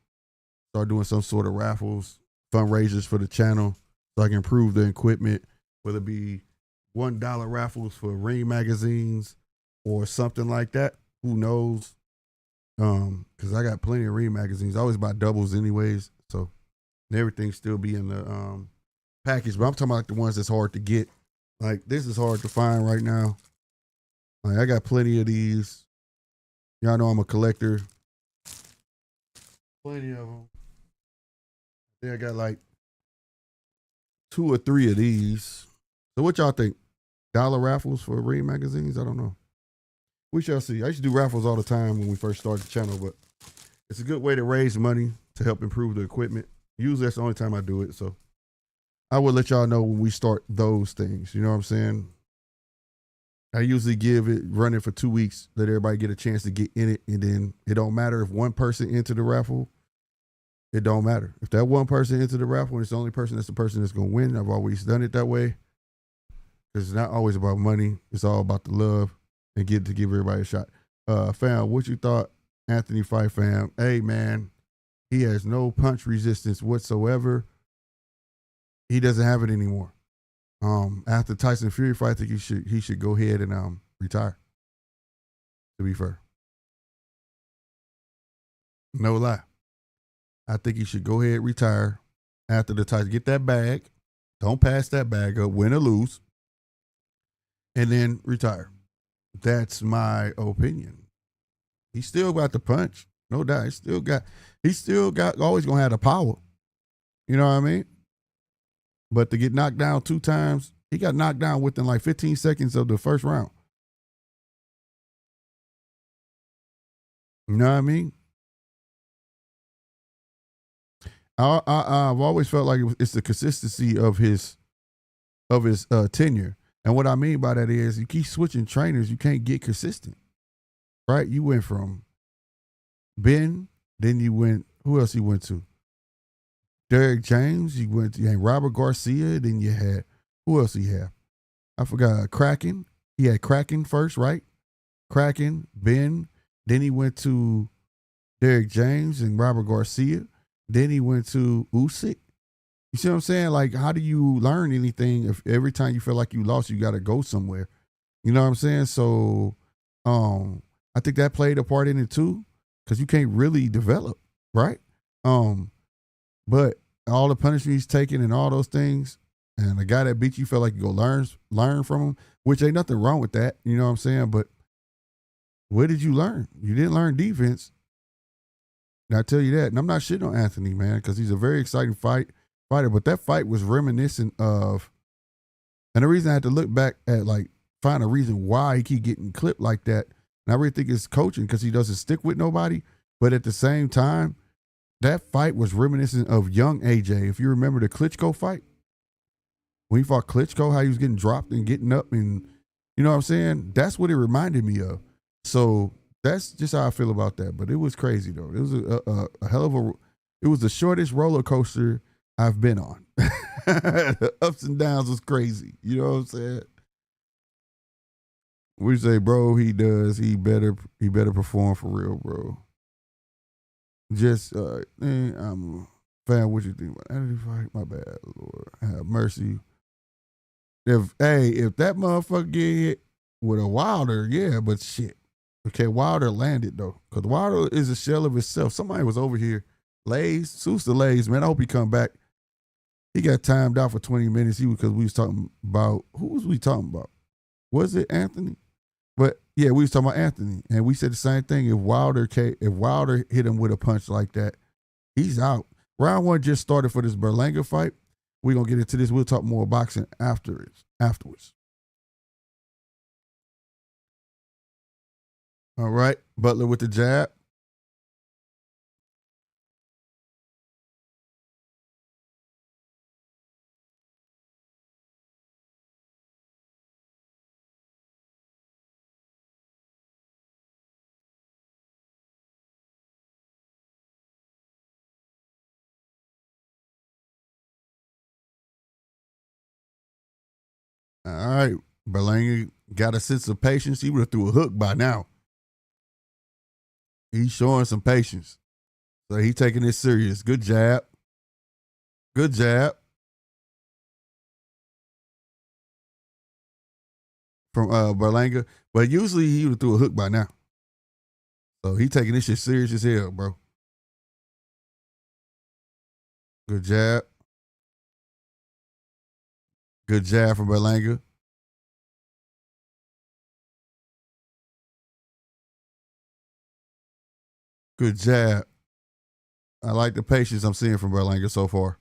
Start doing some sort of raffles, fundraisers for the channel so I can improve the equipment, whether it be $1 raffles for ring magazines or something like that. Who knows? Because I got plenty of ring magazines. I always buy doubles anyways, so everything still be in the package. But I'm talking about like the ones that's hard to get. Like this is hard to find right now. Like I got plenty of these. Y'all know I'm a collector. Plenty of them. I think I got like 2 or 3 of these. So what y'all think? $1 raffles for ring magazines? I don't know. We shall see. I used to do raffles all the time when we first started the channel, but it's a good way to raise money to help improve the equipment. Usually that's the only time I do it. So I will let y'all know when we start those things. You know what I'm saying? I usually run it for 2 weeks, let everybody get a chance to get in it. And then it don't matter if one person entered the raffle. It don't matter. If that one person entered the raffle and it's the only person that's the person that's going to win, I've always done it that way. Because it's not always about money. It's all about the love and get to give everybody a shot. Fam, what you thought? Anthony Fight, fam. Hey, man, he has no punch resistance whatsoever. He doesn't have it anymore. After Tyson Fury fight, I think he should go ahead and retire. To be fair. No lie. I think he should go ahead and retire after the Tyson. Get that bag. Don't pass that bag up, win or lose. And then retire. That's my opinion. He still got the punch. No doubt. He still got always gonna have the power. You know what I mean? But to get knocked down 2 times, he got knocked down within like 15 seconds of the first round. You know what I mean? I've always felt like it's the consistency of his tenure. And what I mean by that is you keep switching trainers, you can't get consistent. Right? You went from Ben, then you went, who else you went to? Derek James, you had Robert Garcia, then you had, who else he had? I forgot, Kraken. He had Kraken first, right? Kraken, Ben, then he went to Derek James and Robert Garcia. Then he went to Usyk. You see what I'm saying? Like, how do you learn anything if every time you feel like you lost, you got to go somewhere? You know what I'm saying? So, I think that played a part in it too, because you can't really develop, right? But all the punishment he's taking and all those things, and the guy that beat you felt like you go learn from him, which ain't nothing wrong with that. You know what I'm saying? But where did you learn? You didn't learn defense. Now, I tell you that. And I'm not shitting on Anthony, man, because he's a very exciting fighter. But that fight was reminiscent of, and the reason I had to look back at, like, find a reason why he keep getting clipped like that. And I really think it's coaching because he doesn't stick with nobody. But at the same time, that fight was reminiscent of young AJ. If you remember the Klitschko fight, when he fought Klitschko, how he was getting dropped and getting up, and you know what I'm saying? That's what it reminded me of. So that's just how I feel about that. But it was crazy though. It was a hell of a. It was the shortest roller coaster I've been on. The ups and downs was crazy. You know what I'm saying? We say, bro, he does. He better perform for real, bro. Just, I'm a fan. What you think about that fight? My bad, Lord. Have mercy. If that motherfucker get hit with a Wilder, yeah, but shit. Okay, Wilder landed though, because Wilder is a shell of itself. Somebody was over here. Lays, Sousa Lays, man. I hope he come back. He got timed out for 20 minutes. Because we was talking about, who was we talking about? Was it Anthony? But yeah, we was talking about Anthony, and we said the same thing. If Wilder hit him with a punch like that, he's out. Round one just started for this Berlanga fight. We're gonna get into this. We'll talk more boxing afterwards. All right, Butler with the jab. All right, Berlanga got a sense of patience. He would have threw a hook by now. He's showing some patience. So he taking this serious. Good jab. Good jab. From Berlanga. But usually he would have threw a hook by now. So he taking this shit serious as hell, bro. Good jab. Good jab from Berlanga. Good jab. I like the patience I'm seeing from Berlanga so far.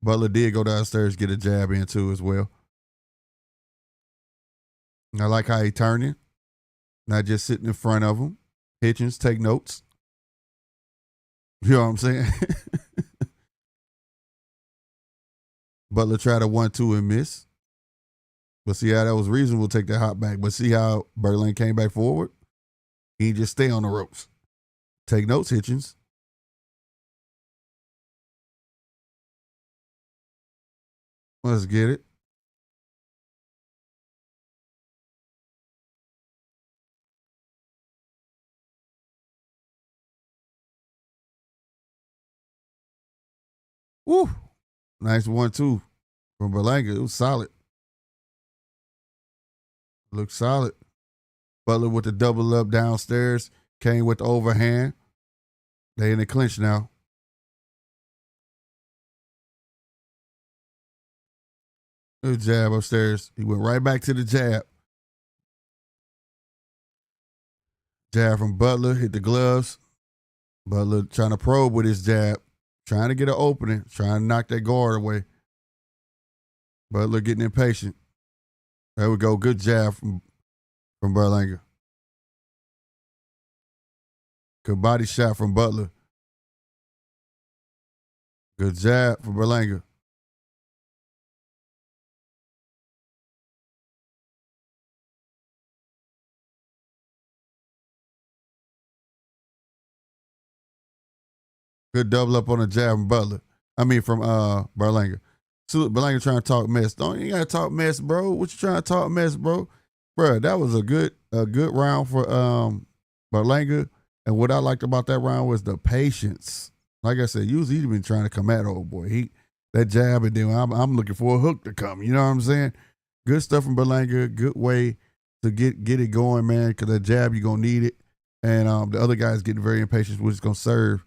Butler did go downstairs, get a jab in too as well. I like how he turning. Not just sitting in front of him. Hitchens, take notes. You know what I'm saying? Butler tried a 1-2 and miss. But see how that was reasonable, take that hop back. But see how Berlanga came back forward? He just stay on the ropes. Take notes, Hitchens. Let's get it. Woo. Nice 1-2 from Berlanga. It was solid. Looked solid. Butler with the double up downstairs. Came with the overhand. They in the clinch now. Good jab upstairs. He went right back to the jab. Jab from Butler. Hit the gloves. Butler trying to probe with his jab. Trying to get an opening. Trying to knock that guard away. Butler getting impatient. There we go. Good jab from Berlanga. Good body shot from Butler. Good jab from Berlanga. Good double up on the jab from Butler. From Berlanga. So Berlanga trying to talk mess. You gotta talk mess, bro. What you trying to talk mess, bro? Bro, that was a good round for Berlanga. And what I liked about that round was the patience. Like I said, usually he's been trying to come at old boy. That jab, and then I'm looking for a hook to come. You know what I'm saying? Good stuff from Berlanga. Good way to get it going, man. Because that jab, you're gonna need it. And the other guy's getting very impatient, which is gonna serve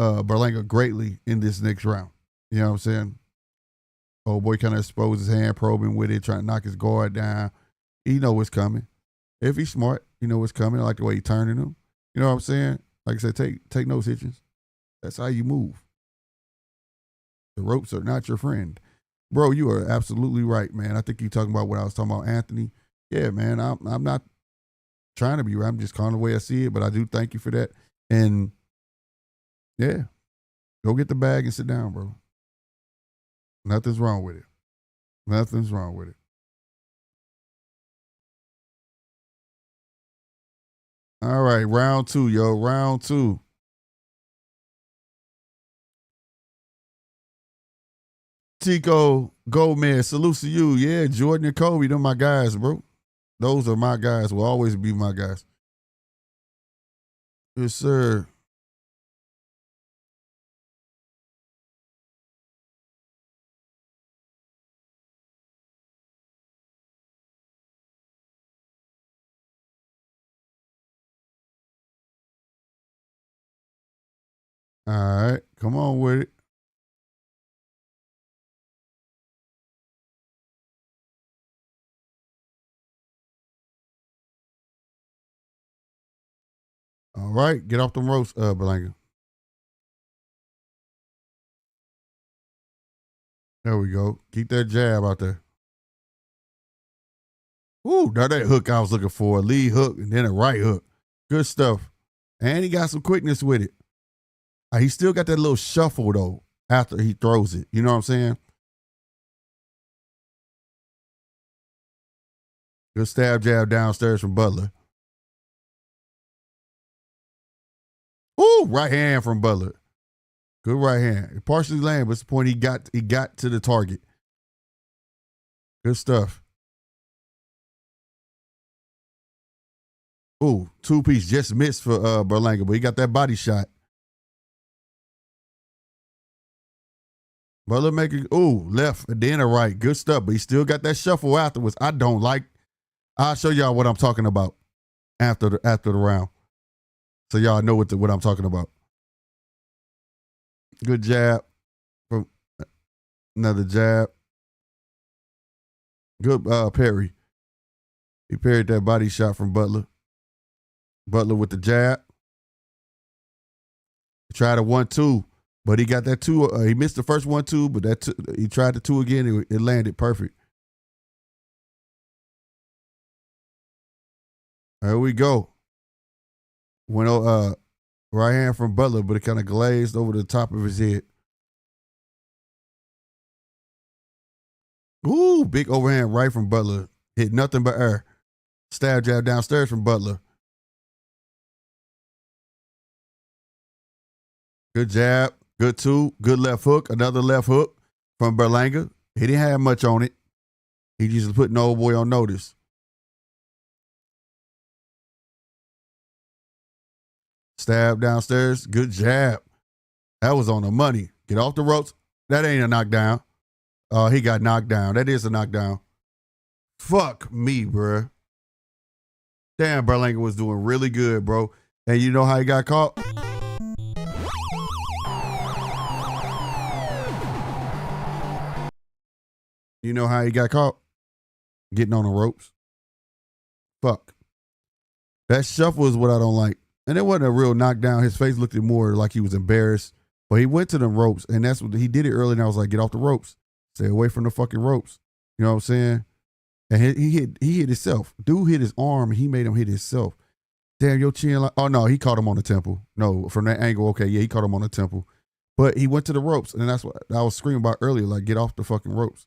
Berlanga greatly in this next round. You know what I'm saying? Old boy kind of exposed his hand, probing with it, trying to knock his guard down. He know what's coming. If he's smart, he know what's coming. I like the way he turning him. You know what I'm saying? Like I said, take notes, Hitchens. That's how you move. The ropes are not your friend. Bro, you are absolutely right, man. I think you're talking about what I was talking about, Anthony. Yeah, man, I'm not trying to be right. I'm just calling the way I see it, but I do thank you for that. And Yeah. Go get the bag and sit down, bro. Nothing's wrong with it. Nothing's wrong with it. All right, round 2, yo. Round 2. Tico Gomez, salute to you. Yeah, Jordan and Kobe, they're my guys, bro. Those are my guys. Will always be my guys. Yes, sir. All right, come on with it. All right, get off them ropes, Berlanga. There we go. Keep that jab out there. Ooh, that hook I was looking for. A lead hook and then a right hook. Good stuff. And he got some quickness with it. He still got that little shuffle, though, after he throws it. You know what I'm saying? Good stab jab downstairs from Butler. Ooh, right hand from Butler. Good right hand. It partially landed, but it's the point he got to the target. Good stuff. Ooh, 2-piece just missed for Berlanga, but he got that body shot. Butler making, left and then a right. Good stuff, but he still got that shuffle afterwards. I don't like. I'll show y'all what I'm talking about after the round, so y'all know what I'm talking about. Good jab from another jab. Good parry. He parried that body shot from Butler. Butler with the jab. He tried a 1-2, but he got that 2. He missed the first 1-2, but he tried the 2 again. It landed perfect. There we go. Went right hand from Butler, but it kind of glazed over the top of his head. Ooh, big overhand right from Butler. Hit nothing but air. Stab jab downstairs from Butler. Good jab. Good 2. Good left hook. Another left hook from Berlanga. He didn't have much on it. He just put no old boy on notice. Stab downstairs. Good jab. That was on the money. Get off the ropes. That ain't a knockdown. Oh, he got knocked down. That is a knockdown. Fuck me, bruh. Damn, Berlanga was doing really good, bro. And you know how he got caught? You know how he got caught? Getting on the ropes. Fuck. That shuffle is what I don't like. And it wasn't a real knockdown. His face looked more like he was embarrassed. But he went to them ropes, and that's what he did it early, and I was like, get off the ropes. Stay away from the fucking ropes. You know what I'm saying? And he hit himself. Dude hit his arm, and he made him hit himself. Damn, your chin like, oh, no, he caught him on the temple. No, from that angle, okay, yeah, he caught him on the temple. But he went to the ropes, and that's what I was screaming about earlier, like, get off the fucking ropes.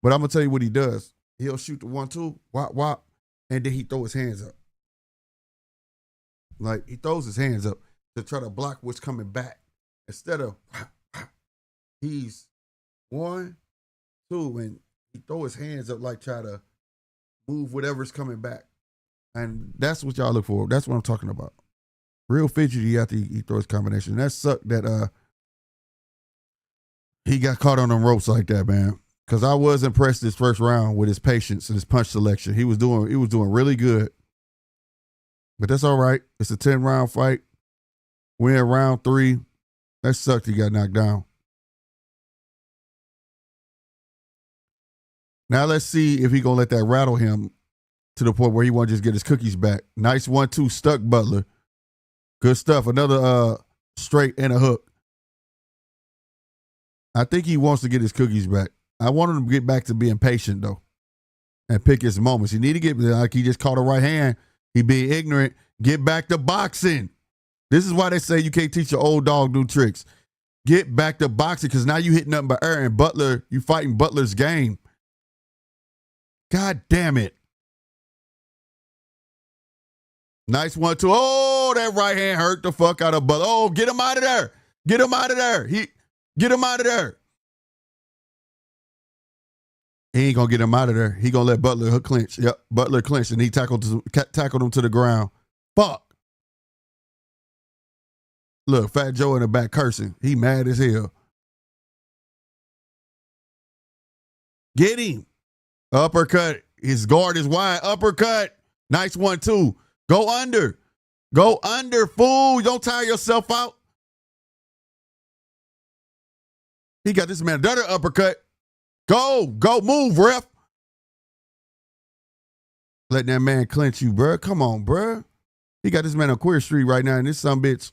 But I'm going to tell you what he does. He'll shoot the 1-2, wop, wop, and then he throw his hands up. Like, he throws his hands up to try to block what's coming back. Instead of, he's 1, 2, and he throw his hands up like try to move whatever's coming back. And that's what y'all look for. That's what I'm talking about. Real fidgety after he throws combination. That sucked that he got caught on them ropes like that, man. Because I was impressed this first round with his patience and his punch selection. He was doing really good. But that's all right. It's a 10-round fight. We're in round 3. That sucked he got knocked down. Now let's see if he going to let that rattle him to the point where he want to just get his cookies back. Nice 1-2 stuck Butler. Good stuff. Another straight and a hook. I think he wants to get his cookies back. I want him to get back to being patient, though, and pick his moments. He need to get, like he just caught a right hand. He being ignorant. Get back to boxing. This is why they say you can't teach your old dog new tricks. Get back to boxing because now you hit nothing but air and Butler, you fighting Butler's game. God damn it. Nice 1-2. Oh, that right hand hurt the fuck out of Butler. Oh, get him out of there. Get him out of there. Get him out of there. He ain't gonna get him out of there. He gonna let Butler clinch. Yep, Butler clinched and he tackled him to the ground. Fuck. Look, Fat Joe in the back cursing. He mad as hell. Get him. Uppercut. His guard is wide. Uppercut. Nice 1-2. Go under. Go under, fool. Don't tire yourself out. He got this man another uppercut. Go, move, ref. Let that man clinch you, bruh. Come on, bruh. He got this man on Queer Street right now, and this some bitch.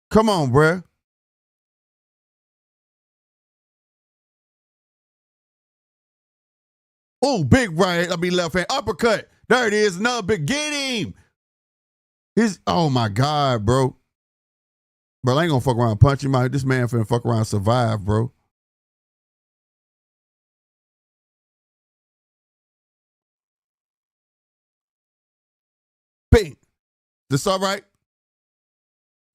Come on, bruh. Oh, big left hand uppercut. There it is, another big. Get him. Oh my God, bro. Bro, I ain't gonna fuck around and punch him out. This man finna fuck around and survive, bro. Bing. This all right?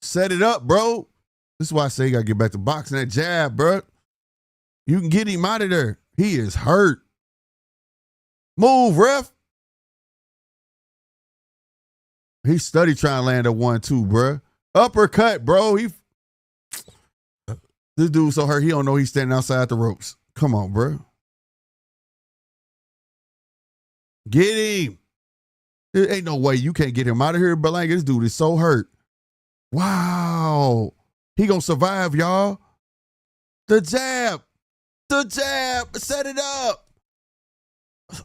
Set it up, bro. This is why I say you gotta get back to boxing. That jab, bro. You can get him out of there. He is hurt. Move, ref. He study trying to land a 1-2, bro. Uppercut, bro. This dude so hurt he don't know he's standing outside the ropes. Come on, bro. Get him. There ain't no way you can't get him out of here, Berlanga. This dude is so hurt. Wow. He gonna survive, y'all. The jab. The jab. Set it up.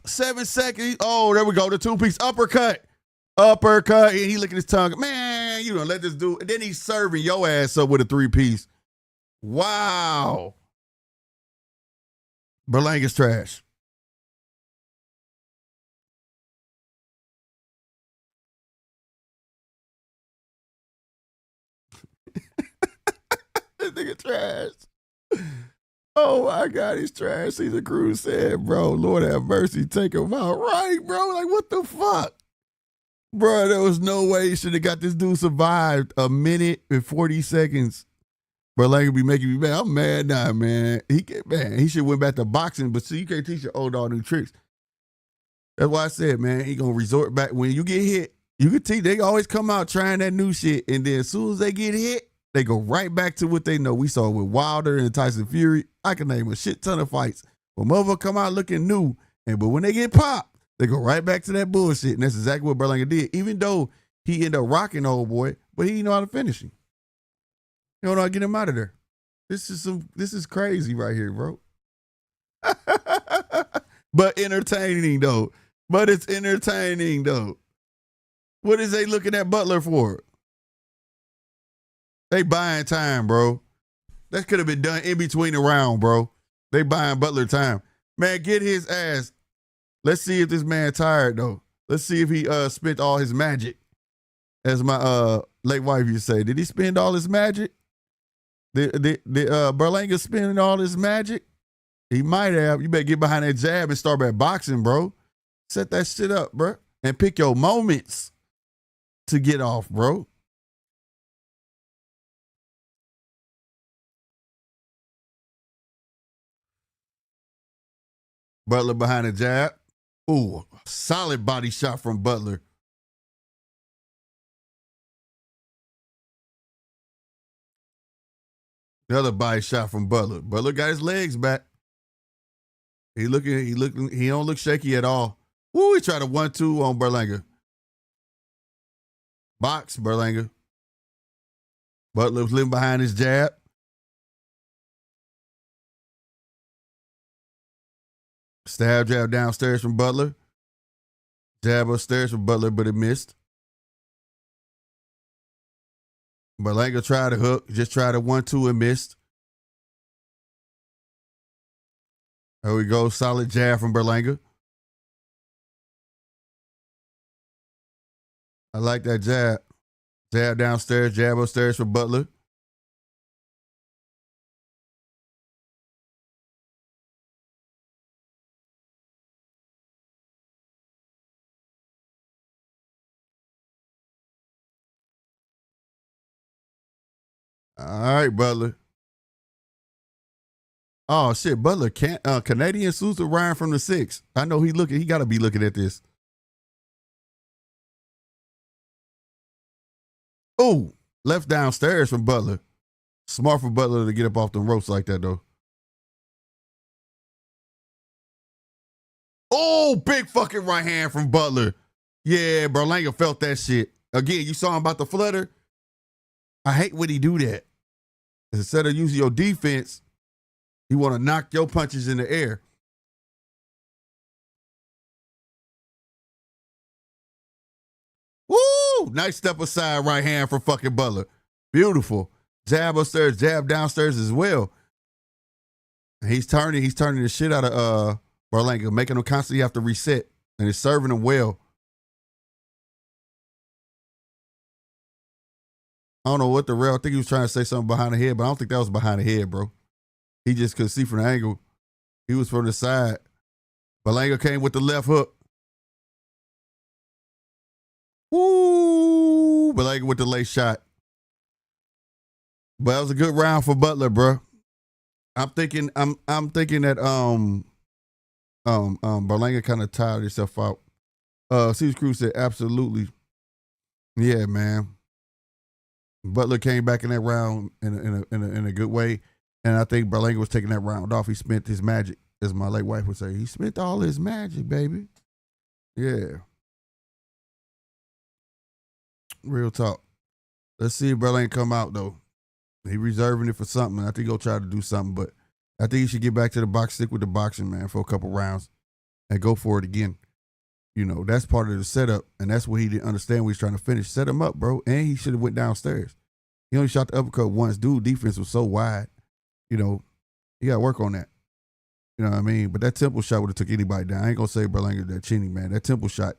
7 seconds. Oh, there we go. The two-piece uppercut. Uppercut. And he licking his tongue. Man, you don't let this dude. And then he's serving your ass up with a three-piece. Wow. Berlanga's trash. This nigga trash. Oh my God, he's trash. Caesar Cruz said, bro, Lord have mercy, take him out. Right, bro. Like, what the fuck? Bro, there was no way you should have got this dude survived a minute and 40 seconds. Berlanga be making me mad. I'm mad now, man. He should went back to boxing, but see, you can't teach your old dog new tricks. That's why I said, man, he gonna resort back. When you get hit, you can teach. They always come out trying that new shit, and then as soon as they get hit, they go right back to what they know. We saw with Wilder and Tyson Fury. I can name a shit ton of fights. But motherfucker come out looking new, but when they get popped, they go right back to that bullshit. And that's exactly what Berlanga did. Even though he ended up rocking the old boy, but he didn't know how to finish him. You don't know how to get him out of there. This is crazy right here, bro. But entertaining though. But it's entertaining though. What is they looking at Butler for? They buying time, bro. That could have been done in between the round, bro. They buying Butler time. Man, get his ass. Let's see if this man tired though. Let's see if he spent all his magic. As my late wife used to say, did he spend all his magic? Did Berlanga spending all his magic? He might have. You better get behind that jab and start back boxing, bro. Set that shit up, bro. And pick your moments to get off, bro. Butler behind the jab. Ooh, solid body shot from Butler. Another body shot from Butler. Butler got his legs back. He don't look shaky at all. Woo, he tried a 1-2 on Berlanga. Box, Berlanga. Butler was living behind his jab. Stab jab downstairs from Butler. Jab upstairs from Butler, but it missed. Berlanga tried a hook, just tried a 1-2 and missed. There we go, solid jab from Berlanga. I like that jab. Jab downstairs, jab upstairs for Butler. All right, Butler. Oh shit, Butler can't Canadian Sousa Ryan from the 6. I know he gotta be looking at this. Oh, left downstairs from Butler. Smart for Butler to get up off them ropes like that though. Oh, big fucking right hand from Butler. Yeah, Berlanga felt that shit. Again, you saw him about to flutter. I hate when he do that. Instead of using your defense, you want to knock your punches in the air. Woo! Nice step aside right hand for fucking Butler. Beautiful. Jab upstairs, jab downstairs as well. He's turning the shit out of Berlanga, making him constantly have to reset. And it's serving him well. I don't know what the ref, I think he was trying to say something behind the head, but I don't think that was behind the head, bro. He just could see from the angle. He was from the side. Berlanga came with the left hook. Woo! Berlanga with the late shot. But that was a good round for Butler, bro. I'm thinking that Berlanga kind of tired himself out. Caesar Cruz said absolutely. Yeah, man. Butler came back in that round in a good way. And I think Berlanga was taking that round off. He spent his magic, as my late wife would say. He spent all his magic, baby. Yeah. Real talk. Let's see if Berlanga come out, though. He reserving it for something. I think he'll try to do something, but I think he should get back to the box, stick with the boxing, man, for a couple rounds and go for it again. You know, that's part of the setup, and that's what he didn't understand when he's trying to finish. Set him up, bro, and he should have went downstairs. He only shot the uppercut once. Dude, defense was so wide. You know, he got to work on that. You know what I mean? But that temple shot would have took anybody down. I ain't going to say Berlanga that chinny, man. That temple shot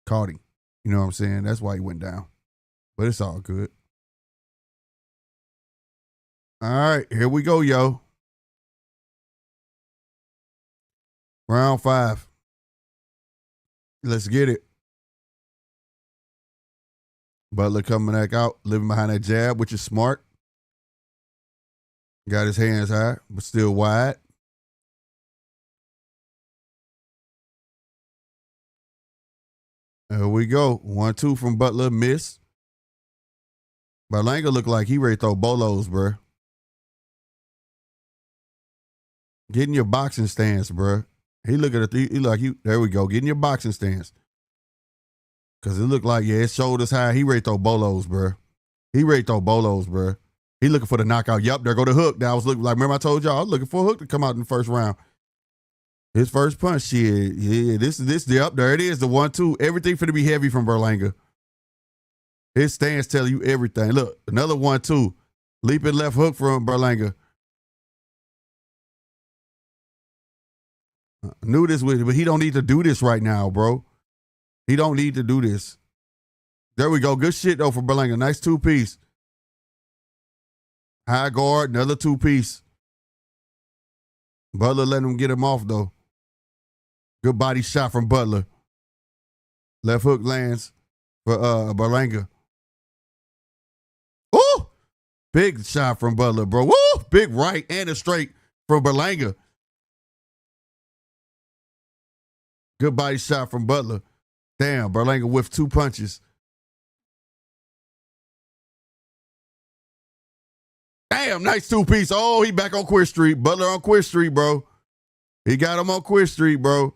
caught him. You know what I'm saying? That's why he went down. But it's all good. All right, here we go, yo. Round 5. Let's get it. Butler coming back out, living behind that jab, which is smart. Got his hands high, but still wide. There we go. 1-2 from Butler, miss. Berlanga look like he ready to throw bolos, bro. Get in your boxing stance, bro. He look at it, there we go. Get in your boxing stance. Because it looked like, yeah, his shoulders high. He ready to throw bolos, bro. He ready to throw bolos, bro. He looking for the knockout. Yup, there go the hook. That I was looking like, remember I told y'all, I was looking for a hook to come out in the first round. His first punch, shit. Yeah, yup, there it is, the 1-2. Everything finna be heavy from Berlanga. His stance tell you everything. Look, another 1-2. Leaping left hook from Berlanga. Knew this was, but he don't need to do this right now, bro. He don't need to do this. There we go. Good shit, though, for Berlanga. Nice 2-piece. High guard, another 2-piece. Butler letting him get him off, though. Good body shot from Butler. Left hook lands for Berlanga. Ooh! Big shot from Butler, bro. Woo! Big right and a straight from Berlanga. Good body shot from Butler. Damn, Berlanga whiffed 2 punches. Damn, nice 2-piece. Oh, he back on Queer Street. Butler on Queer Street, bro. He got him on Queer Street, bro.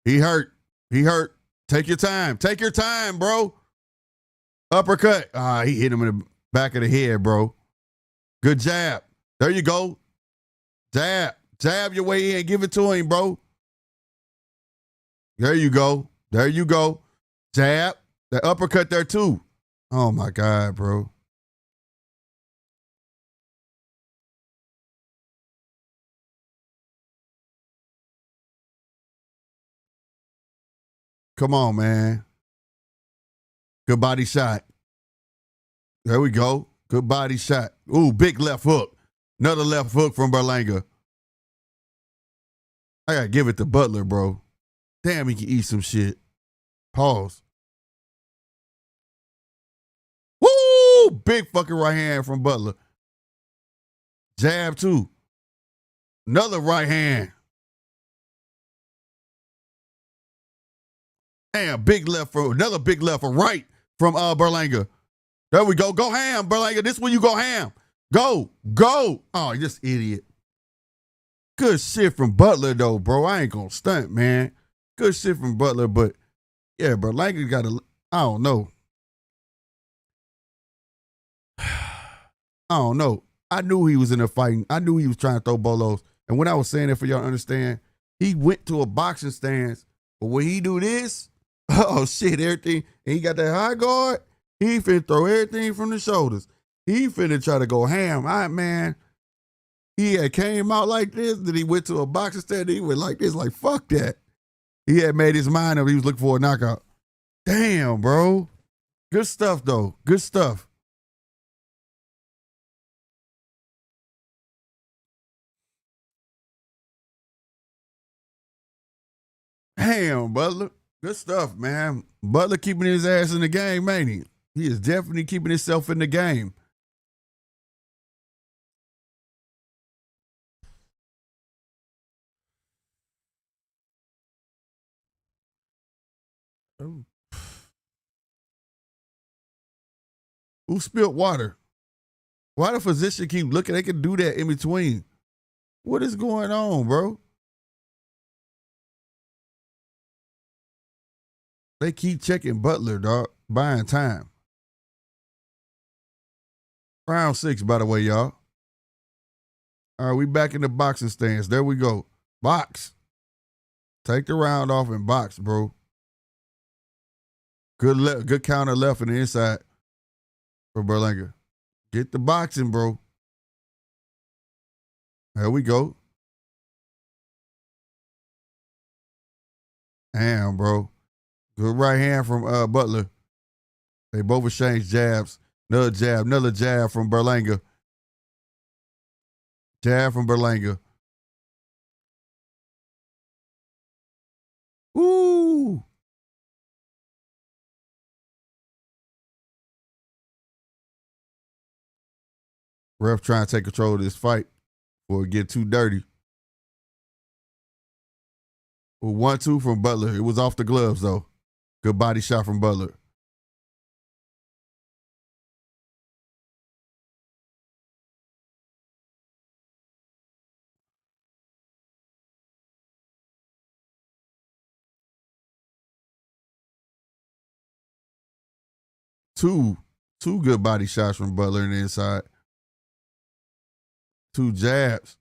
He hurt. He hurt. Take your time. Take your time, bro. Uppercut. He hit him in the back of the head, bro. Good jab. There you go. Jab. Jab your way in. Give it to him, bro. There you go. There you go. Jab. The uppercut there, too. Oh, my God, bro. Come on, man. Good body shot. There we go. Good body shot. Ooh, big left hook. Another left hook from Berlanga. I gotta give it to Butler, bro. Damn, he can eat some shit. Pause. Woo! Big fucking right hand from Butler. Jab too. Another right hand. Damn, big left from another big left or right from Berlanga. There we go. Go ham, Berlanga. This one you go ham. Go. Oh, you just idiot. Good shit from Butler though, bro. I ain't gonna stunt, man. Good shit from Butler, but yeah, Berlanga got a. I don't know. I don't know. I knew he was in a fighting. I knew he was trying to throw bolos. And when I was saying that for y'all to understand, he went to a boxing stance. But when he do this, oh shit, everything. And he got that high guard. He finna throw everything from the shoulders. He finna try to go ham. Man, he had came out like this. Then he went to a boxing stand. He went like this, like fuck that. He had made his mind up. He was looking for a knockout. Damn, bro. Good stuff though. Good stuff. Damn, Butler. Good stuff, man. Butler keeping his ass in the game, ain't he? He is definitely keeping himself in the game. Oh. Who spilled water? Why the physician keep looking? They can do that in between. What is going on, bro? They keep checking Butler, dog, buying time. Round 6, by the way, y'all. All right, we back in the boxing stance. There we go. Box. Take the round off and box, bro. Good counter left in the inside for Berlanga. Get the boxing, bro. There we go. Damn, bro. Good right hand from Butler. They both exchanged jabs. Another jab from Berlanga. Jab from Berlanga. Ooh. Ref trying to take control of this fight before it get too dirty. Well, 1-2 from Butler. It was off the gloves, though. Good body shot from Butler. Two good body shots from Butler in the inside. 2 jabs.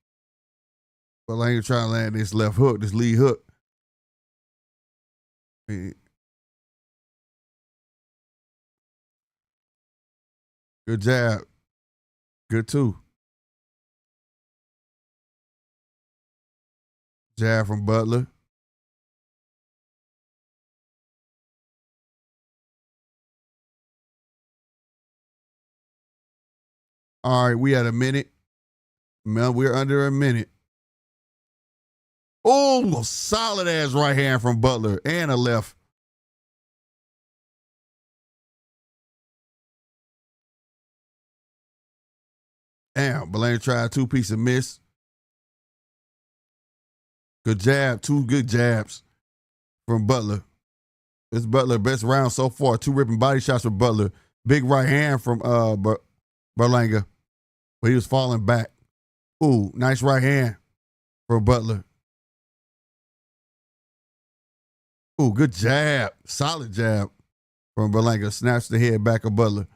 Berlanga trying to land this left hook, this lead hook. Good jab. Good 2. Jab from Butler. All right, we had a minute. Man, we're under a minute. Oh, solid ass right hand from Butler and a left. Damn, Berlanga tried 2-piece and miss. Good jab, 2 good jabs from Butler. This Butler best round so far. 2 ripping body shots from Butler. Big right hand from Berlanga, but he was falling back. Ooh, nice right hand for Butler. Ooh, good jab. Solid jab from Berlanga. Snaps the head back of Butler.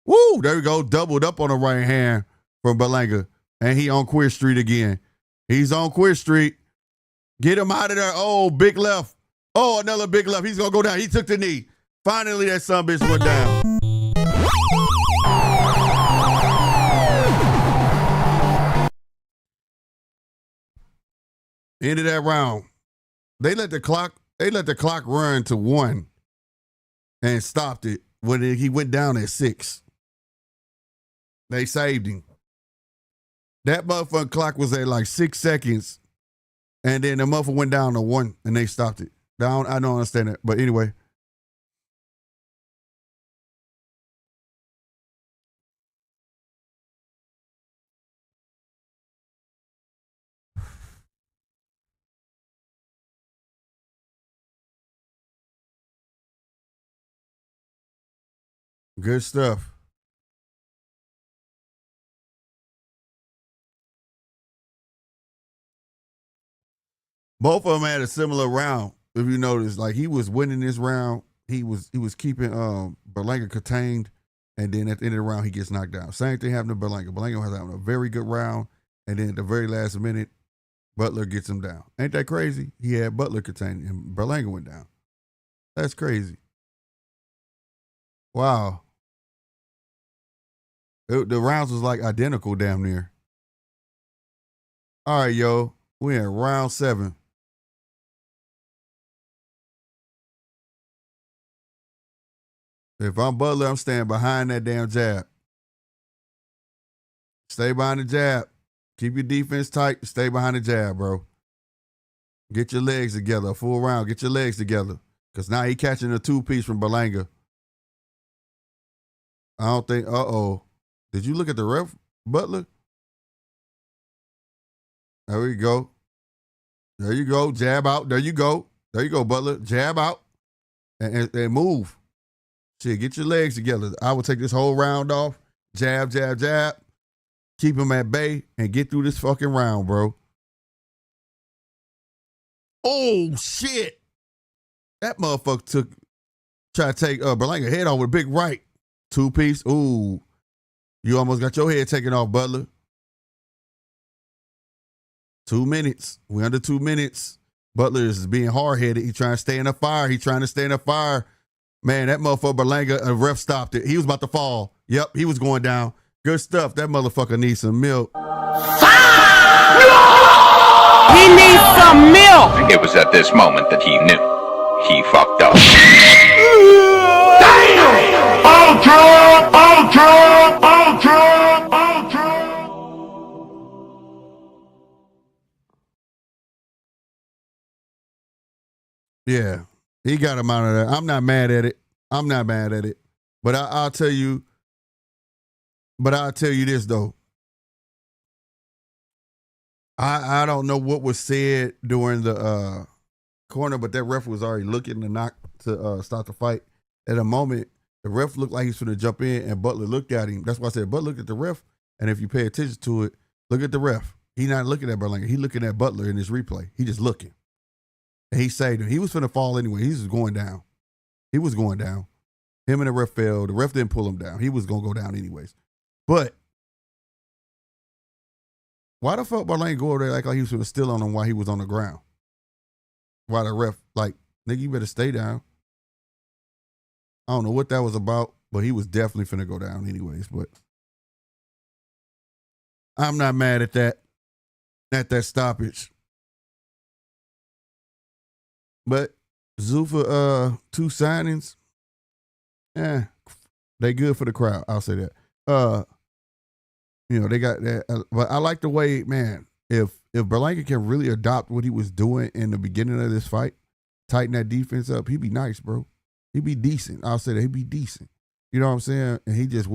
Woo, there we go. Doubled up on the right hand from Berlanga. And he on Queer Street again. He's on Queer Street. Get him out of there. Oh, big left. Oh, another big left. He's going to go down. He took the knee. Finally, that sumbitch went down. End of that round. They let the clock run to 1 and stopped it when he went down at 6. They saved him. That motherfucking clock was at like 6 seconds, and then the motherfucker went down to 1, and they stopped it. I don't understand that. But anyway. Good stuff. Both of them had a similar round. If you notice, like he was winning this round, he was keeping Berlanga contained, and then at the end of the round he gets knocked down. Same thing happened to Berlanga. Berlanga was having a very good round, and then at the very last minute, Butler gets him down. Ain't that crazy? He had Butler contained, and Berlanga went down. That's crazy. Wow. The rounds was like identical, damn near. All right, yo, we in round 7. If I'm Butler, I'm staying behind that damn jab. Stay behind the jab. Keep your defense tight. Stay behind the jab, bro. Get your legs together. A full round. Get your legs together. Because now he catching a 2-piece from Berlanga. I don't think, uh-oh. Did you look at the ref, Butler? There we go. There you go. Jab out. There you go. There you go, Butler. Jab out. And move. Shit, get your legs together. I would take this whole round off. Jab, jab, jab. Keep him at bay and get through this fucking round, bro. Oh, shit. That motherfucker tried to take Berlanga head off with a big right. 2-piece. Ooh. You almost got your head taken off, Butler. 2 minutes. We under 2 minutes. Butler is being hard-headed. He trying to stay in the fire. Man, that motherfucker Berlanga, a ref stopped it. He was about to fall. Yep, he was going down. Good stuff. That motherfucker needs some milk. He needs some milk. It was at this moment that he knew he fucked up. Damn! Ultra! Yeah, he got him out of there. I'm not mad at it. But I'll tell you. But I'll tell you this though. I don't know what was said during the corner, but that ref was already looking to start the fight. At a moment, the ref looked like he was going to jump in, and Butler looked at him. That's why I said Butler looked at the ref, and if you pay attention to it, look at the ref. He not looking at Berlanga. He looking at Butler in his replay. He just looking. And he saved him. He was finna fall anyway. He was going down. Him and the ref fell. The ref didn't pull him down. He was going to go down anyways. But why the fuck Berlanga go over there like he was finna steal on him while he was on the ground? Why the ref, like, nigga, you better stay down. I don't know what that was about, but he was definitely finna go down anyways. But I'm not mad at that stoppage. But Zuffa, 2 signings, they good for the crowd. I'll say that. They got that. But I like the way, man, if Berlanga can really adopt what he was doing in the beginning of this fight, tighten that defense up, he'd be nice, bro. He'd be decent. I'll say that. He'd be decent. You know what I'm saying? And he just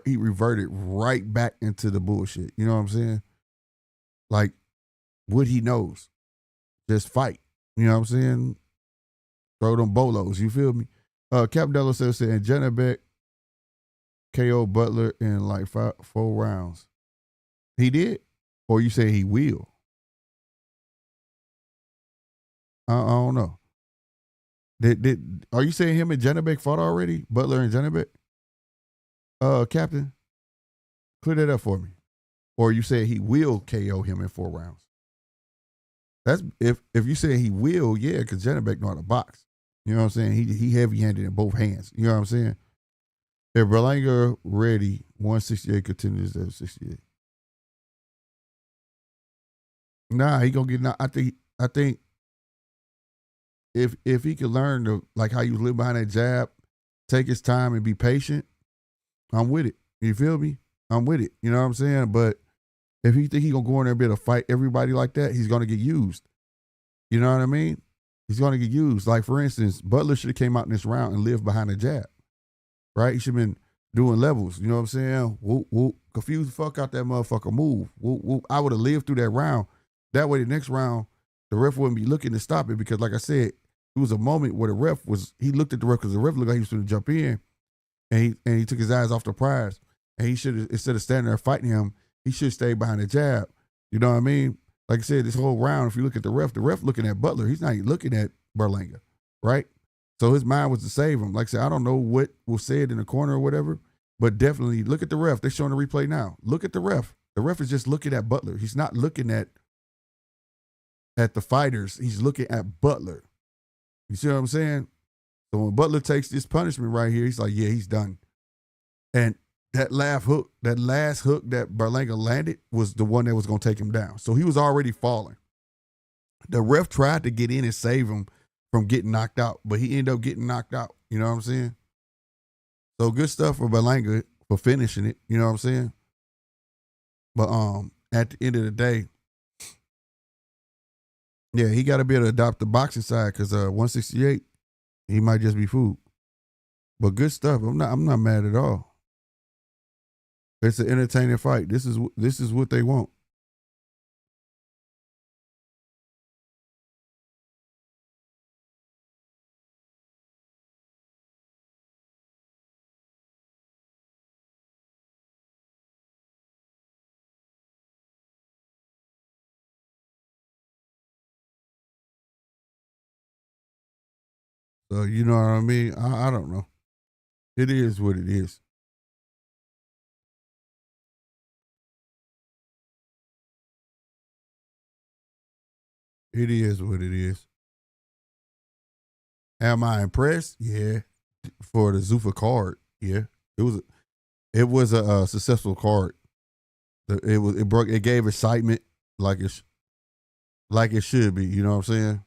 he reverted right back into the bullshit. You know what I'm saying? Like, what he knows. Just fight. You know what I'm saying? Throw them bolos. You feel me? Captain Dello said, and Janabek KO Butler in like 4 rounds. He did? Or you say he will? I don't know. Are you saying him and Janabek fought already? Butler and Janabek? Captain, clear that up for me. Or you say he will KO him in 4 rounds? That's if you say he will, yeah, because Janabek know how to box. You know what I'm saying? He heavy-handed in both hands. You know what I'm saying? If Berlanga ready, 168 continues at 68. Nah, he gonna get. I think if he could learn to, like how you live behind that jab, take his time and be patient, I'm with it. You feel me? I'm with it. You know what I'm saying? But if he think he gonna go in there and be able to fight everybody like that, he's gonna get used. You know what I mean? He's gonna get used. Like for instance, Butler should have came out in this round and lived behind the jab. Right? He should have been doing levels. You know what I'm saying? Whoop, whoop. Confuse the fuck out that motherfucker. Move. Whoop, whoop. I would have lived through that round. That way the next round, the ref wouldn't be looking to stop it because like I said, it was a moment where the ref was, he looked at the ref because the ref looked like he was going to jump in and he took his eyes off the prize. And he should have, instead of standing there fighting him, he should stay behind the jab. You know what I mean? Like I said, this whole round, if you look at the ref looking at Butler. He's not even looking at Berlanga, right? So his mind was to save him. Like I said, I don't know what was said in the corner or whatever, but definitely look at the ref. They're showing the replay now. Look at the ref. The ref is just looking at Butler. He's not looking at the fighters. He's looking at Butler. You see what I'm saying? So when Butler takes this punishment right here, he's like, yeah, he's done. And that last hook that Berlanga landed was the one that was going to take him down. So he was already falling. The ref tried to get in and save him from getting knocked out, but he ended up getting knocked out. You know what I'm saying? So good stuff for Berlanga for finishing it. You know what I'm saying? But at the end of the day, yeah, he got to be able to adopt the boxing side because 168, he might just be food. But good stuff. I'm not mad at all. It's an entertaining fight. This is what they want. So you know what I mean? I don't know. It is what it is. It is what it is. Am I impressed? Yeah. For the Zuffa card, yeah. It was a successful card. It gave excitement like it should be. You know what I'm saying?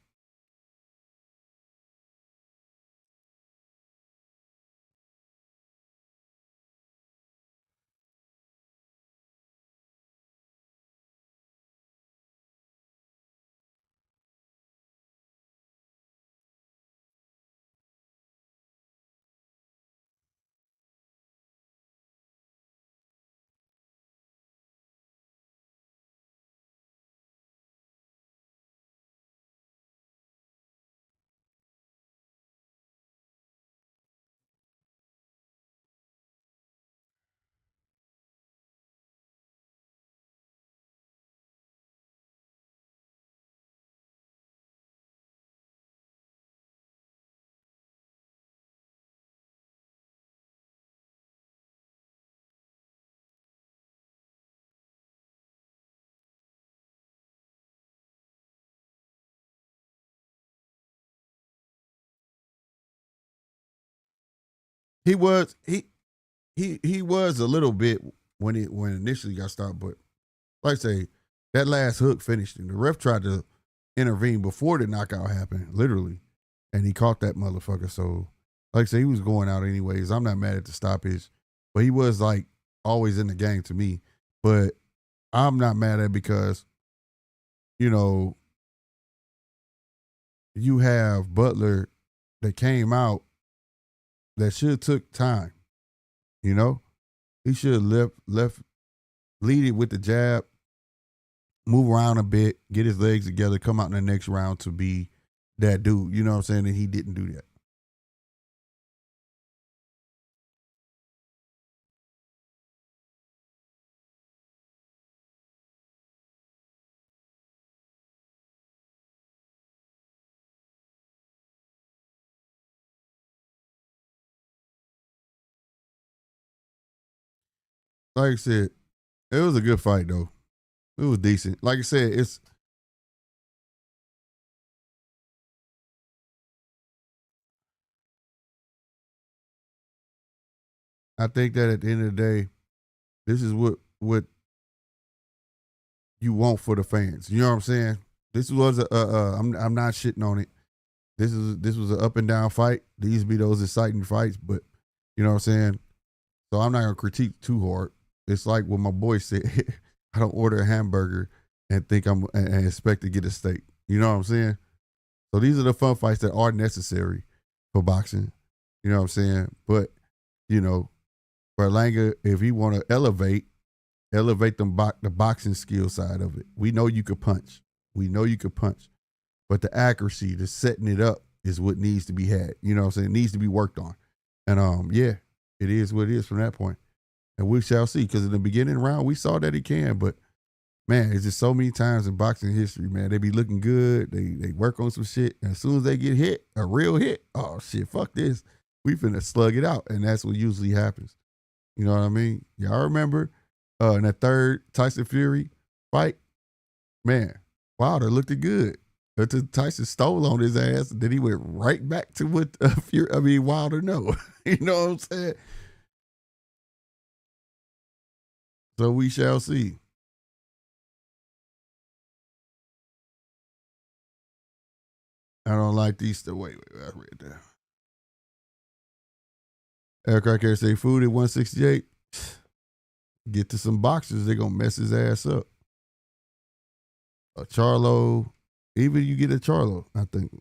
He was he was a little bit when initially got stopped, but like I say, that last hook finished him. The ref tried to intervene before the knockout happened, literally, and he caught that motherfucker. So, like I say, he was going out anyways. I'm not mad at the stoppage, but he was like always in the game to me. But I'm not mad at it because, you know, you have Butler that came out that should have took time. You know, he should have left lead it with the jab, move around a bit, get his legs together, come out in the next round to be that dude. You know what I'm saying? And he didn't do that. Like I said, it was a good fight though. It was decent. Like I said, I think that at the end of the day, this is what you want for the fans. You know what I'm saying? This was I'm not shitting on it. This was an up and down fight. These be those exciting fights, but you know what I'm saying? So I'm not gonna critique too hard. It's like what my boy said. I don't order a hamburger and think and expect to get a steak. You know what I'm saying? So these are the fun fights that are necessary for boxing. You know what I'm saying? But, you know, Berlanga, if he want to elevate the boxing skill side of it. We know you could punch. But the accuracy, the setting it up is what needs to be had. You know what I'm saying? It needs to be worked on. And yeah, it is what it is from that point. And we shall see. Because in the beginning round, we saw that he can, but man, it's just so many times in boxing history, man. They be looking good. They work on some shit. And as soon as they get hit, a real hit, oh shit, fuck this. We finna slug it out. And that's what usually happens. You know what I mean? Y'all remember in that third Tyson Fury fight? Man, Wilder looked good. Until Tyson stole on his ass, and then he went right back to what Wilder know. You know what I'm saying? So we shall see. I don't like these. Wait, I read that. Eric Racker say food at 168. Get to some boxers, they're gonna mess his ass up. A Charlo, even you get a Charlo, I think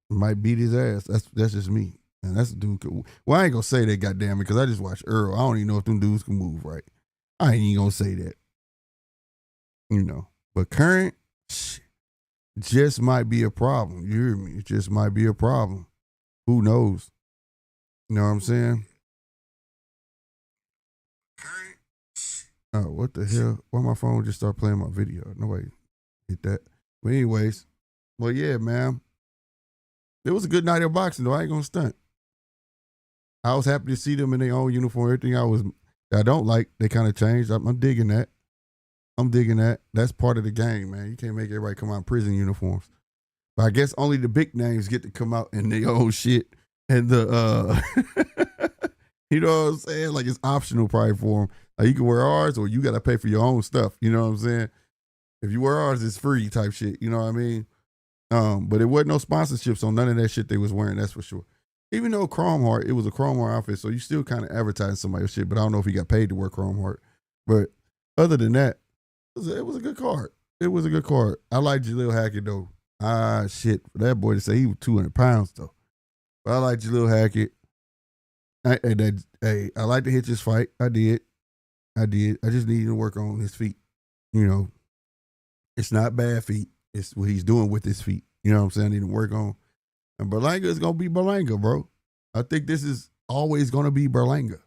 might beat his ass. That's just me. And that's a dude. Well, I ain't gonna say that, goddamn it, because I just watched Earl. I don't even know if them dudes can move right. I ain't even gonna say that. You know. But Current just might be a problem. You hear me? It just might be a problem. Who knows? You know what I'm saying? Oh, what the hell? Why my phone just start playing my video? Nobody hit that. But anyways, well, yeah, man. It was a good night of boxing, though. I ain't gonna stunt. I was happy to see them in their own uniform. Everything I don't like, they kind of changed. I'm digging that. That's part of the game, man. You can't make everybody come out in prison uniforms. But I guess only the big names get to come out in their own shit. And the, you know what I'm saying? Like, it's optional probably for them. Like, you can wear ours or you got to pay for your own stuff. You know what I'm saying? If you wear ours, it's free type shit. You know what I mean? But it wasn't no sponsorships on none of that shit they was wearing, that's for sure. Even though Chrome Heart, it was a Chrome Heart outfit, so you still kind of advertising somebody's shit, but I don't know if he got paid to wear Chrome Heart. But other than that, it was a good card. It was a good card. I like Jaleel Hackett, though. Shit, for that boy to say he was 200 pounds, though. But I like Jaleel Hackett. I like to hit this fight. I did. I just needed to work on his feet. You know, it's not bad feet. It's what he's doing with his feet. You know what I'm saying? I need to work on. And Berlanga is going to be Berlanga, bro. I think this is always going to be Berlanga.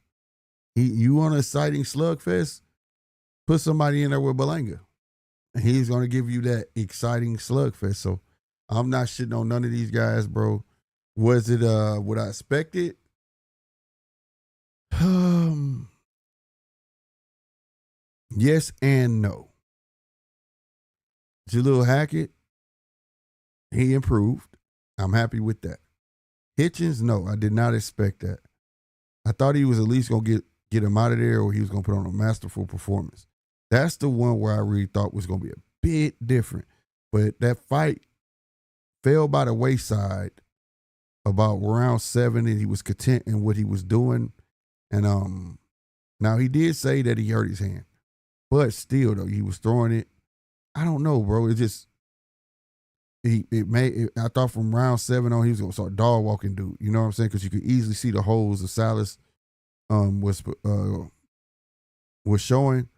You want a exciting slugfest? Put somebody in there with Berlanga. And he's going to give you that exciting slugfest. So I'm not shitting on none of these guys, bro. Was it what I expected? Yes and no. Jaleel Hackett, he improved. I'm happy with that. Hitchens, no, I did not expect that. I thought he was at least going to get him out of there or he was going to put on a masterful performance. That's the one where I really thought was going to be a bit different. But that fight fell by the wayside about round 7 and he was content in what he was doing. And now he did say that he hurt his hand. But still, though, he was throwing it. I don't know, bro. It just, I thought from round 7 on, he was going to start dog walking dude. You know what I'm saying? Because you could easily see the holes of Salas was showing.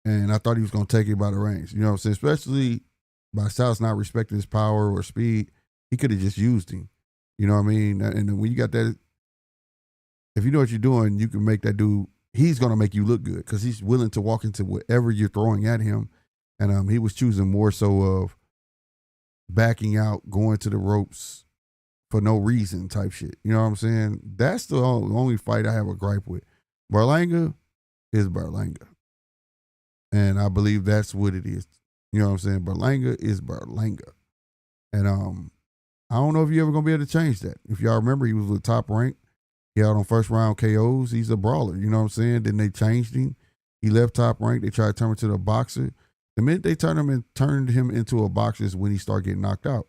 And I thought he was going to take it by the reins. You know what I'm saying? Especially by Salas not respecting his power or speed. He could have just used him. You know what I mean? And when you got that, if you know what you're doing, you can make that dude, he's going to make you look good because he's willing to walk into whatever you're throwing at him. And he was choosing more so of backing out, going to the ropes for no reason type shit. You know what I'm saying? That's the only fight I have a gripe with. Berlanga is Berlanga. And I believe that's what it is. You know what I'm saying? Berlanga is Berlanga. And I don't know if you're ever going to be able to change that. If y'all remember, he was with Top Rank. He out on first round KOs. He's a brawler. You know what I'm saying? Then they changed him. He left Top Rank. They tried to turn him to the boxer. The minute they turned him into a boxer is when he started getting knocked out.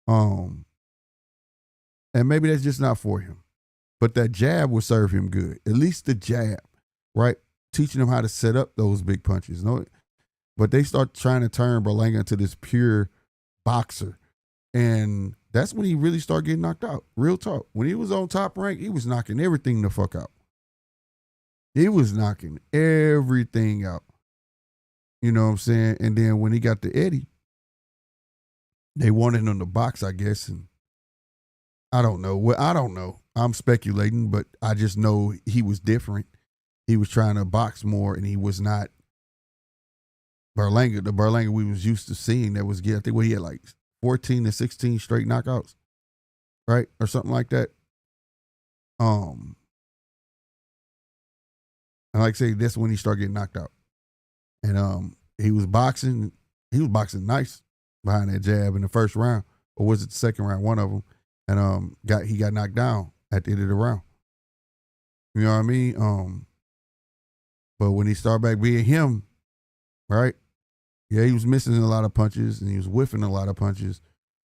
And maybe that's just not for him. But that jab will serve him good. At least the jab, right? teaching him how to set up those big punches. No, but they start trying to turn Berlanga into this pure boxer. And that's when he really started getting knocked out. Real talk. When he was on Top Rank, he was knocking everything the fuck out. He was knocking everything out. You know what I'm saying? And then when he got to Eddie, they wanted him to box, I guess. And I don't know. Well, I don't know. I'm speculating, but I just know he was different. He was trying to box more, and he was not Berlanga. The Berlanga we was used to seeing that was, I think he had like 14 to 16 straight knockouts, right? Or something like that. And like I say, that's when he started getting knocked out. And he was boxing nice behind that jab in the first round. Or was it the second round? One of them. And he got knocked down at the end of the round. You know what I mean? But when he started back being him, right? Yeah, he was missing a lot of punches and he was whiffing a lot of punches.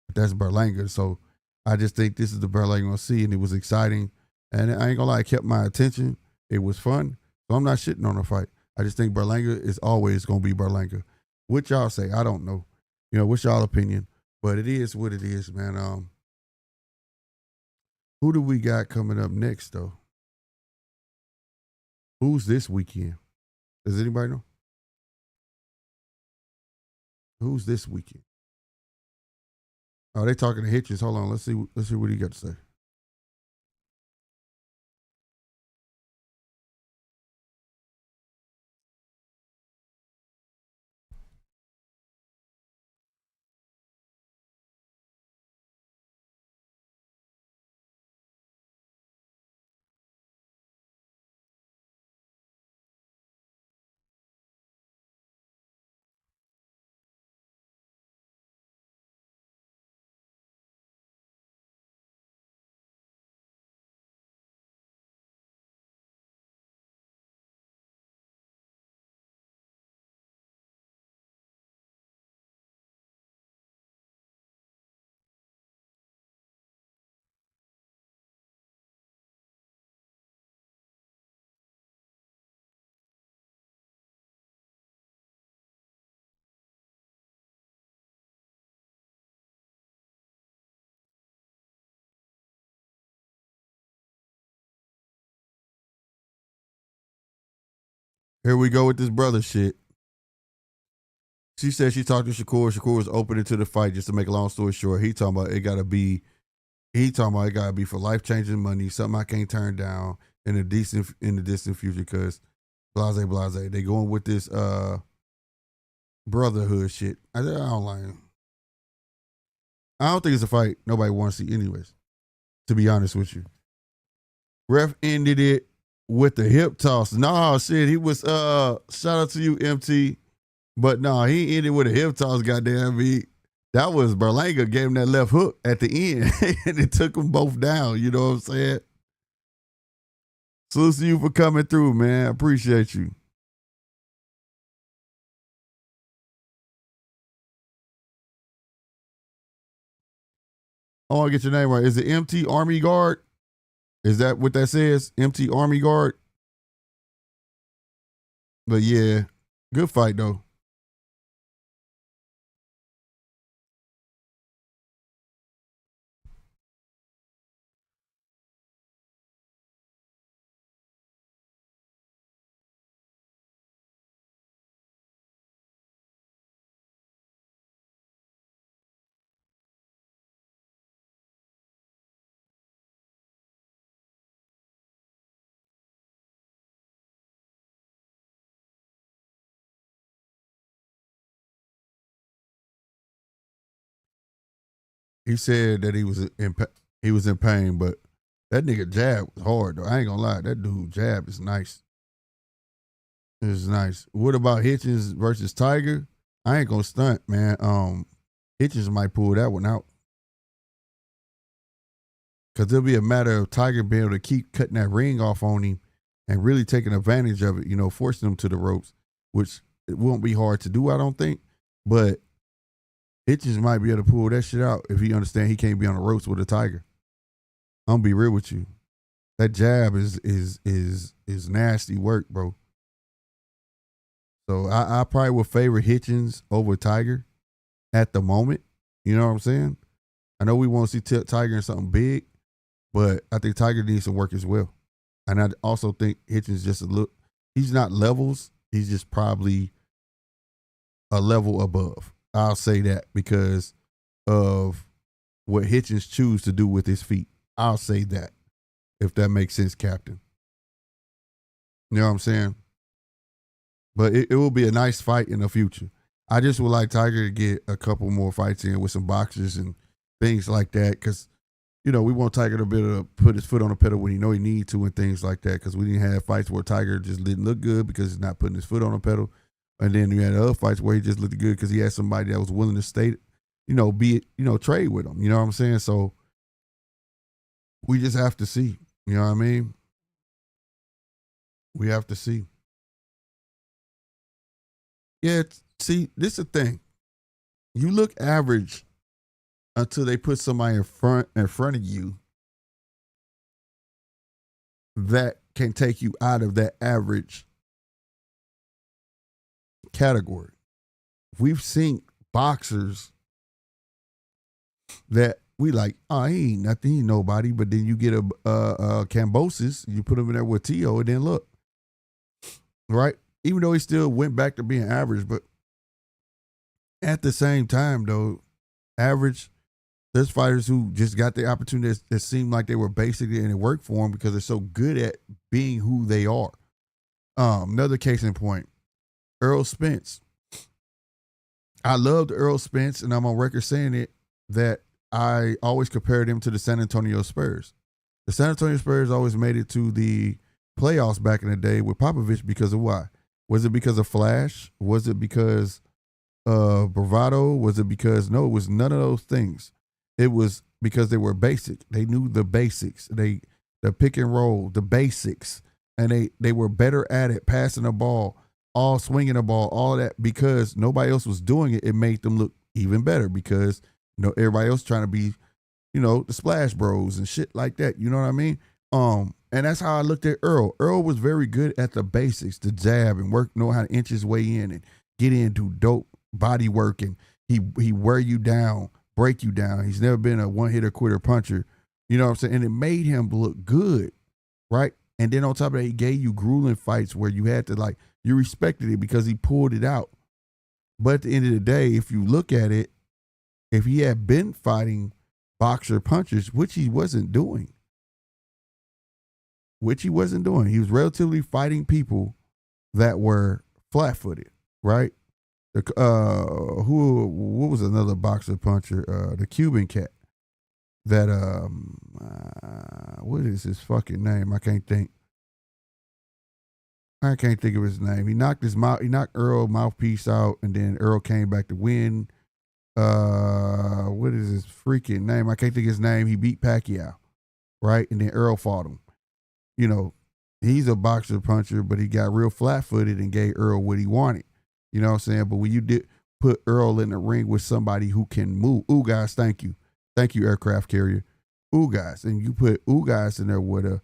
But that's Berlanga. So I just think this is the Berlanga we'll see, and it was exciting. And I ain't gonna lie, it kept my attention. It was fun. So I'm not shitting on the fight. I just think Berlanga is always gonna be Berlanga. What y'all say? I don't know. You know, what's y'all opinion? But it is what it is, man. Who do we got coming up next, though? Who's this weekend? Does anybody know? Who's this weekend? Oh, they talking to Hitchens. Hold on, let's see what he got to say. Here we go with this brother shit. She said she talked to Shakur. Shakur was open into the fight. Just to make a long story short, he talking about it gotta be for life changing money, something I can't turn down in the distant future, because blase. They going with this brotherhood shit. I don't like it. I don't think it's a fight nobody wants to see anyways, to be honest with you. Ref ended it with the hip toss. Nah, shit, he was shout out to you, MT. But no, he ended with a hip toss, goddamn me. That was Berlanga gave him that left hook at the end, and it took them both down. You know what I'm saying? Salute to you for coming through, man. I appreciate you. I want to get your name right. Is it MT Army Guard? Is that what that says? MT Army Guard? But yeah, good fight though. He said that he was in pain, but that nigga jab was hard though. I ain't gonna lie, that dude jab is nice. It's nice. What about Hitchens versus Tiger? I ain't gonna stunt, man. Hitchens might pull that one out, because it'll be a matter of Tiger being able to keep cutting that ring off on him and really taking advantage of it. You know, forcing him to the ropes, which it won't be hard to do, I don't think, but Hitchens might be able to pull that shit out if he understand he can't be on the ropes with a Tiger. I'm gonna be real with you. That jab is nasty work, bro. So I probably would favor Hitchens over Tiger at the moment. You know what I'm saying? I know we want to see Tiger in something big, but I think Tiger needs some work as well. And I also think Hitchens just a little, he's not levels. He's just probably a level above. I'll say that because of what Hitchens choose to do with his feet. I'll say that, if that makes sense, Captain. You know what I'm saying? But it will be a nice fight in the future. I just would like Tiger to get a couple more fights in with some boxers and things like that, because, you know, we want Tiger to be able to put his foot on the pedal when he know he need to and things like that, because we didn't have fights where Tiger just didn't look good because he's not putting his foot on the pedal. And then we had other fights where he just looked good because he had somebody that was willing to stay, you know, trade with him. You know what I'm saying? So we just have to see. You know what I mean? We have to see. Yeah, see, this is the thing. You look average until they put somebody in front of you that can take you out of that average category. We've seen boxers that we like, oh, he ain't nothing, he ain't nobody, but then you get a Cambosis, you put him in there with Tio, and then look, right? Even though he still went back to being average, but at the same time, though, average, there's fighters who just got the opportunity that seemed like they were basically and it worked for them because they're so good at being who they are. Another case in point, Errol Spence. I loved Errol Spence, and I'm on record saying it, that I always compared him to the San Antonio Spurs. The San Antonio Spurs always made it to the playoffs back in the day with Popovich because of why? Was it because of flash? Was it because of bravado? Was it because, no, it was none of those things. It was because they were basic. They knew the basics. The pick and roll, the basics. And they were better at it, passing the ball, all swinging the ball, all that, because nobody else was doing it. It made them look even better because, you know, everybody else trying to be, you know, the splash bros and shit like that. You know what I mean? And that's how I looked at Earl. Earl was very good at the basics, the jab and know how to inch his way in and get into dope body work, and he wear you down, break you down. He's never been a one-hitter quitter puncher. You know what I'm saying? And it made him look good, right? And then on top of that, he gave you grueling fights where you had to, like, you respected it because he pulled it out. But at the end of the day, if you look at it, if he had been fighting boxer punchers, which he wasn't doing, he was relatively fighting people that were flat-footed, right? What was another boxer puncher? The Cuban cat. That what is his fucking name? I can't think of his name. He knocked Earl mouthpiece out, and then Earl came back to win. What is his freaking name? I can't think of his name. He beat Pacquiao, right? And then Earl fought him. You know, he's a boxer puncher, but he got real flat-footed and gave Earl what he wanted. You know what I'm saying? But when you did put Earl in the ring with somebody who can move, guys, thank you, aircraft carrier, guys, and you put guys in there with a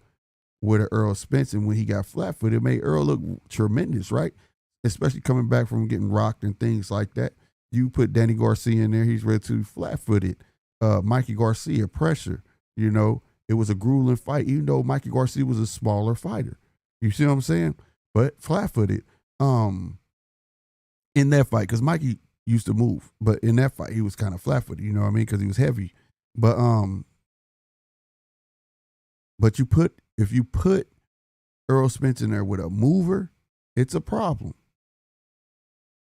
Earl Spence, and when he got flat-footed, it made Earl look tremendous, right? Especially coming back from getting rocked and things like that. You put Danny Garcia in there, he's relatively flat-footed. Mikey Garcia, pressure, you know. It was a grueling fight, even though Mikey Garcia was a smaller fighter. You see what I'm saying? But flat-footed. In that fight, because Mikey used to move, but in that fight, he was kind of flat-footed, you know what I mean? Because he was heavy. But if you put Earl Spence in there with a mover, it's a problem.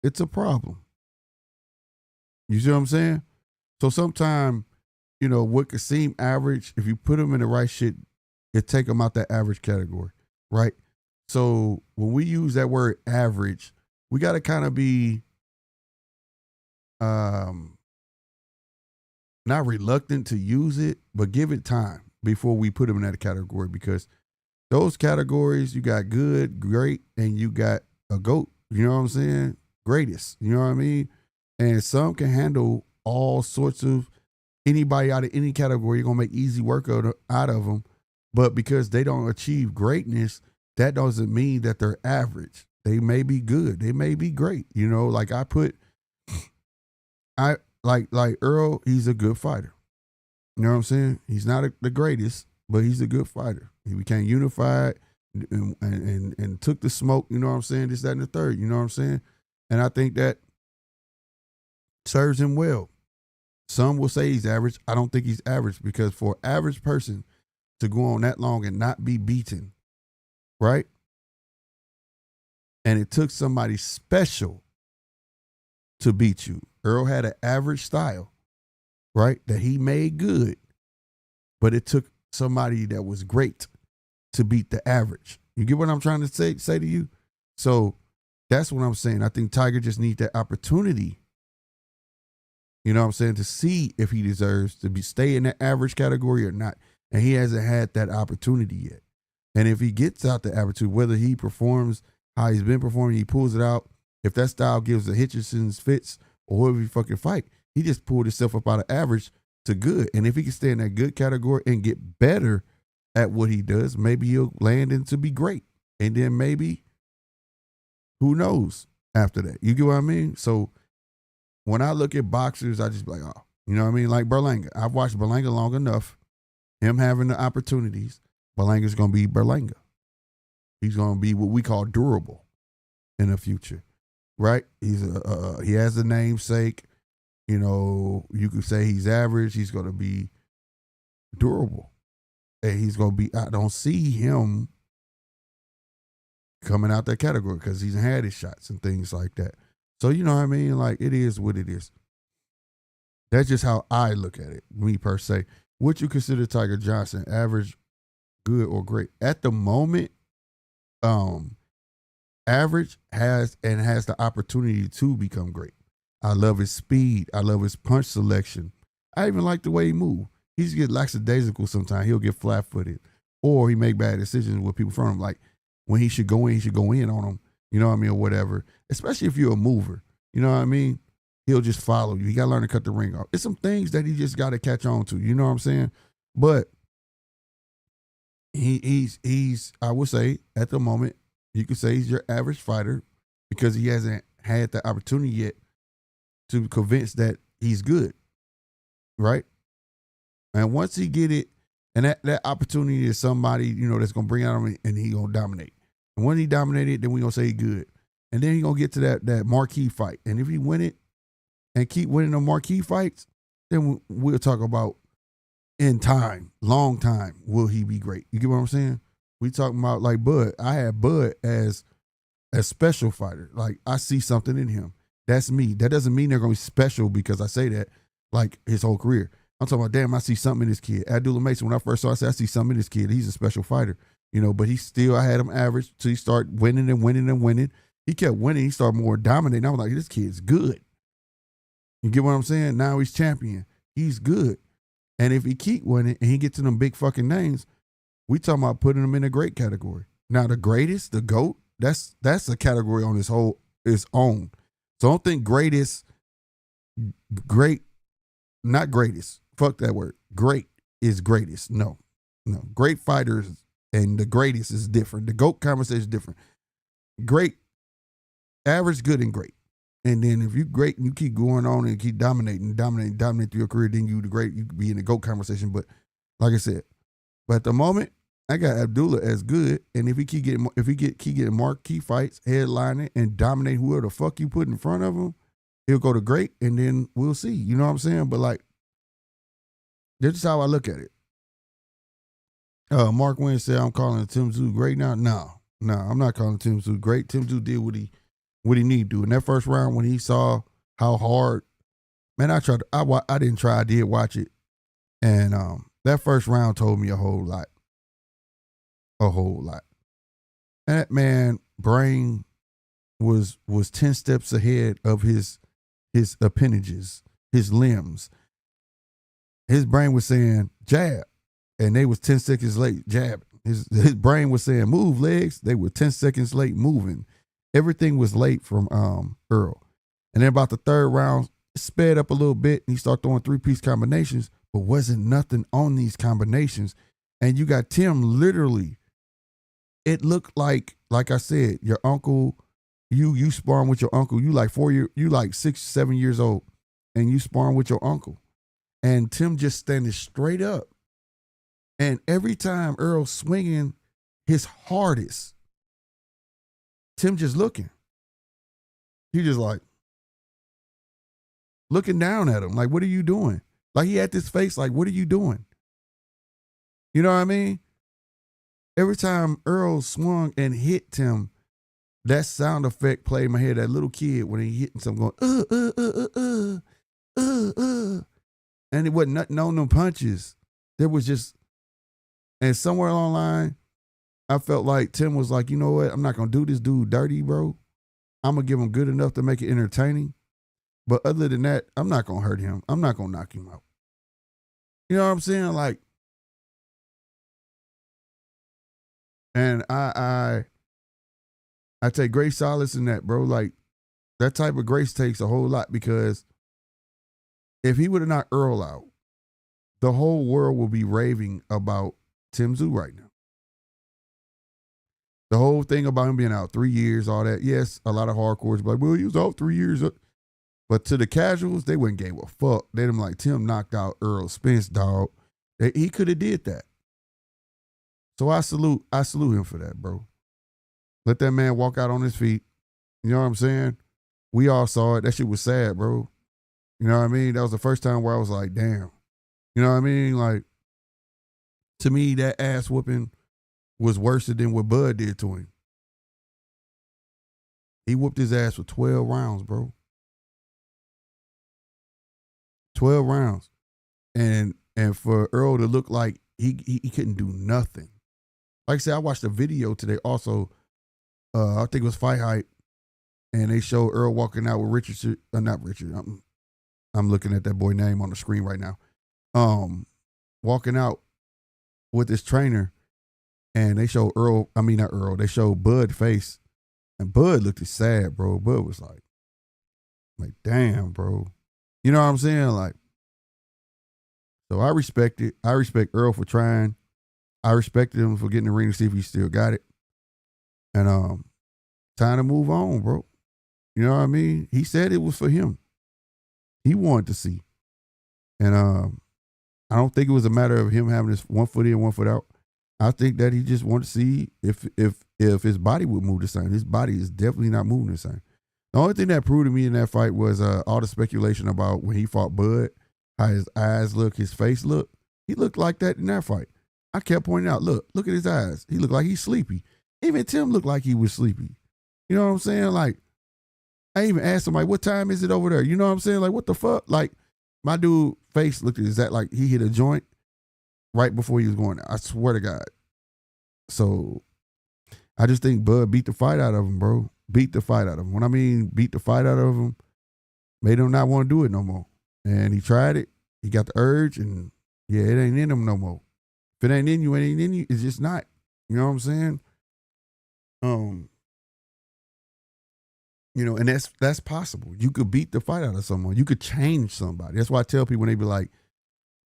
It's a problem. You see what I'm saying? So sometimes, you know, what could seem average, if you put them in the right shit, it take them out that average category, right? So when we use that word average, we got to kind of be not reluctant to use it, but give it time before we put them in that category, because those categories, you got good, great, and you got a GOAT. You know what I'm saying? Greatest. You know what I mean? And some can handle all sorts of anybody out of any category. You're going to make easy work out of them. But because they don't achieve greatness, that doesn't mean that they're average. They may be good. They may be great. You know, like like Earl, he's a good fighter. You know what I'm saying? He's not the greatest, but he's a good fighter. He became unified and took the smoke, you know what I'm saying? This, that, and the third, you know what I'm saying? And I think that serves him well. Some will say he's average. I don't think he's average because for an average person to go on that long and not be beaten, right? And it took somebody special to beat you. Earl had an average style, right? That he made good, but it took somebody that was great to beat the average. You get what I'm trying to say to you? So that's what I'm saying. I think Tiger just needs that opportunity, you know what I'm saying, to see if he deserves to stay in that average category or not. And he hasn't had that opportunity yet. And if he gets out the opportunity, whether he performs how he's been performing, he pulls it out. If that style gives the Hitcherson's fits or whoever he fucking fight, he just pulled himself up out of average to good. And if he can stay in that good category and get better at what he does, maybe he'll land into be great. And then maybe, who knows after that? You get what I mean? So when I look at boxers, I just be like, oh, you know what I mean? Like Berlanga. I've watched Berlanga long enough. Him having the opportunities, Berlanga's going to be Berlanga. He's going to be what we call durable in the future, right? He has a namesake. You know, you could say he's average. He's going to be durable. And he's going to be, I don't see him coming out that category because he's had his shots and things like that. So, you know what I mean? Like, it is what it is. That's just how I look at it, me per se. Would you consider Tiger Johnson average, good, or great? At the moment, average has the opportunity to become great. I love his speed. I love his punch selection. I even like the way he moves. He just get lackadaisical sometimes. He'll get flat-footed. Or he make bad decisions with people from him. Like, when he should go in on them. You know what I mean? Or whatever. Especially if you're a mover. You know what I mean? He'll just follow you. You got to learn to cut the ring off. It's some things that he just got to catch on to. You know what I'm saying? But he's I would say, at the moment, you could say he's your average fighter because he hasn't had the opportunity yet to convince that he's good. Right? And once he get it, and that opportunity is somebody, you know, that's going to bring out him and he going to dominate. And when he dominated, then we going to say he good. And then he going to get to that marquee fight. And if he win it and keep winning the marquee fights, then we'll talk about in time, long time, will he be great? You get what I'm saying? We talking about like Bud. I had Bud as a special fighter. Like, I see something in him. That's me. That doesn't mean they're going to be special because I say that like his whole career. I'm talking about, damn, I see something in this kid. Abdullah Mason, when I first saw, I said, I see something in this kid. He's a special fighter, you know, but I had him average till he started winning and winning and winning. He kept winning. He started more dominating. I was like, this kid's good. You get what I'm saying? Now he's champion. He's good. And if he keep winning and he gets to them big fucking names, we talking about putting him in the great category. Now, the greatest, the GOAT, that's a category on its own. So I don't think greatest, not greatest. Fuck that word. Great is greatest. No. Great fighters and the greatest is different. The GOAT conversation is different. Great, average, good, and great. And then if you're great and you keep going on and keep dominating through your career, then you the great, you could be in the GOAT conversation. But like I said, at the moment, I got Abdullah as good. And if he keep getting marquee fights, headlining, and dominate whoever the fuck you put in front of him, he'll go to great, and then we'll see. You know what I'm saying? But like, that's just how I look at it. Mark Wynn said, I'm calling Tim Tszyu great now. No, I'm not calling Tim Tszyu great. Tim Tszyu did what he need to do. In that first round, when he saw how hard, man, I didn't try, I did watch it. And that first round told me a whole lot. And that man brain was 10 steps ahead of his appendages, his limbs. His brain was saying jab, and they was 10 seconds late jabbing. His brain was saying move legs. They were 10 seconds late moving. Everything was late from Earl. And then about the third round, it sped up a little bit, and he started throwing 3-piece combinations, but wasn't nothing on these combinations. And you got Tim literally, it looked like I said, your uncle you sparring with your uncle. You like 6, 7 years old, and you sparring with your uncle, and Tim just standing straight up, and every time Earl's swinging his hardest, Tim just looking. He just like looking down at him, like, what are you doing? Like, he had this face, like, what are you doing? You know what I mean? Every time Earl swung and hit Tim, that sound effect played in my head. That little kid when he hitting something going, and it wasn't nothing on them punches. There was just, and somewhere along the line, I felt like Tim was like, you know what? I'm not gonna do this dude dirty, bro. I'm gonna give him good enough to make it entertaining. But other than that, I'm not gonna hurt him. I'm not gonna knock him out. You know what I'm saying? Like, and I take great solace in that, bro. Like, that type of grace takes a whole lot, because if he would have knocked Earl out, the whole world will be raving about Tim Tszyu right now. The whole thing about him being out 3 years, all that. Yes, a lot of hardcores be like, well, he was out 3 years. But to the casuals, they wouldn't give a fuck. They'd be like, Tim knocked out Earl Spence, dog. He could have did that. So I salute him for that, bro. Let that man walk out on his feet. You know what I'm saying? We all saw it. That shit was sad, bro. You know what I mean? That was the first time where I was like, damn. You know what I mean? Like, to me, that ass whooping was worse than what Bud did to him. He whooped his ass for 12 rounds, bro. 12 rounds. And for Earl to look like he couldn't do nothing. Like I said, I watched a video today also. I think it was Fight Hype. And they showed Earl walking out with Richard. Not Richard. I'm looking at that boy name on the screen right now. Walking out with his trainer. And they showed they showed Bud face. And Bud looked sad, bro. Bud was like, damn, bro. You know what I'm saying? Like, so I respect it. I respect Earl for trying. I respected him for getting the ring to see if he still got it. And time to move on, bro. You know what I mean? He said it was for him. He wanted to see. And I don't think it was a matter of him having this 1 foot in, 1 foot out. I think that he just wanted to see if his body would move the same. His body is definitely not moving the same. The only thing that proved to me in that fight was all the speculation about when he fought Bud, how his eyes look, his face look. He looked like that in that fight. I kept pointing out, look at his eyes. He looked like he's sleepy. Even Tim looked like he was sleepy. You know what I'm saying? Like, I even asked him, like, what time is it over there? You know what I'm saying? Like, what the fuck? Like, my dude face looked exact like he hit a joint right before he was going out. I swear to God. So I just think Bud beat the fight out of him, bro. Beat the fight out of him. When I mean beat the fight out of him, made him not want to do it no more. And he tried it. He got the urge, and yeah, it ain't in him no more. If it ain't in you, it ain't in you. It's just not. You know what I'm saying? You know, and that's possible. You could beat the fight out of someone. You could change somebody. That's why I tell people when they be like,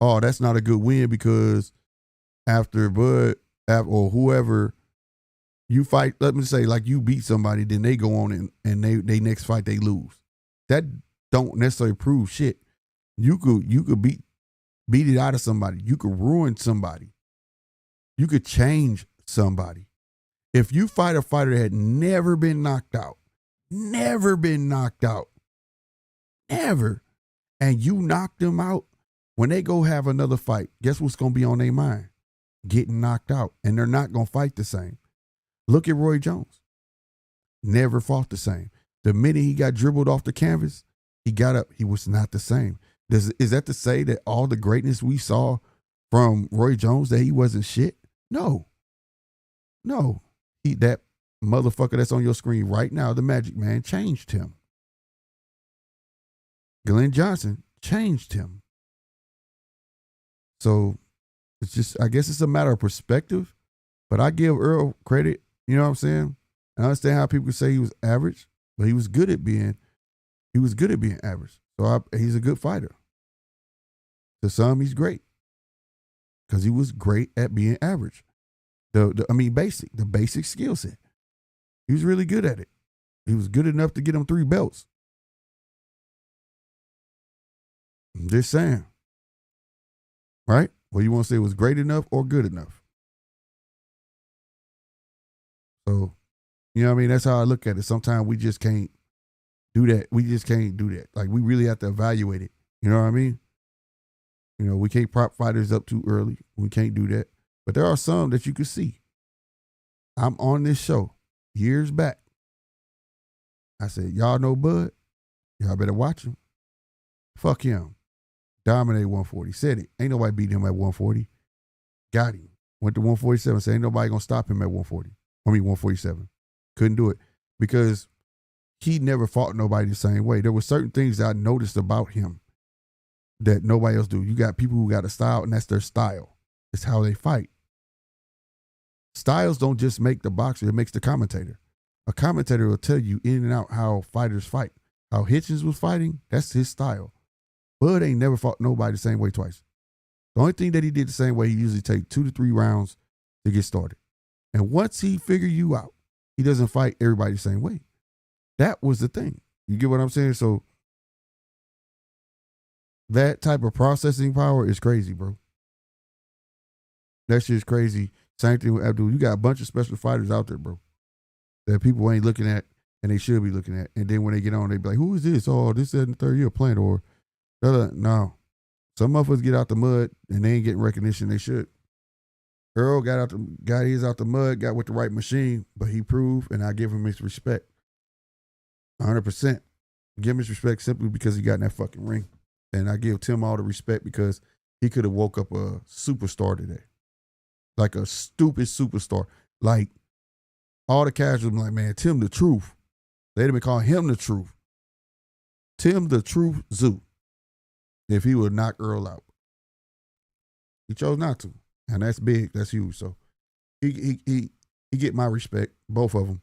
oh, that's not a good win because after Bud or whoever you fight, let me say, like you beat somebody, then they go on and they next fight they lose. That don't necessarily prove shit. You could beat it out of somebody. You could ruin somebody. You could change somebody. If you fight a fighter that had never been knocked out, never, and you knock them out, when they go have another fight, guess what's going to be on their mind? Getting knocked out, and they're not going to fight the same. Look at Roy Jones. Never fought the same. The minute he got dribbled off the canvas, he got up. He was not the same. Is that to say that all the greatness we saw from Roy Jones, that he wasn't shit? No. That motherfucker that's on your screen right now, the Magic Man, changed him. Glenn Johnson changed him. So it's just, I guess it's a matter of perspective, but I give Earl credit. You know what I'm saying? I understand how people say he was average, but he was good at being average. So he's a good fighter. To some, he's great because he was great at being average. The basic skill set. He was really good at it. He was good enough to get him 3 belts. I'm just saying. Right? Well, you want to say it was great enough or good enough? So, you know what I mean? That's how I look at it. Sometimes we just can't do that. We just can't do that. Like, we really have to evaluate it. You know what I mean? You know, we can't prop fighters up too early. We can't do that. But there are some that you can see. I'm on this show years back. I said, y'all know Bud? Y'all better watch him. Fuck him. Dominate 140. Said it. Ain't nobody beating him at 140. Got him. Went to 147. Said ain't nobody gonna stop him at 140. 147. Couldn't do it because he never fought nobody the same way. There were certain things that I noticed about him that nobody else do. You got people who got a style, and that's their style. It's how they fight. Styles don't just make the boxer, it makes the commentator. A commentator will tell you in and out how fighters fight. How Hitchens was fighting, that's his style. Bud ain't never fought nobody the same way twice. The only thing that he did the same way, he usually take 2 to 3 rounds to get started. And once he figure you out, he doesn't fight everybody the same way. That was the thing. You get what I'm saying? So that type of processing power is crazy, bro. That shit's crazy. Same thing with Abdul. You got a bunch of special fighters out there, bro, that people ain't looking at and they should be looking at. And then when they get on, they be like, who is this? Oh, this is in the 3rd year plant or no. Some motherfuckers get out the mud and they ain't getting recognition they should. Earl got his out the mud, got with the right machine, but he proved, and I give him his respect. 100%. Give him his respect simply because he got in that fucking ring. And I give Tim all the respect because he could have woke up a superstar today. Like a stupid superstar. Like all the casuals be like, man, Tim the Truth. They'd have been calling him the Truth. Tim the Truth Zoo. If he would knock Earl out. He chose not to. And that's big. That's huge. So he get my respect. Both of them.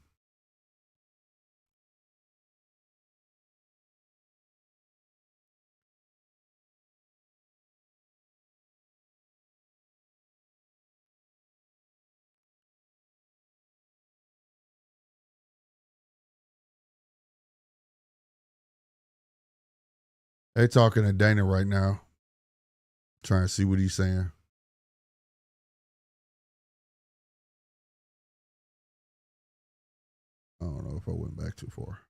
They talking to Dana right now. Trying to see what he's saying. I don't know if I went back too far.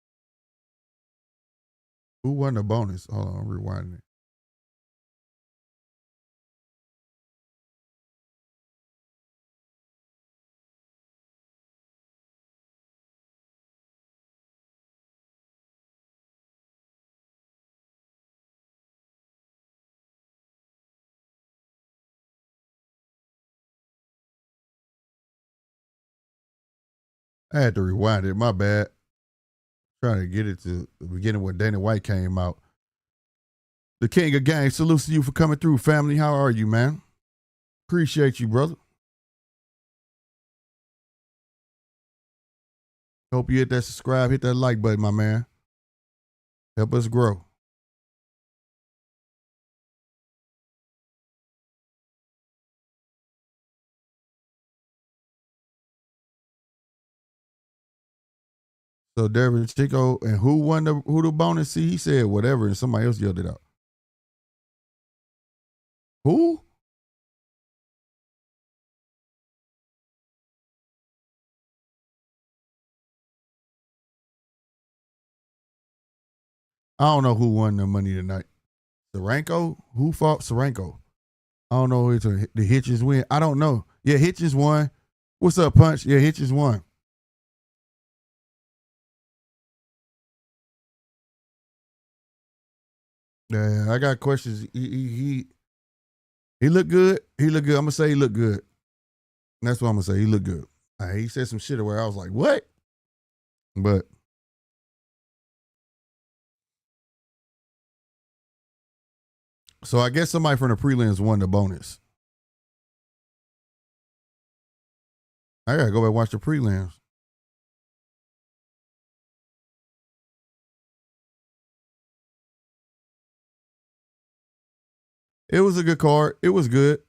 Who won the bonus? Hold on, I'm rewinding it. I had to rewind it. My bad. Trying to get it to the beginning when Dana White came out. The king of gang, salutes to you for coming through, family. How are you, man? Appreciate you, brother. Hope you hit that subscribe, hit that like button, my man. Help us grow. So Devin Chico, and who the bonus? See, he said whatever, and somebody else yelled it out. Who? I don't know who won the money tonight. Sarenko? Who fought Sarenko? I don't know if the Hitchens win. I don't know. Yeah, Hitchens won. What's up, Punch? Yeah, Hitchens won. Yeah, I got questions. He looked good. He looked good. I'm gonna say he looked good. That's what I'm gonna say. He looked good. He said some shit where I was like, what? But so I guess somebody from the prelims won the bonus. I gotta go back and watch the prelims. It was a good card. It was good.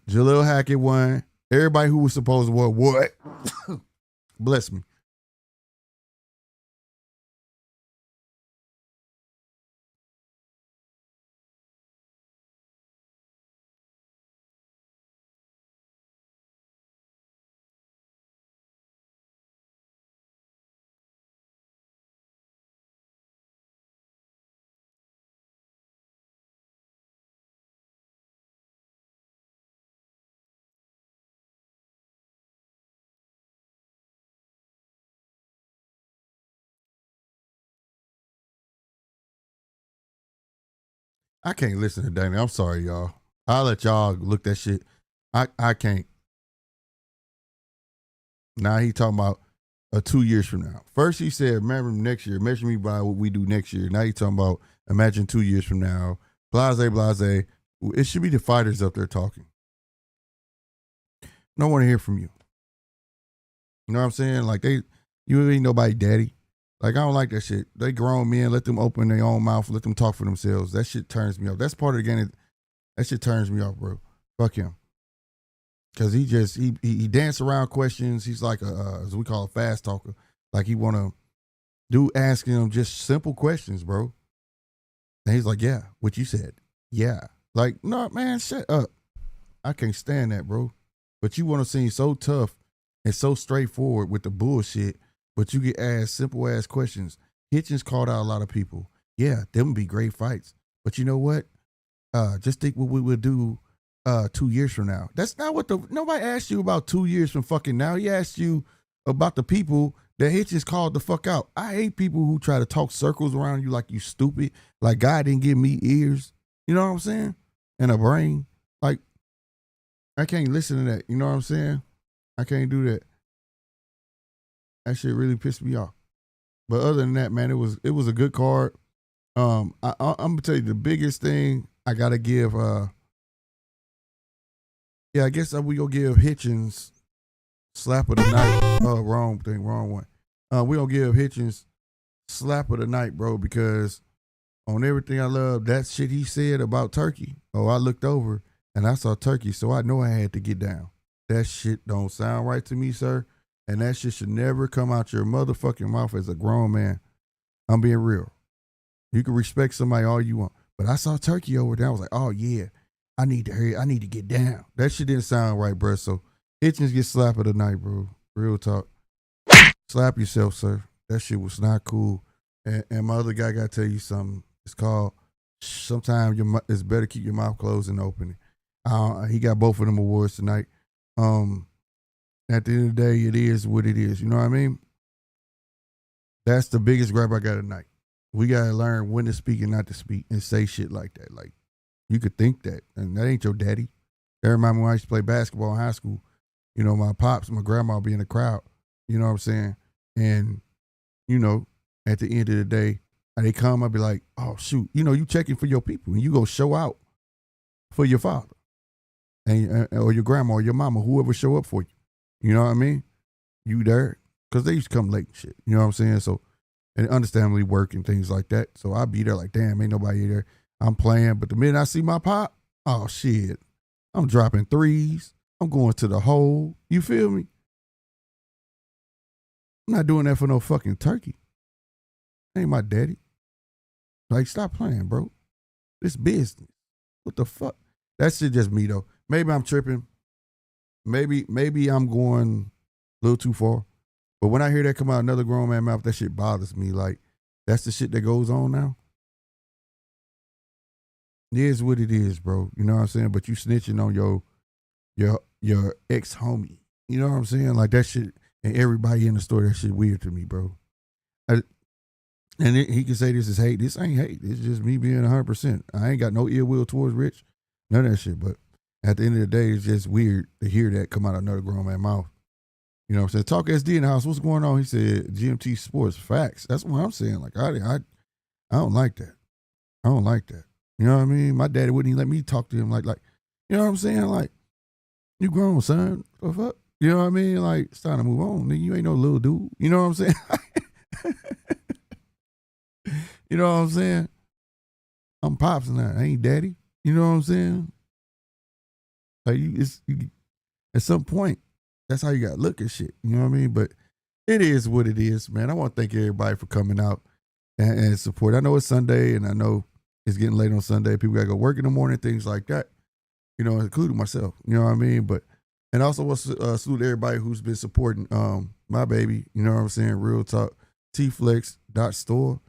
Jalil Hackett won. Everybody who was supposed to win, what? Bless me. I can't listen to Danny. I'm sorry, y'all. I'll let y'all look that shit. I can't. Now he talking about 2 years from now. First he said, remember next year, measure me by what we do next year. Now he talking about imagine 2 years from now. Blase, blase. It should be the fighters up there talking. No one to hear from you. You know what I'm saying? Like you ain't nobody daddy. Like I don't like that shit. They grown men, let them open their own mouth, let them talk for themselves. That shit turns me off. That's part of the game. That shit turns me off, bro. Fuck him. Cause he dance around questions. He's like as we call a fast talker. Like he wanna asking him just simple questions, bro. And he's like, yeah, what you said. Yeah. Like, no, man, shut up. I can't stand that, bro. But you want to seem so tough and so straightforward with the bullshit, but you get asked simple ass questions. Hitchens called out a lot of people. Yeah, them would be great fights. But you know what? Just think what we would do 2 years from now. That's not what nobody asked you about 2 years from fucking now. He asked you about the people that Hitchens called the fuck out. I hate people who try to talk circles around you like you stupid. Like God didn't give me ears. You know what I'm saying? And a brain. Like, I can't listen to that. You know what I'm saying? I can't do that. That shit really pissed me off. But other than that, man, it was a good card. I'm gonna tell you the biggest thing I gotta give. Yeah, I guess we gonna give Hitchens slap of the night. Oh, wrong one. We gonna give Hitchens slap of the night, bro, because on everything I love, that shit he said about Turkey. Oh, I looked over and I saw Turkey, so I know I had to get down. That shit don't sound right to me, sir. And that shit should never come out your motherfucking mouth as a grown man. I'm being real. You can respect somebody all you want. But I saw Turkey over there. I was like, oh yeah, I need to hurry. I need to get down. That shit didn't sound right, bro. So Hitchens get slap of the night, bro. Real talk. Slap yourself, sir. That shit was not cool. And my other guy got to tell you something. It's called, sometimes it's better keep your mouth closed and open. He got both of them awards tonight. At the end of the day, it is what it is. You know what I mean? That's the biggest gripe I got tonight. We got to learn when to speak and not to speak and say shit like that. Like, you could think that. And that ain't your daddy. That reminds me when I used to play basketball in high school. You know, my pops, my grandma would be in the crowd. You know what I'm saying? And, you know, at the end of the day, they come, I'd be like, oh, shoot. You know, you checking for your people and you go show out for your father and or your grandma or your mama, whoever show up for you. You know what I mean? You there. Because they used to come late and shit. You know what I'm saying? So, and understandably work and things like that. So I'd be there like, damn, ain't nobody there. I'm playing. But the minute I see my pop, oh, shit. I'm dropping threes. I'm going to the hole. You feel me? I'm not doing that for no fucking Turkey. Ain't my daddy. Like, stop playing, bro. This business. What the fuck? That shit just me, though. Maybe I'm tripping. Maybe I'm going a little too far. But when I hear that come out another grown man mouth, that shit bothers me. Like, that's the shit that goes on now. It is what it is, bro. You know what I'm saying? But you snitching on your ex-homie. You know what I'm saying? Like, that shit, and everybody in the store, that shit weird to me, bro. He can say this is hate. This ain't hate. It's just me being 100%. I ain't got no ill will towards Rich. None of that shit. But at the end of the day, it's just weird to hear that come out of another grown man's mouth. You know what I'm saying? Talk SD in the house. What's going on? He said, GMT Sports. Facts. That's what I'm saying. Like, I don't like that. I don't like that. You know what I mean? My daddy wouldn't even let me talk to him like, you know what I'm saying? Like, you grown, son. What the fuck? You know what I mean? Like, it's time to move on. Nigga, you ain't no little dude. You know what I'm saying? You know what I'm saying? I'm pops now. I ain't daddy. You know what I'm saying? Like, at some point, that's how you got to look at shit. You know what I mean? But it is what it is, man. I want to thank everybody for coming out and support. I know it's Sunday, and I know it's getting late on Sunday. People got to go work in the morning, things like that, you know, including myself. You know what I mean? But, and also want to salute everybody who's been supporting my baby. You know what I'm saying? Real talk. tflex.store.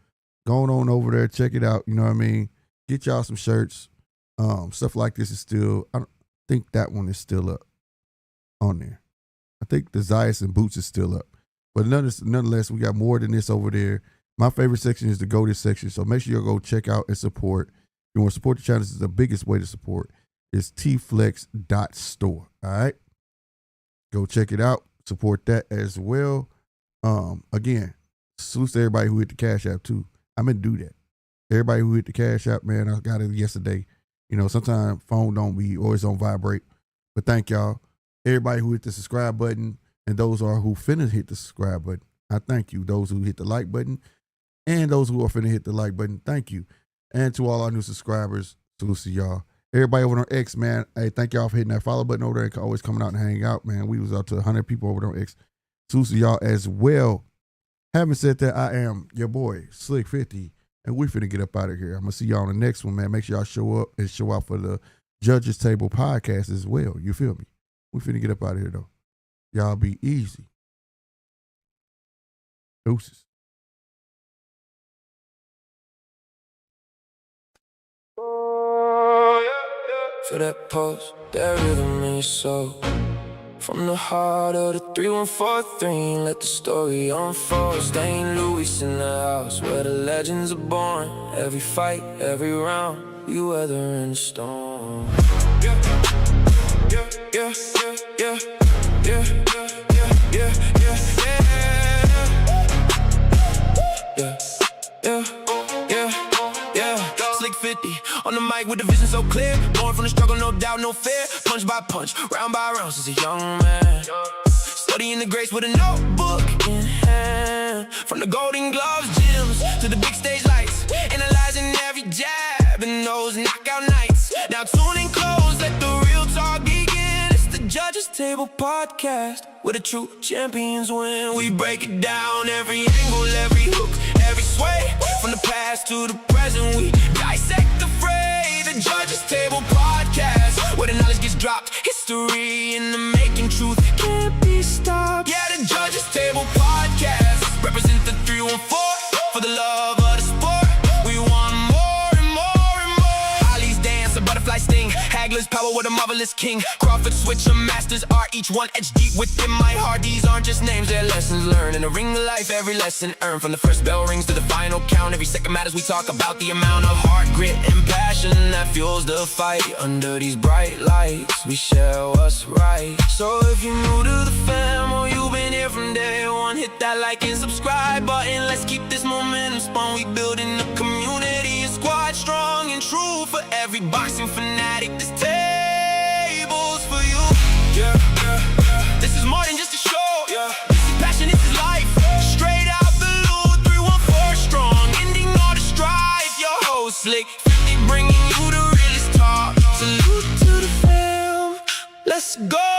Going on over there. Check it out. You know what I mean? Get y'all some shirts. Stuff like this is still, I don't think that one is still up on there. I think the Zayas and Boots is still up. But nonetheless, we got more than this over there. My favorite section is the Go This section. So make sure you go check out and support. you want to support the channel, this is the biggest way to support. It's tflex.store. All right. Go check it out. Support that as well. Again, salute to everybody who hit the Cash App too. I'm gonna do that. Everybody who hit the Cash App, man, I got it yesterday. You know, sometimes phone don't be always on vibrate. But thank y'all. Everybody who hit the subscribe button and those are who finna hit the subscribe button. I thank you. Those who hit the like button and those who are finna hit the like button, thank you. And to all our new subscribers, salute to y'all. Everybody over on X, man, hey, thank y'all for hitting that follow button over there and always coming out and hang out, man. We was up to 100 people over there on X. Salute to y'all as well. Having said that, I am your boy, Slick 50, and we finna get up out of here. I'm gonna see y'all on the next one, man. Make sure y'all show up and show out for the Judges Table podcast as well. You feel me? We finna get up out of here, though. Y'all be easy. Deuces. Feel that pulse, that rhythm in your soul. From the heart of the 3143, let the story unfold. St. Louis in the house where the legends are born. Every fight, every round, you weather in the storm. Yeah, yeah, yeah, yeah, yeah, yeah, yeah, yeah, yeah, yeah, yeah, yeah. Slick 50 on the mic with the vision so clear. Born from the struggle, no doubt, no fear. Punch by punch, round by round since a young man. Studying the grace with a notebook in hand. From the Golden Gloves gyms to the big stage lights, analyzing every jab in those knockout nights. Now tune in close, let the real talk begin. It's the Judges Table podcast, where the true champions win. We break it down, every angle, every hook, every sway. From the past to the present, we dissect the fray. The Judges Table podcast, where the knowledge gets dropped. History in the making, truth can't be stopped. Yeah, the Judges Table podcast, represent the 314 for the love of the sport. We want more and more and more. Ali's dance, a butterfly sting. Hagler's power with a marvelous king. Crawford switch, a master's art, each one etched deep within my heart. These aren't just names, they're lessons learned. In the ring of life, every lesson earned. From the first bell rings to the final count, every second matters. We talk about the amount of heart, grit, and passion that fuels the fight. Under these bright lights, we share what's right. So if you're new to the fam, or you've been here from day one, hit that like and subscribe button. Let's keep this momentum spun. We building a community, a squad strong and true. For every boxing fanatic, this table's for you. Yeah, yeah, yeah. This is more than just a show. Yeah, this is passion, this is life. Straight out the loot, 314 strong, ending all the strife. Your host Slick 50, bringing you the realest talk. Salute to the fam. Let's go.